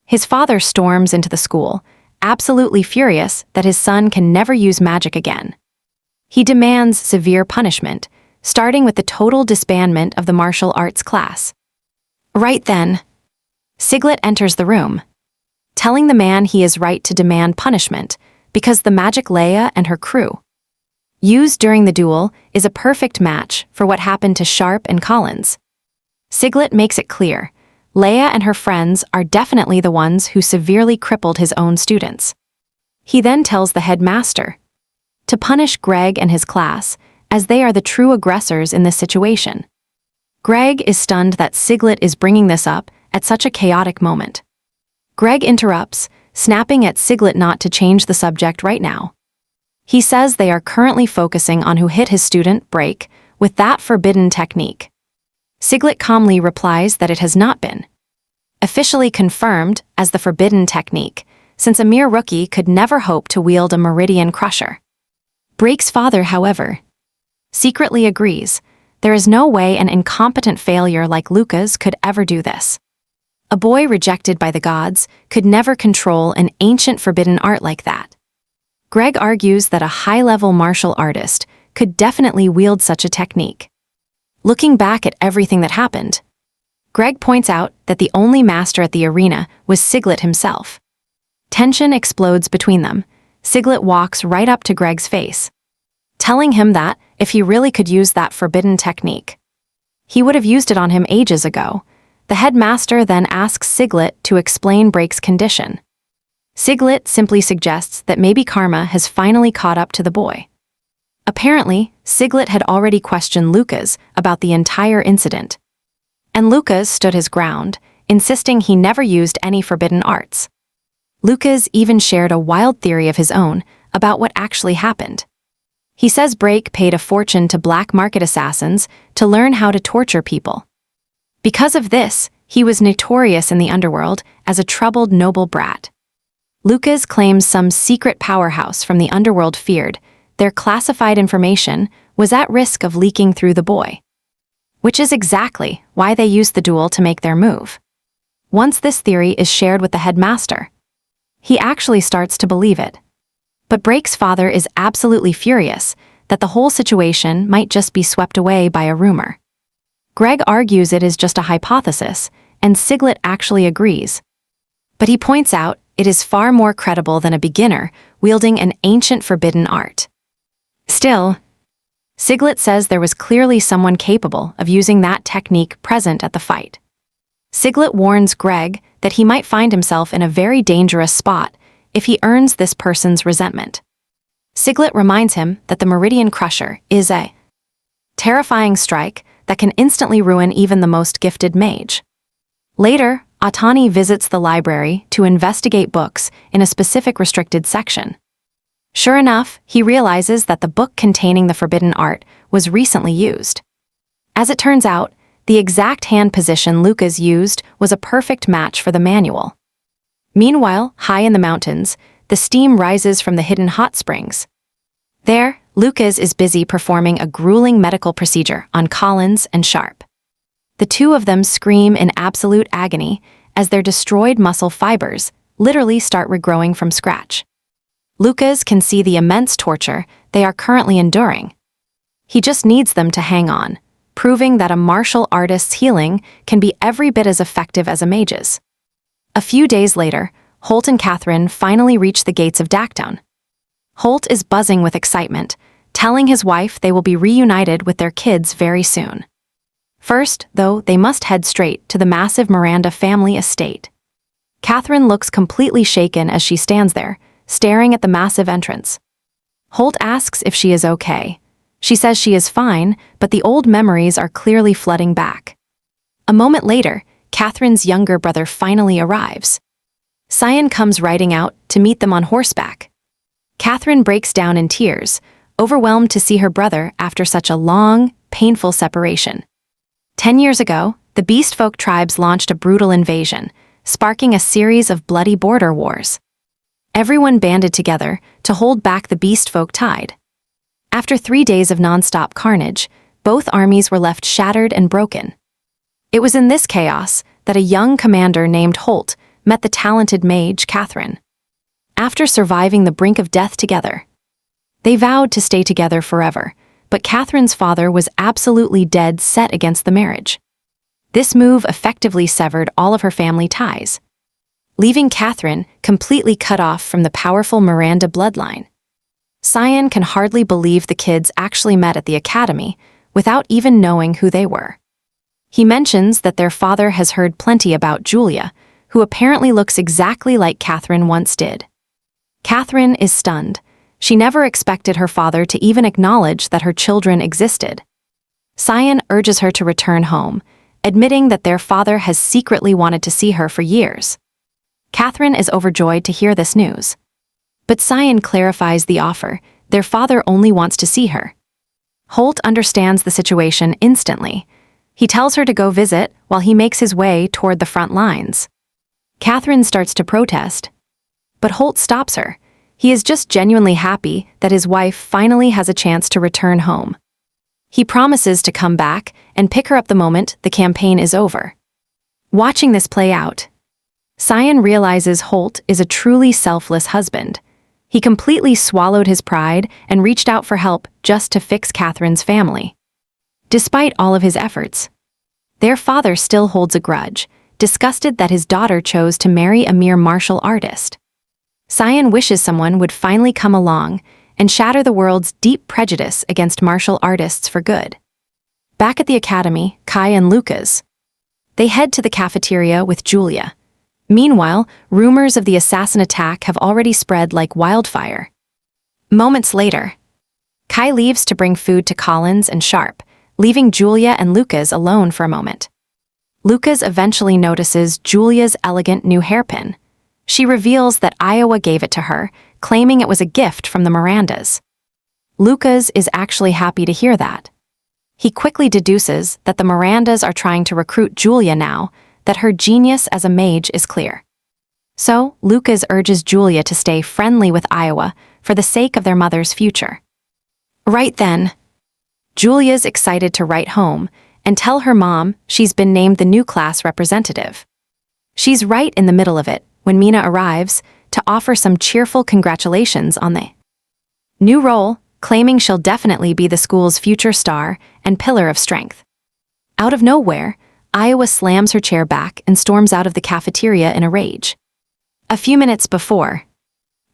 His father storms into the school, absolutely furious that his son can never use magic again. He demands severe punishment, starting with the total disbandment of the martial arts class. Right then, Siglet enters the room, telling the man he is right to demand punishment because the magic Leia and her crew, used during the duel, is a perfect match for what happened to Sharp and Collins. Siglet makes it clear, Leia and her friends are definitely the ones who severely crippled his own students. He then tells the headmaster to punish Greg and his class, as they are the true aggressors in this situation. Greg is stunned that Siglet is bringing this up at such a chaotic moment. Greg interrupts, snapping at Siglet not to change the subject right now. He says they are currently focusing on who hit his student, Break, with that forbidden technique. Siglet calmly replies that it has not been officially confirmed as the forbidden technique, since a mere rookie could never hope to wield a meridian crusher. Break's father, however, secretly agrees. There is no way an incompetent failure like Lucas could ever do this. A boy rejected by the gods could never control an ancient forbidden art like that. Greg argues that a high-level martial artist could definitely wield such a technique. Looking back at everything that happened, Greg points out that the only master at the arena was Siglet himself. Tension explodes between them. Siglet walks right up to Greg's face, telling him that, if he really could use that forbidden technique, he would have used it on him ages ago. The headmaster then asks Siglet to explain Break's condition. Siglet simply suggests that maybe karma has finally caught up to the boy. Apparently, Siglet had already questioned Lucas about the entire incident. And Lucas stood his ground, insisting he never used any forbidden arts. Lucas even shared a wild theory of his own about what actually happened. He says Break paid a fortune to black market assassins to learn how to torture people. Because of this, he was notorious in the underworld as a troubled noble brat. Lucas claims some secret powerhouse from the underworld feared their classified information was at risk of leaking through the boy. Which is exactly why they used the duel to make their move. Once this theory is shared with the headmaster, he actually starts to believe it. But Break's father is absolutely furious that the whole situation might just be swept away by a rumor. Greg argues it is just a hypothesis, and Siglet actually agrees. But he points out it is far more credible than a beginner wielding an ancient forbidden art. Still, Siglet says there was clearly someone capable of using that technique present at the fight. Siglet warns Greg that he might find himself in a very dangerous spot if he earns this person's resentment. Siglet reminds him that the Meridian Crusher is a terrifying strike that can instantly ruin even the most gifted mage. Later, Atani visits the library to investigate books in a specific restricted section. Sure enough, he realizes that the book containing the forbidden art was recently used. As it turns out, the exact hand position Lucas used was a perfect match for the manual. Meanwhile, high in the mountains, the steam rises from the hidden hot springs. There, Lucas is busy performing a grueling medical procedure on Collins and Sharp. The two of them scream in absolute agony as their destroyed muscle fibers literally start regrowing from scratch. Lucas can see the immense torture they are currently enduring. He just needs them to hang on, proving that a martial artist's healing can be every bit as effective as a mage's. A few days later, Holt and Catherine finally reach the gates of Dactown. Holt is buzzing with excitement, telling his wife they will be reunited with their kids very soon. First, though, they must head straight to the massive Miranda family estate. Catherine looks completely shaken as she stands there, staring at the massive entrance. Holt asks if she is okay. She says she is fine, but the old memories are clearly flooding back. A moment later, Catherine's younger brother finally arrives. Cyan comes riding out to meet them on horseback. Catherine breaks down in tears, overwhelmed to see her brother after such a long, painful separation. 10 years ago, the Beast Folk tribes launched a brutal invasion, sparking a series of bloody border wars. Everyone banded together to hold back the Beast Folk tide. After 3 days of non-stop carnage, both armies were left shattered and broken. It was in this chaos that a young commander named Holt met the talented mage Catherine. After surviving the brink of death together, they vowed to stay together forever, but Catherine's father was absolutely dead set against the marriage. This move effectively severed all of her family ties, leaving Catherine completely cut off from the powerful Miranda bloodline. Cyan can hardly believe the kids actually met at the academy without even knowing who they were. He mentions that their father has heard plenty about Julia, who apparently looks exactly like Catherine once did. Catherine is stunned. She never expected her father to even acknowledge that her children existed. Cyan urges her to return home, admitting that their father has secretly wanted to see her for years. Catherine is overjoyed to hear this news. But Cyan clarifies the offer. Their father only wants to see her. Holt understands the situation instantly. He tells her to go visit while he makes his way toward the front lines. Catherine starts to protest, but Holt stops her. He is just genuinely happy that his wife finally has a chance to return home. He promises to come back and pick her up the moment the campaign is over. Watching this play out, Cyan realizes Holt is a truly selfless husband. He completely swallowed his pride and reached out for help just to fix Catherine's family. Despite all of his efforts, their father still holds a grudge, disgusted that his daughter chose to marry a mere martial artist. Cyan wishes someone would finally come along and shatter the world's deep prejudice against martial artists for good. Back at the academy, Kai and Lucas, they head to the cafeteria with Julia. Meanwhile, rumors of the assassin attack have already spread like wildfire. Moments later, Kai leaves to bring food to Collins and Sharp, leaving Julia and Lucas alone for a moment. Lucas eventually notices Julia's elegant new hairpin. She reveals that Iowa gave it to her, claiming it was a gift from the Mirandas. Lucas is actually happy to hear that. He quickly deduces that the Mirandas are trying to recruit Julia now that her genius as a mage is clear. So, Lucas urges Julia to stay friendly with Iowa for the sake of their mother's future. Right then, Julia's excited to write home and tell her mom she's been named the new class representative. She's right in the middle of it when Mina arrives to offer some cheerful congratulations on the new role, claiming she'll definitely be the school's future star and pillar of strength. Out of nowhere, Iowa slams her chair back and storms out of the cafeteria in a rage. A few minutes before,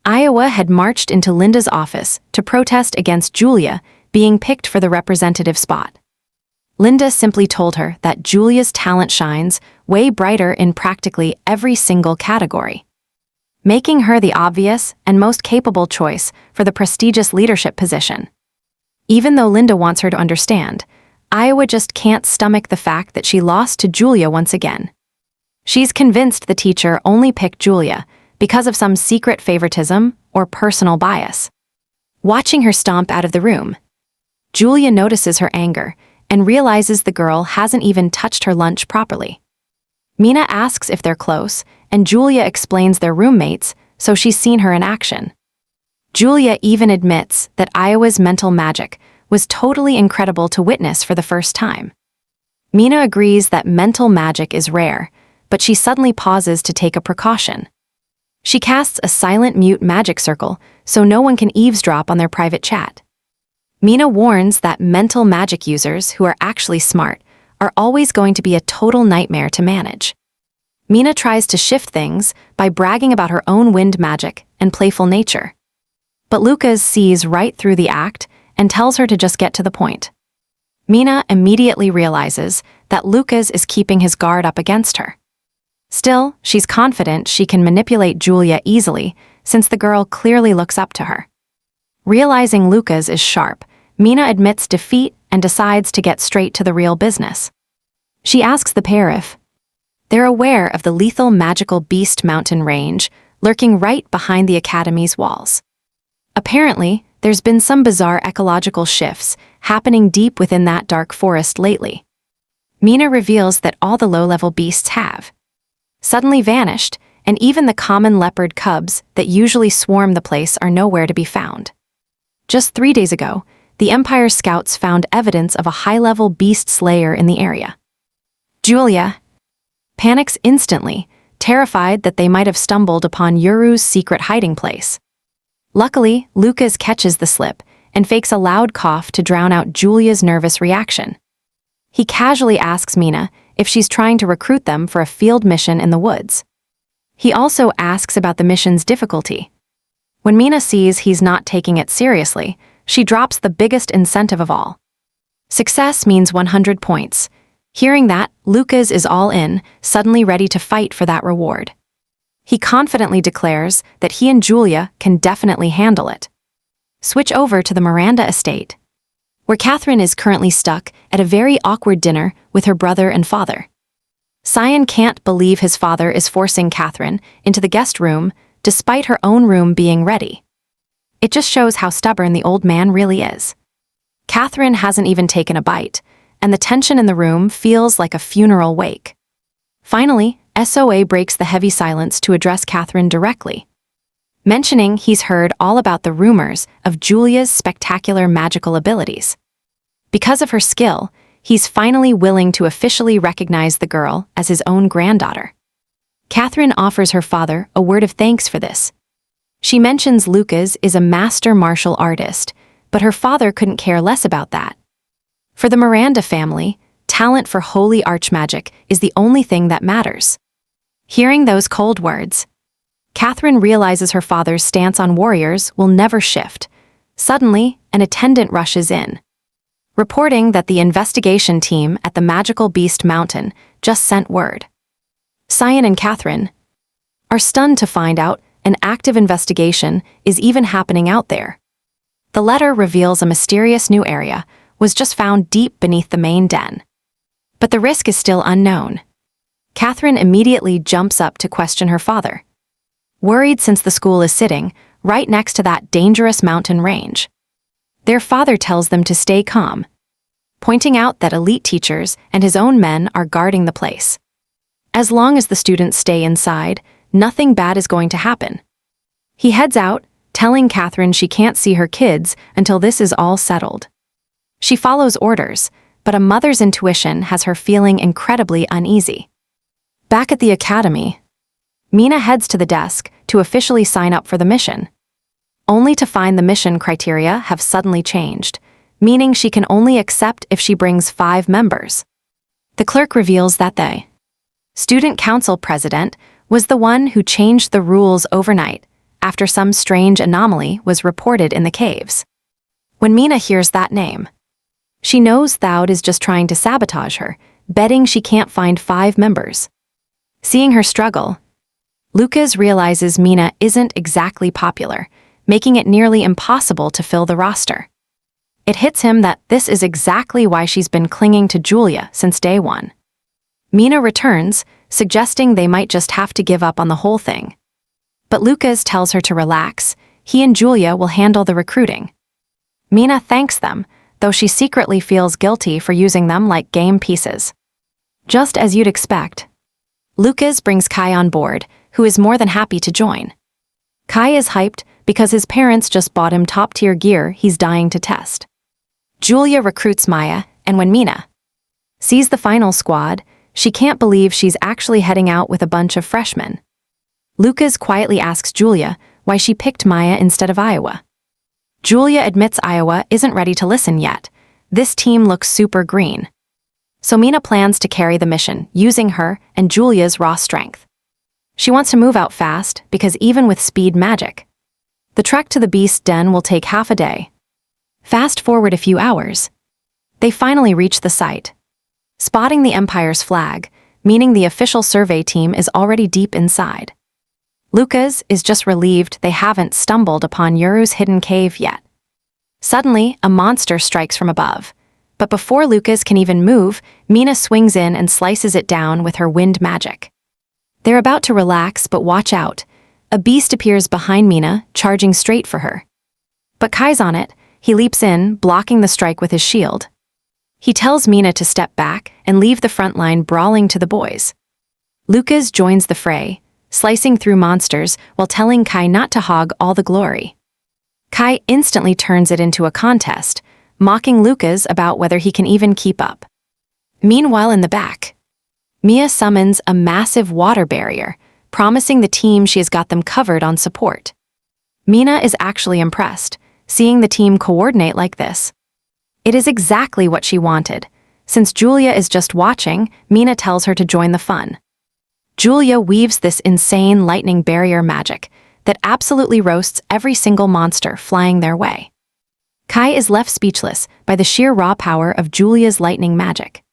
Iowa had marched into Linda's office to protest against Julia being picked for the representative spot. Linda simply told her that Julia's talent shines way brighter in practically every single category. making her the obvious and most capable choice for the prestigious leadership position. Even though Linda wants her to understand, Iowa just can't stomach the fact that she lost to Julia once again. She's convinced the teacher only picked Julia because of some secret favoritism or personal bias. Watching her stomp out of the room, Julia notices her anger and realizes the girl hasn't even touched her lunch properly. Mina asks if they're close, and Julia explains they're roommates, so she's seen her in action. Julia even admits that Iowa's mental magic was totally incredible to witness for the first time. Mina agrees that mental magic is rare, but she suddenly pauses to take a precaution. She casts a silent mute magic circle so no one can eavesdrop on their private chat. Mina warns that mental magic users who are actually smart are always going to be a total nightmare to manage. Mina tries to shift things by bragging about her own wind magic and playful nature. But Lucas sees right through the act and tells her to just get to the point. Mina immediately realizes that Lucas is keeping his guard up against her. Still, she's confident she can manipulate Julia easily since the girl clearly looks up to her. Realizing Lucas is sharp, Mina admits defeat and decides to get straight to the real business. She asks the pair if they're aware of the lethal magical beast mountain range lurking right behind the academy's walls. Apparently, there's been some bizarre ecological shifts happening deep within that dark forest lately. Mina reveals that all the low-level beasts have suddenly vanished, and even the common leopard cubs that usually swarm the place are nowhere to be found. Just 3 days ago, the Empire's scouts found evidence of a high-level beast slayer in the area. Julia panics instantly, terrified that they might have stumbled upon Yuru's secret hiding place. Luckily, Lucas catches the slip and fakes a loud cough to drown out Julia's nervous reaction. He casually asks Mina if she's trying to recruit them for a field mission in the woods. He also asks about the mission's difficulty. When Mina sees he's not taking it seriously, she drops the biggest incentive of all. Success means 100 points. Hearing that, Lucas is all in, suddenly ready to fight for that reward. He confidently declares that he and Julia can definitely handle it. Switch over to the Miranda estate, where Catherine is currently stuck at a very awkward dinner with her brother and father. Cyan can't believe his father is forcing Catherine into the guest room despite her own room being ready. It just shows how stubborn the old man really is. Catherine hasn't even taken a bite, and the tension in the room feels like a funeral wake. Finally, SOA breaks the heavy silence to address Catherine directly, mentioning he's heard all about the rumors of Julia's spectacular magical abilities. Because of her skill, he's finally willing to officially recognize the girl as his own granddaughter. Catherine offers her father a word of thanks for this. She mentions Lucas is a master martial artist, but her father couldn't care less about that. For the Miranda family, talent for holy archmagic is the only thing that matters. Hearing those cold words, Catherine realizes her father's stance on warriors will never shift. Suddenly, an attendant rushes in, reporting that the investigation team at the Magical Beast Mountain just sent word. Cyan and Catherine are stunned to find out an active investigation is even happening out there. The letter reveals a mysterious new area was just found deep beneath the main den. But the risk is still unknown. Catherine immediately jumps up to question her father, worried since the school is sitting right next to that dangerous mountain range. Their father tells them to stay calm, pointing out that elite teachers and his own men are guarding the place. As long as the students stay inside, nothing bad is going to happen. He heads out, telling Catherine she can't see her kids until this is all settled. She follows orders, but a mother's intuition has her feeling incredibly uneasy. Back at the academy, Mina heads to the desk to officially sign up for the mission, only to find the mission criteria have suddenly changed, meaning she can only accept if she brings 5 members. The clerk reveals that the student council president was the one who changed the rules overnight after some strange anomaly was reported in the caves. When Mina hears that name, she knows Thought is just trying to sabotage her, betting she can't find 5 members. Seeing her struggle, Lucas realizes Mina isn't exactly popular, making it nearly impossible to fill the roster. It hits him that this is exactly why she's been clinging to Julia since day one. Mina returns, suggesting they might just have to give up on the whole thing. But Lucas tells her to relax, he and Julia will handle the recruiting. Mina thanks them, though she secretly feels guilty for using them like game pieces. Just as you'd expect. Lucas brings Kai on board, who is more than happy to join. Kai is hyped because his parents just bought him top-tier gear he's dying to test. Julia recruits Maya, and when Mina sees the final squad, she can't believe she's actually heading out with a bunch of freshmen. Lucas quietly asks Julia why she picked Maya instead of Iowa. Julia admits Iowa isn't ready to listen yet. This team looks super green. So Mina plans to carry the mission, using her and Julia's raw strength. She wants to move out fast because even with speed magic, the trek to the beast den will take half a day. Fast forward a few hours. They finally reach the site. Spotting the Empire's flag, meaning the official survey team is already deep inside. Lucas is just relieved they haven't stumbled upon Yuru's hidden cave yet. Suddenly, a monster strikes from above. But before Lucas can even move, Mina swings in and slices it down with her wind magic. They're about to relax, but watch out. A beast appears behind Mina, charging straight for her. But Kai's on it. He leaps in, blocking the strike with his shield. He tells Mina to step back and leave the front line brawling to the boys. Lucas joins the fray, slicing through monsters while telling Kai not to hog all the glory. Kai instantly turns it into a contest, mocking Lucas about whether he can even keep up. Meanwhile in the back, Mia summons a massive water barrier, promising the team she has got them covered on support. Mina is actually impressed, seeing the team coordinate like this. It is exactly what she wanted. Since Julia is just watching, Mina tells her to join the fun. Julia weaves this insane lightning barrier magic that absolutely roasts every single monster flying their way. Kai is left speechless by the sheer raw power of Julia's lightning magic.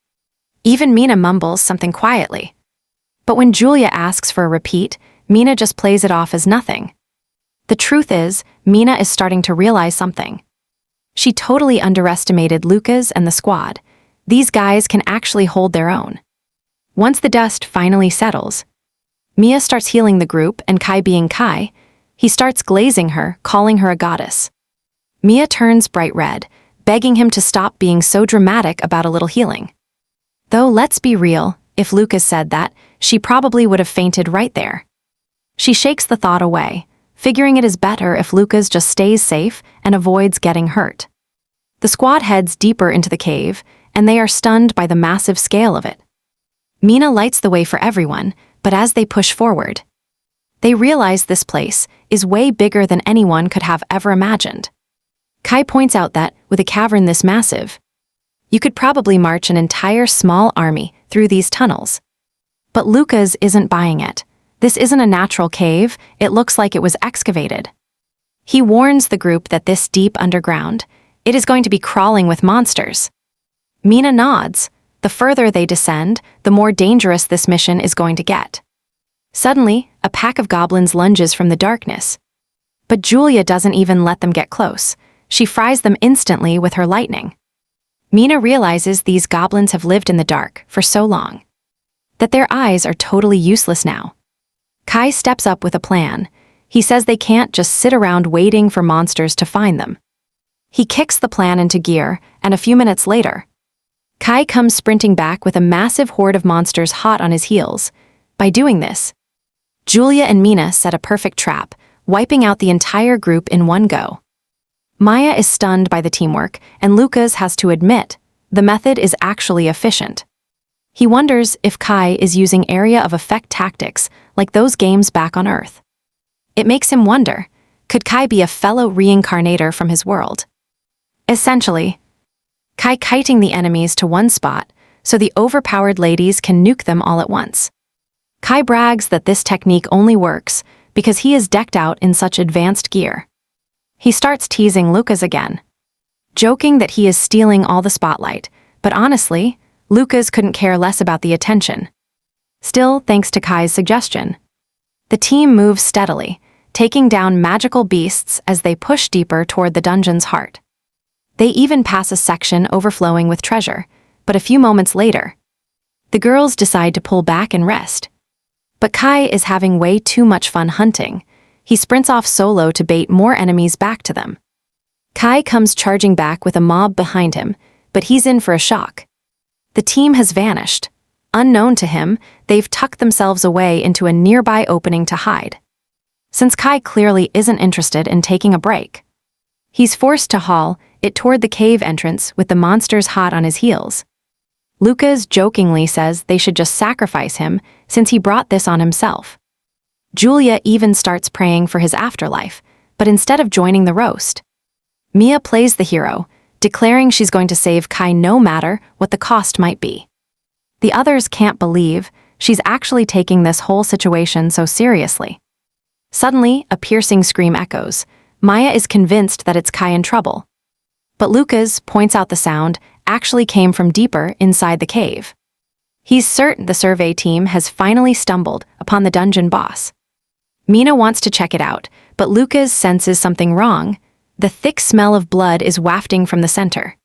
Even Mina mumbles something quietly. But when Julia asks for a repeat, Mina just plays it off as nothing. The truth is, Mina is starting to realize something. She totally underestimated Lucas and the squad. These guys can actually hold their own. Once the dust finally settles, Mia starts healing the group, and Kai being Kai, he starts glazing her, calling her a goddess. Mia turns bright red, begging him to stop being so dramatic about a little healing. Though let's be real, if Lucas said that, she probably would have fainted right there. She shakes the thought away, figuring it is better if Lucas just stays safe and avoids getting hurt. The squad heads deeper into the cave, and they are stunned by the massive scale of it. Mina lights the way for everyone, but as they push forward, they realize this place is way bigger than anyone could have ever imagined. Kai points out that, with a cavern this massive, you could probably march an entire small army through these tunnels. But Lucas isn't buying it. This isn't a natural cave, it looks like it was excavated. He warns the group that this deep underground, it is going to be crawling with monsters. Mina nods. The further they descend, the more dangerous this mission is going to get. Suddenly, a pack of goblins lunges from the darkness. But Julia doesn't even let them get close. She fries them instantly with her lightning. Mina realizes these goblins have lived in the dark for so long that their eyes are totally useless now. Kai steps up with a plan. He says they can't just sit around waiting for monsters to find them. He kicks the plan into gear, and a few minutes later, Kai comes sprinting back with a massive horde of monsters hot on his heels. By doing this, Julia and Mina set a perfect trap, wiping out the entire group in one go. Maya is stunned by the teamwork, and Lucas has to admit, the method is actually efficient. He wonders if Kai is using area of effect tactics like those games back on Earth. It makes him wonder, could Kai be a fellow reincarnator from his world? Essentially, Kai kiting the enemies to one spot so the overpowered ladies can nuke them all at once. Kai brags that this technique only works because he is decked out in such advanced gear. He starts teasing Lucas again, joking that he is stealing all the spotlight, but honestly, Lucas couldn't care less about the attention. Still, thanks to Kai's suggestion, The team moves steadily, taking down magical beasts as they push deeper toward the dungeon's heart. They even pass a section overflowing with treasure, but a few moments later, the girls decide to pull back and rest. But Kai is having way too much fun hunting. He sprints off solo to bait more enemies back to them. Kai comes charging back with a mob behind him, but he's in for a shock. The team has vanished. Unknown to him, they've tucked themselves away into a nearby opening to hide. Since Kai clearly isn't interested in taking a break, he's forced to haul it toward the cave entrance with the monsters hot on his heels. Lucas jokingly says they should just sacrifice him since he brought this on himself. Julia even starts praying for his afterlife, but instead of joining the roast, Mia plays the hero, declaring she's going to save Kai no matter what the cost might be. The others can't believe she's actually taking this whole situation so seriously. Suddenly, a piercing scream echoes. Maya is convinced that it's Kai in trouble. But Lucas points out the sound actually came from deeper inside the cave. He's certain the survey team has finally stumbled upon the dungeon boss. Mina wants to check it out, but Lucas senses something wrong. The thick smell of blood is wafting from the center.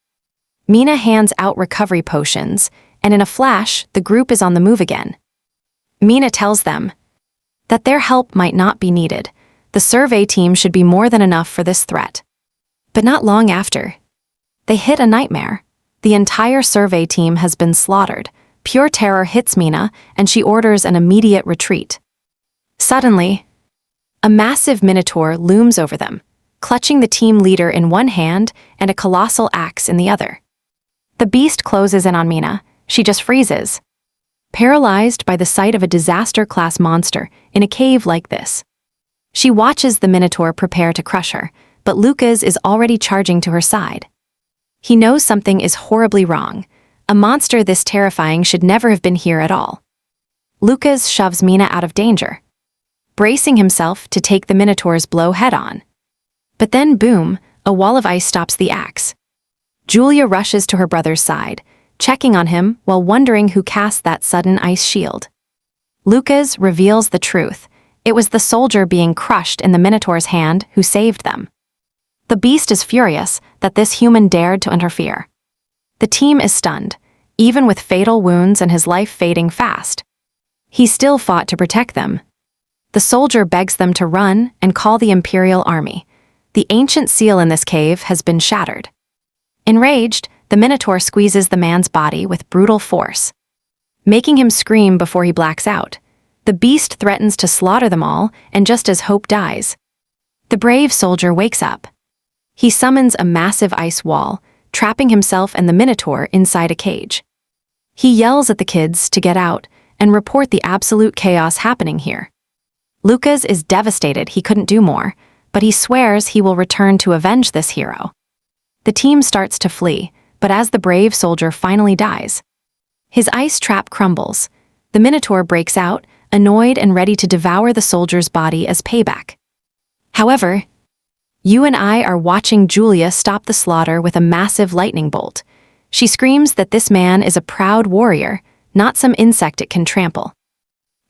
Mina hands out recovery potions, and in a flash, the group is on the move again. Mina tells them that their help might not be needed. The survey team should be more than enough for this threat. But not long after, they hit a nightmare. The entire survey team has been slaughtered. Pure terror hits Mina, and she orders an immediate retreat. Suddenly, a massive minotaur looms over them, clutching the team leader in one hand and a colossal axe in the other. The beast closes in on Mina. She just freezes, paralyzed by the sight of a disaster-class monster in a cave like this. She watches the minotaur prepare to crush her, but Lucas is already charging to her side. He knows something is horribly wrong. A monster this terrifying should never have been here at all. Lucas shoves Mina out of danger, bracing himself to take the minotaur's blow head-on. But then, boom, a wall of ice stops the axe. Julia rushes to her brother's side, checking on him while wondering who cast that sudden ice shield. Lucas reveals the truth. It was the soldier being crushed in the minotaur's hand who saved them. The beast is furious that this human dared to interfere. The team is stunned, even with fatal wounds and his life fading fast. He still fought to protect them. The soldier begs them to run and call the Imperial Army. The ancient seal in this cave has been shattered. Enraged, the minotaur squeezes the man's body with brutal force, making him scream before he blacks out. The beast threatens to slaughter them all, and just as hope dies, the brave soldier wakes up. He summons a massive ice wall, trapping himself and the minotaur inside a cage. He yells at the kids to get out and report the absolute chaos happening here. Lucas is devastated he couldn't do more, but he swears he will return to avenge this hero. The team starts to flee, but as the brave soldier finally dies, his ice trap crumbles. The minotaur breaks out, annoyed and ready to devour the soldier's body as payback. However, you and I are watching Julia stop the slaughter with a massive lightning bolt. She screams that this man is a proud warrior, not some insect it can trample.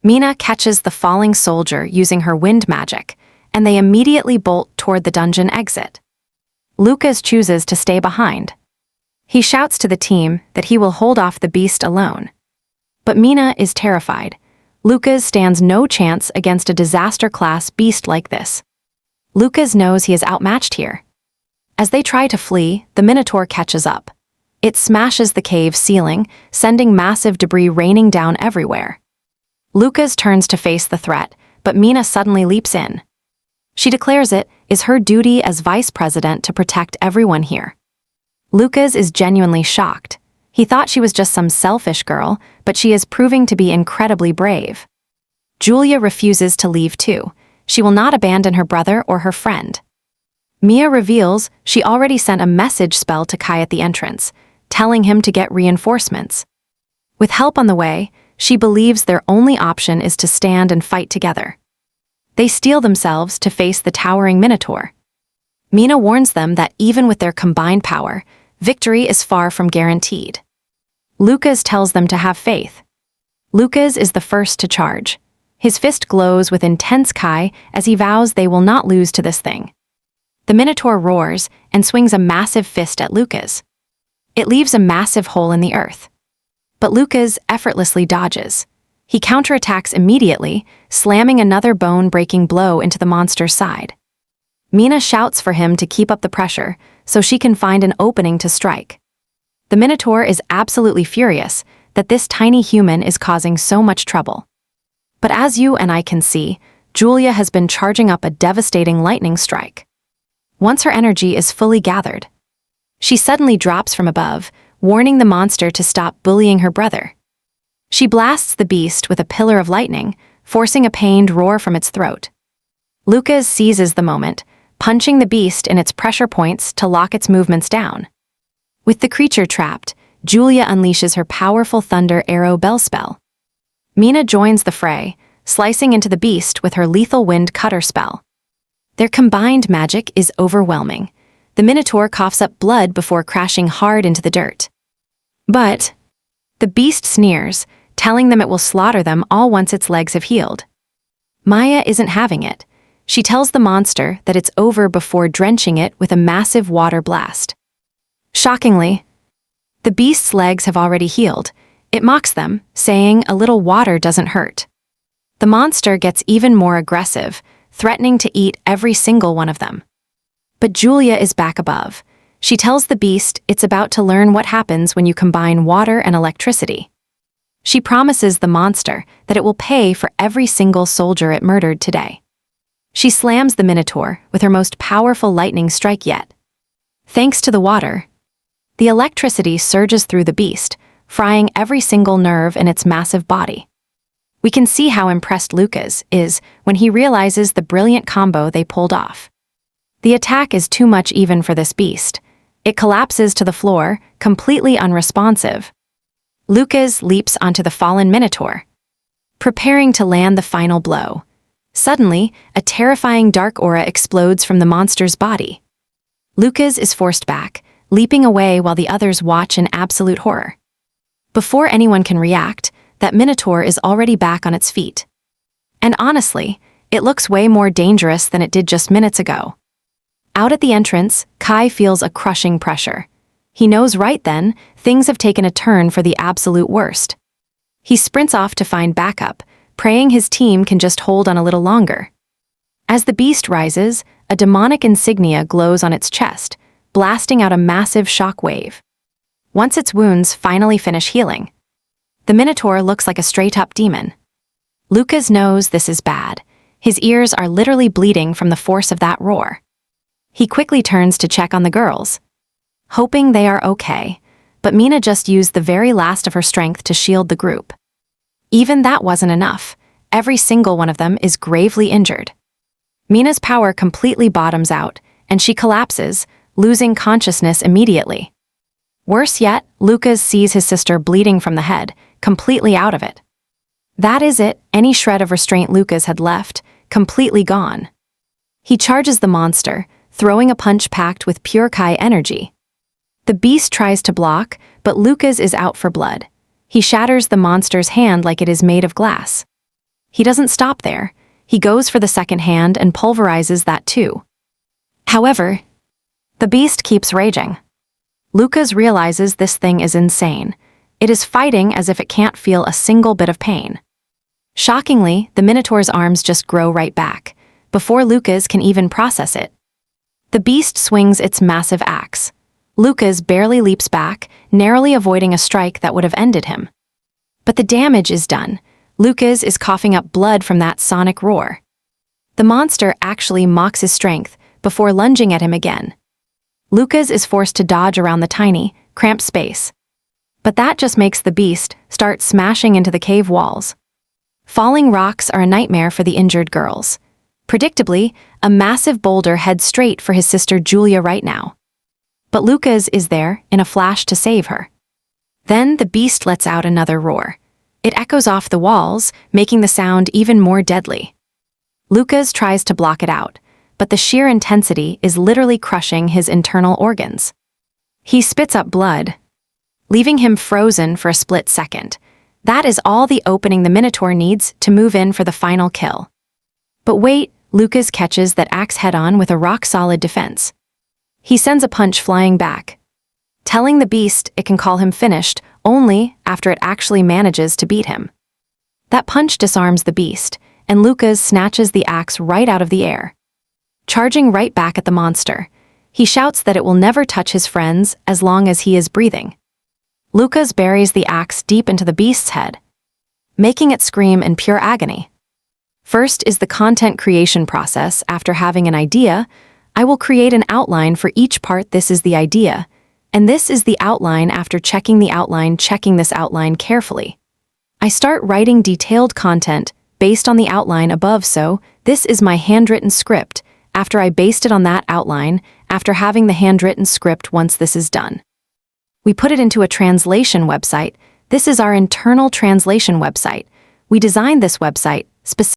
Mina catches the falling soldier using her wind magic, and they immediately bolt toward the dungeon exit. Lucas chooses to stay behind. He shouts to the team that he will hold off the beast alone. But Mina is terrified. Lucas stands no chance against a disaster-class beast like this. Lucas knows he is outmatched here. As they try to flee, the minotaur catches up. It smashes the cave ceiling, sending massive debris raining down everywhere. Lucas turns to face the threat, but Mina suddenly leaps in. She declares it is her duty as vice president to protect everyone here. Lucas is genuinely shocked. He thought she was just some selfish girl, but she is proving to be incredibly brave. Julia refuses to leave too. She will not abandon her brother or her friend. Mia reveals she already sent a message spell to Kai at the entrance, telling him to get reinforcements. With help on the way, she believes their only option is to stand and fight together. They steel themselves to face the towering minotaur. Mina warns them that even with their combined power, victory is far from guaranteed. Lucas tells them to have faith. Lucas is the first to charge. His fist glows with intense kai as he vows they will not lose to this thing. The Minotaur roars and swings a massive fist at Lucas. It leaves a massive hole in the earth. But Lucas effortlessly dodges. He counterattacks immediately, slamming another bone-breaking blow into the monster's side. Mina shouts for him to keep up the pressure so she can find an opening to strike. The Minotaur is absolutely furious that this tiny human is causing so much trouble. But as you and I can see, Julia has been charging up a devastating lightning strike. Once her energy is fully gathered, she suddenly drops from above, warning the monster to stop bullying her brother. She blasts the beast with a pillar of lightning, forcing a pained roar from its throat. Lucas seizes the moment, punching the beast in its pressure points to lock its movements down. With the creature trapped, Julia unleashes her powerful thunder arrow bell spell. Mina joins the fray, slicing into the beast with her lethal wind cutter spell. Their combined magic is overwhelming. The Minotaur coughs up blood before crashing hard into the dirt. But the beast sneers, telling them it will slaughter them all once its legs have healed. Maya isn't having it. She tells the monster that it's over before drenching it with a massive water blast. Shockingly, the beast's legs have already healed. It mocks them, saying a little water doesn't hurt. The monster gets even more aggressive, threatening to eat every single one of them. But Julia is back above. She tells the beast it's about to learn what happens when you combine water and electricity. She promises the monster that it will pay for every single soldier it murdered today. She slams the Minotaur with her most powerful lightning strike yet. Thanks to the water, the electricity surges through the beast, frying every single nerve in its massive body. We can see how impressed Lucas is when he realizes the brilliant combo they pulled off. The attack is too much even for this beast. It collapses to the floor, completely unresponsive. Lucas leaps onto the fallen Minotaur, preparing to land the final blow. Suddenly, a terrifying dark aura explodes from the monster's body. Lucas is forced back, leaping away while the others watch in absolute horror. Before anyone can react, that Minotaur is already back on its feet. And honestly, it looks way more dangerous than it did just minutes ago. Out at the entrance, Kai feels a crushing pressure. He knows right then, things have taken a turn for the absolute worst. He sprints off to find backup, praying his team can just hold on a little longer. As the beast rises, a demonic insignia glows on its chest, blasting out a massive shock wave. Once its wounds finally finish healing, the Minotaur looks like a straight-up demon. Lucas knows this is bad. His ears are literally bleeding from the force of that roar. He quickly turns to check on the girls, hoping they are okay, but Mina just used the very last of her strength to shield the group. Even that wasn't enough. Every single one of them is gravely injured. Mina's power completely bottoms out, and she collapses, losing consciousness immediately. Worse yet, Lucas sees his sister bleeding from the head, completely out of it. That is it, any shred of restraint Lucas had left, completely gone. He charges the monster, throwing a punch packed with pure Kai energy. The beast tries to block, but Lucas is out for blood. He shatters the monster's hand like it is made of glass. He doesn't stop there. He goes for the second hand and pulverizes that too. However, the beast keeps raging. Lucas realizes this thing is insane. It is fighting as if it can't feel a single bit of pain. Shockingly, the Minotaur's arms just grow right back, before Lucas can even process it. The beast swings its massive axe. Lucas barely leaps back, narrowly avoiding a strike that would have ended him. But the damage is done. Lucas is coughing up blood from that sonic roar. The monster actually mocks his strength before lunging at him again. Lucas is forced to dodge around the tiny, cramped space. But that just makes the beast start smashing into the cave walls. Falling rocks are a nightmare for the injured girls. Predictably, a massive boulder heads straight for his sister Julia right now. But Lucas is there in a flash to save her. Then the beast lets out another roar. It echoes off the walls, making the sound even more deadly. Lucas tries to block it out, but the sheer intensity is literally crushing his internal organs. He spits up blood, leaving him frozen for a split second. That is all the opening the Minotaur needs to move in for the final kill. But wait, Lucas catches that axe head-on with a rock-solid defense. He sends a punch flying back, telling the beast it can call him finished only after it actually manages to beat him. That punch disarms the beast, and Lucas snatches the axe right out of the air. Charging right back at the monster, he shouts that it will never touch his friends as long as he is breathing. Lucas buries the axe deep into the beast's head, making it scream in pure agony. First is the content creation process. After having an idea, I will create an outline for each part. This is the idea, and this is the outline. After checking this outline carefully, I start writing detailed content based on the outline above. So this is my handwritten script. After I based it on that outline, after having the handwritten script, once this is done, we put it into a translation website. This is our internal translation website. We designed this website specifically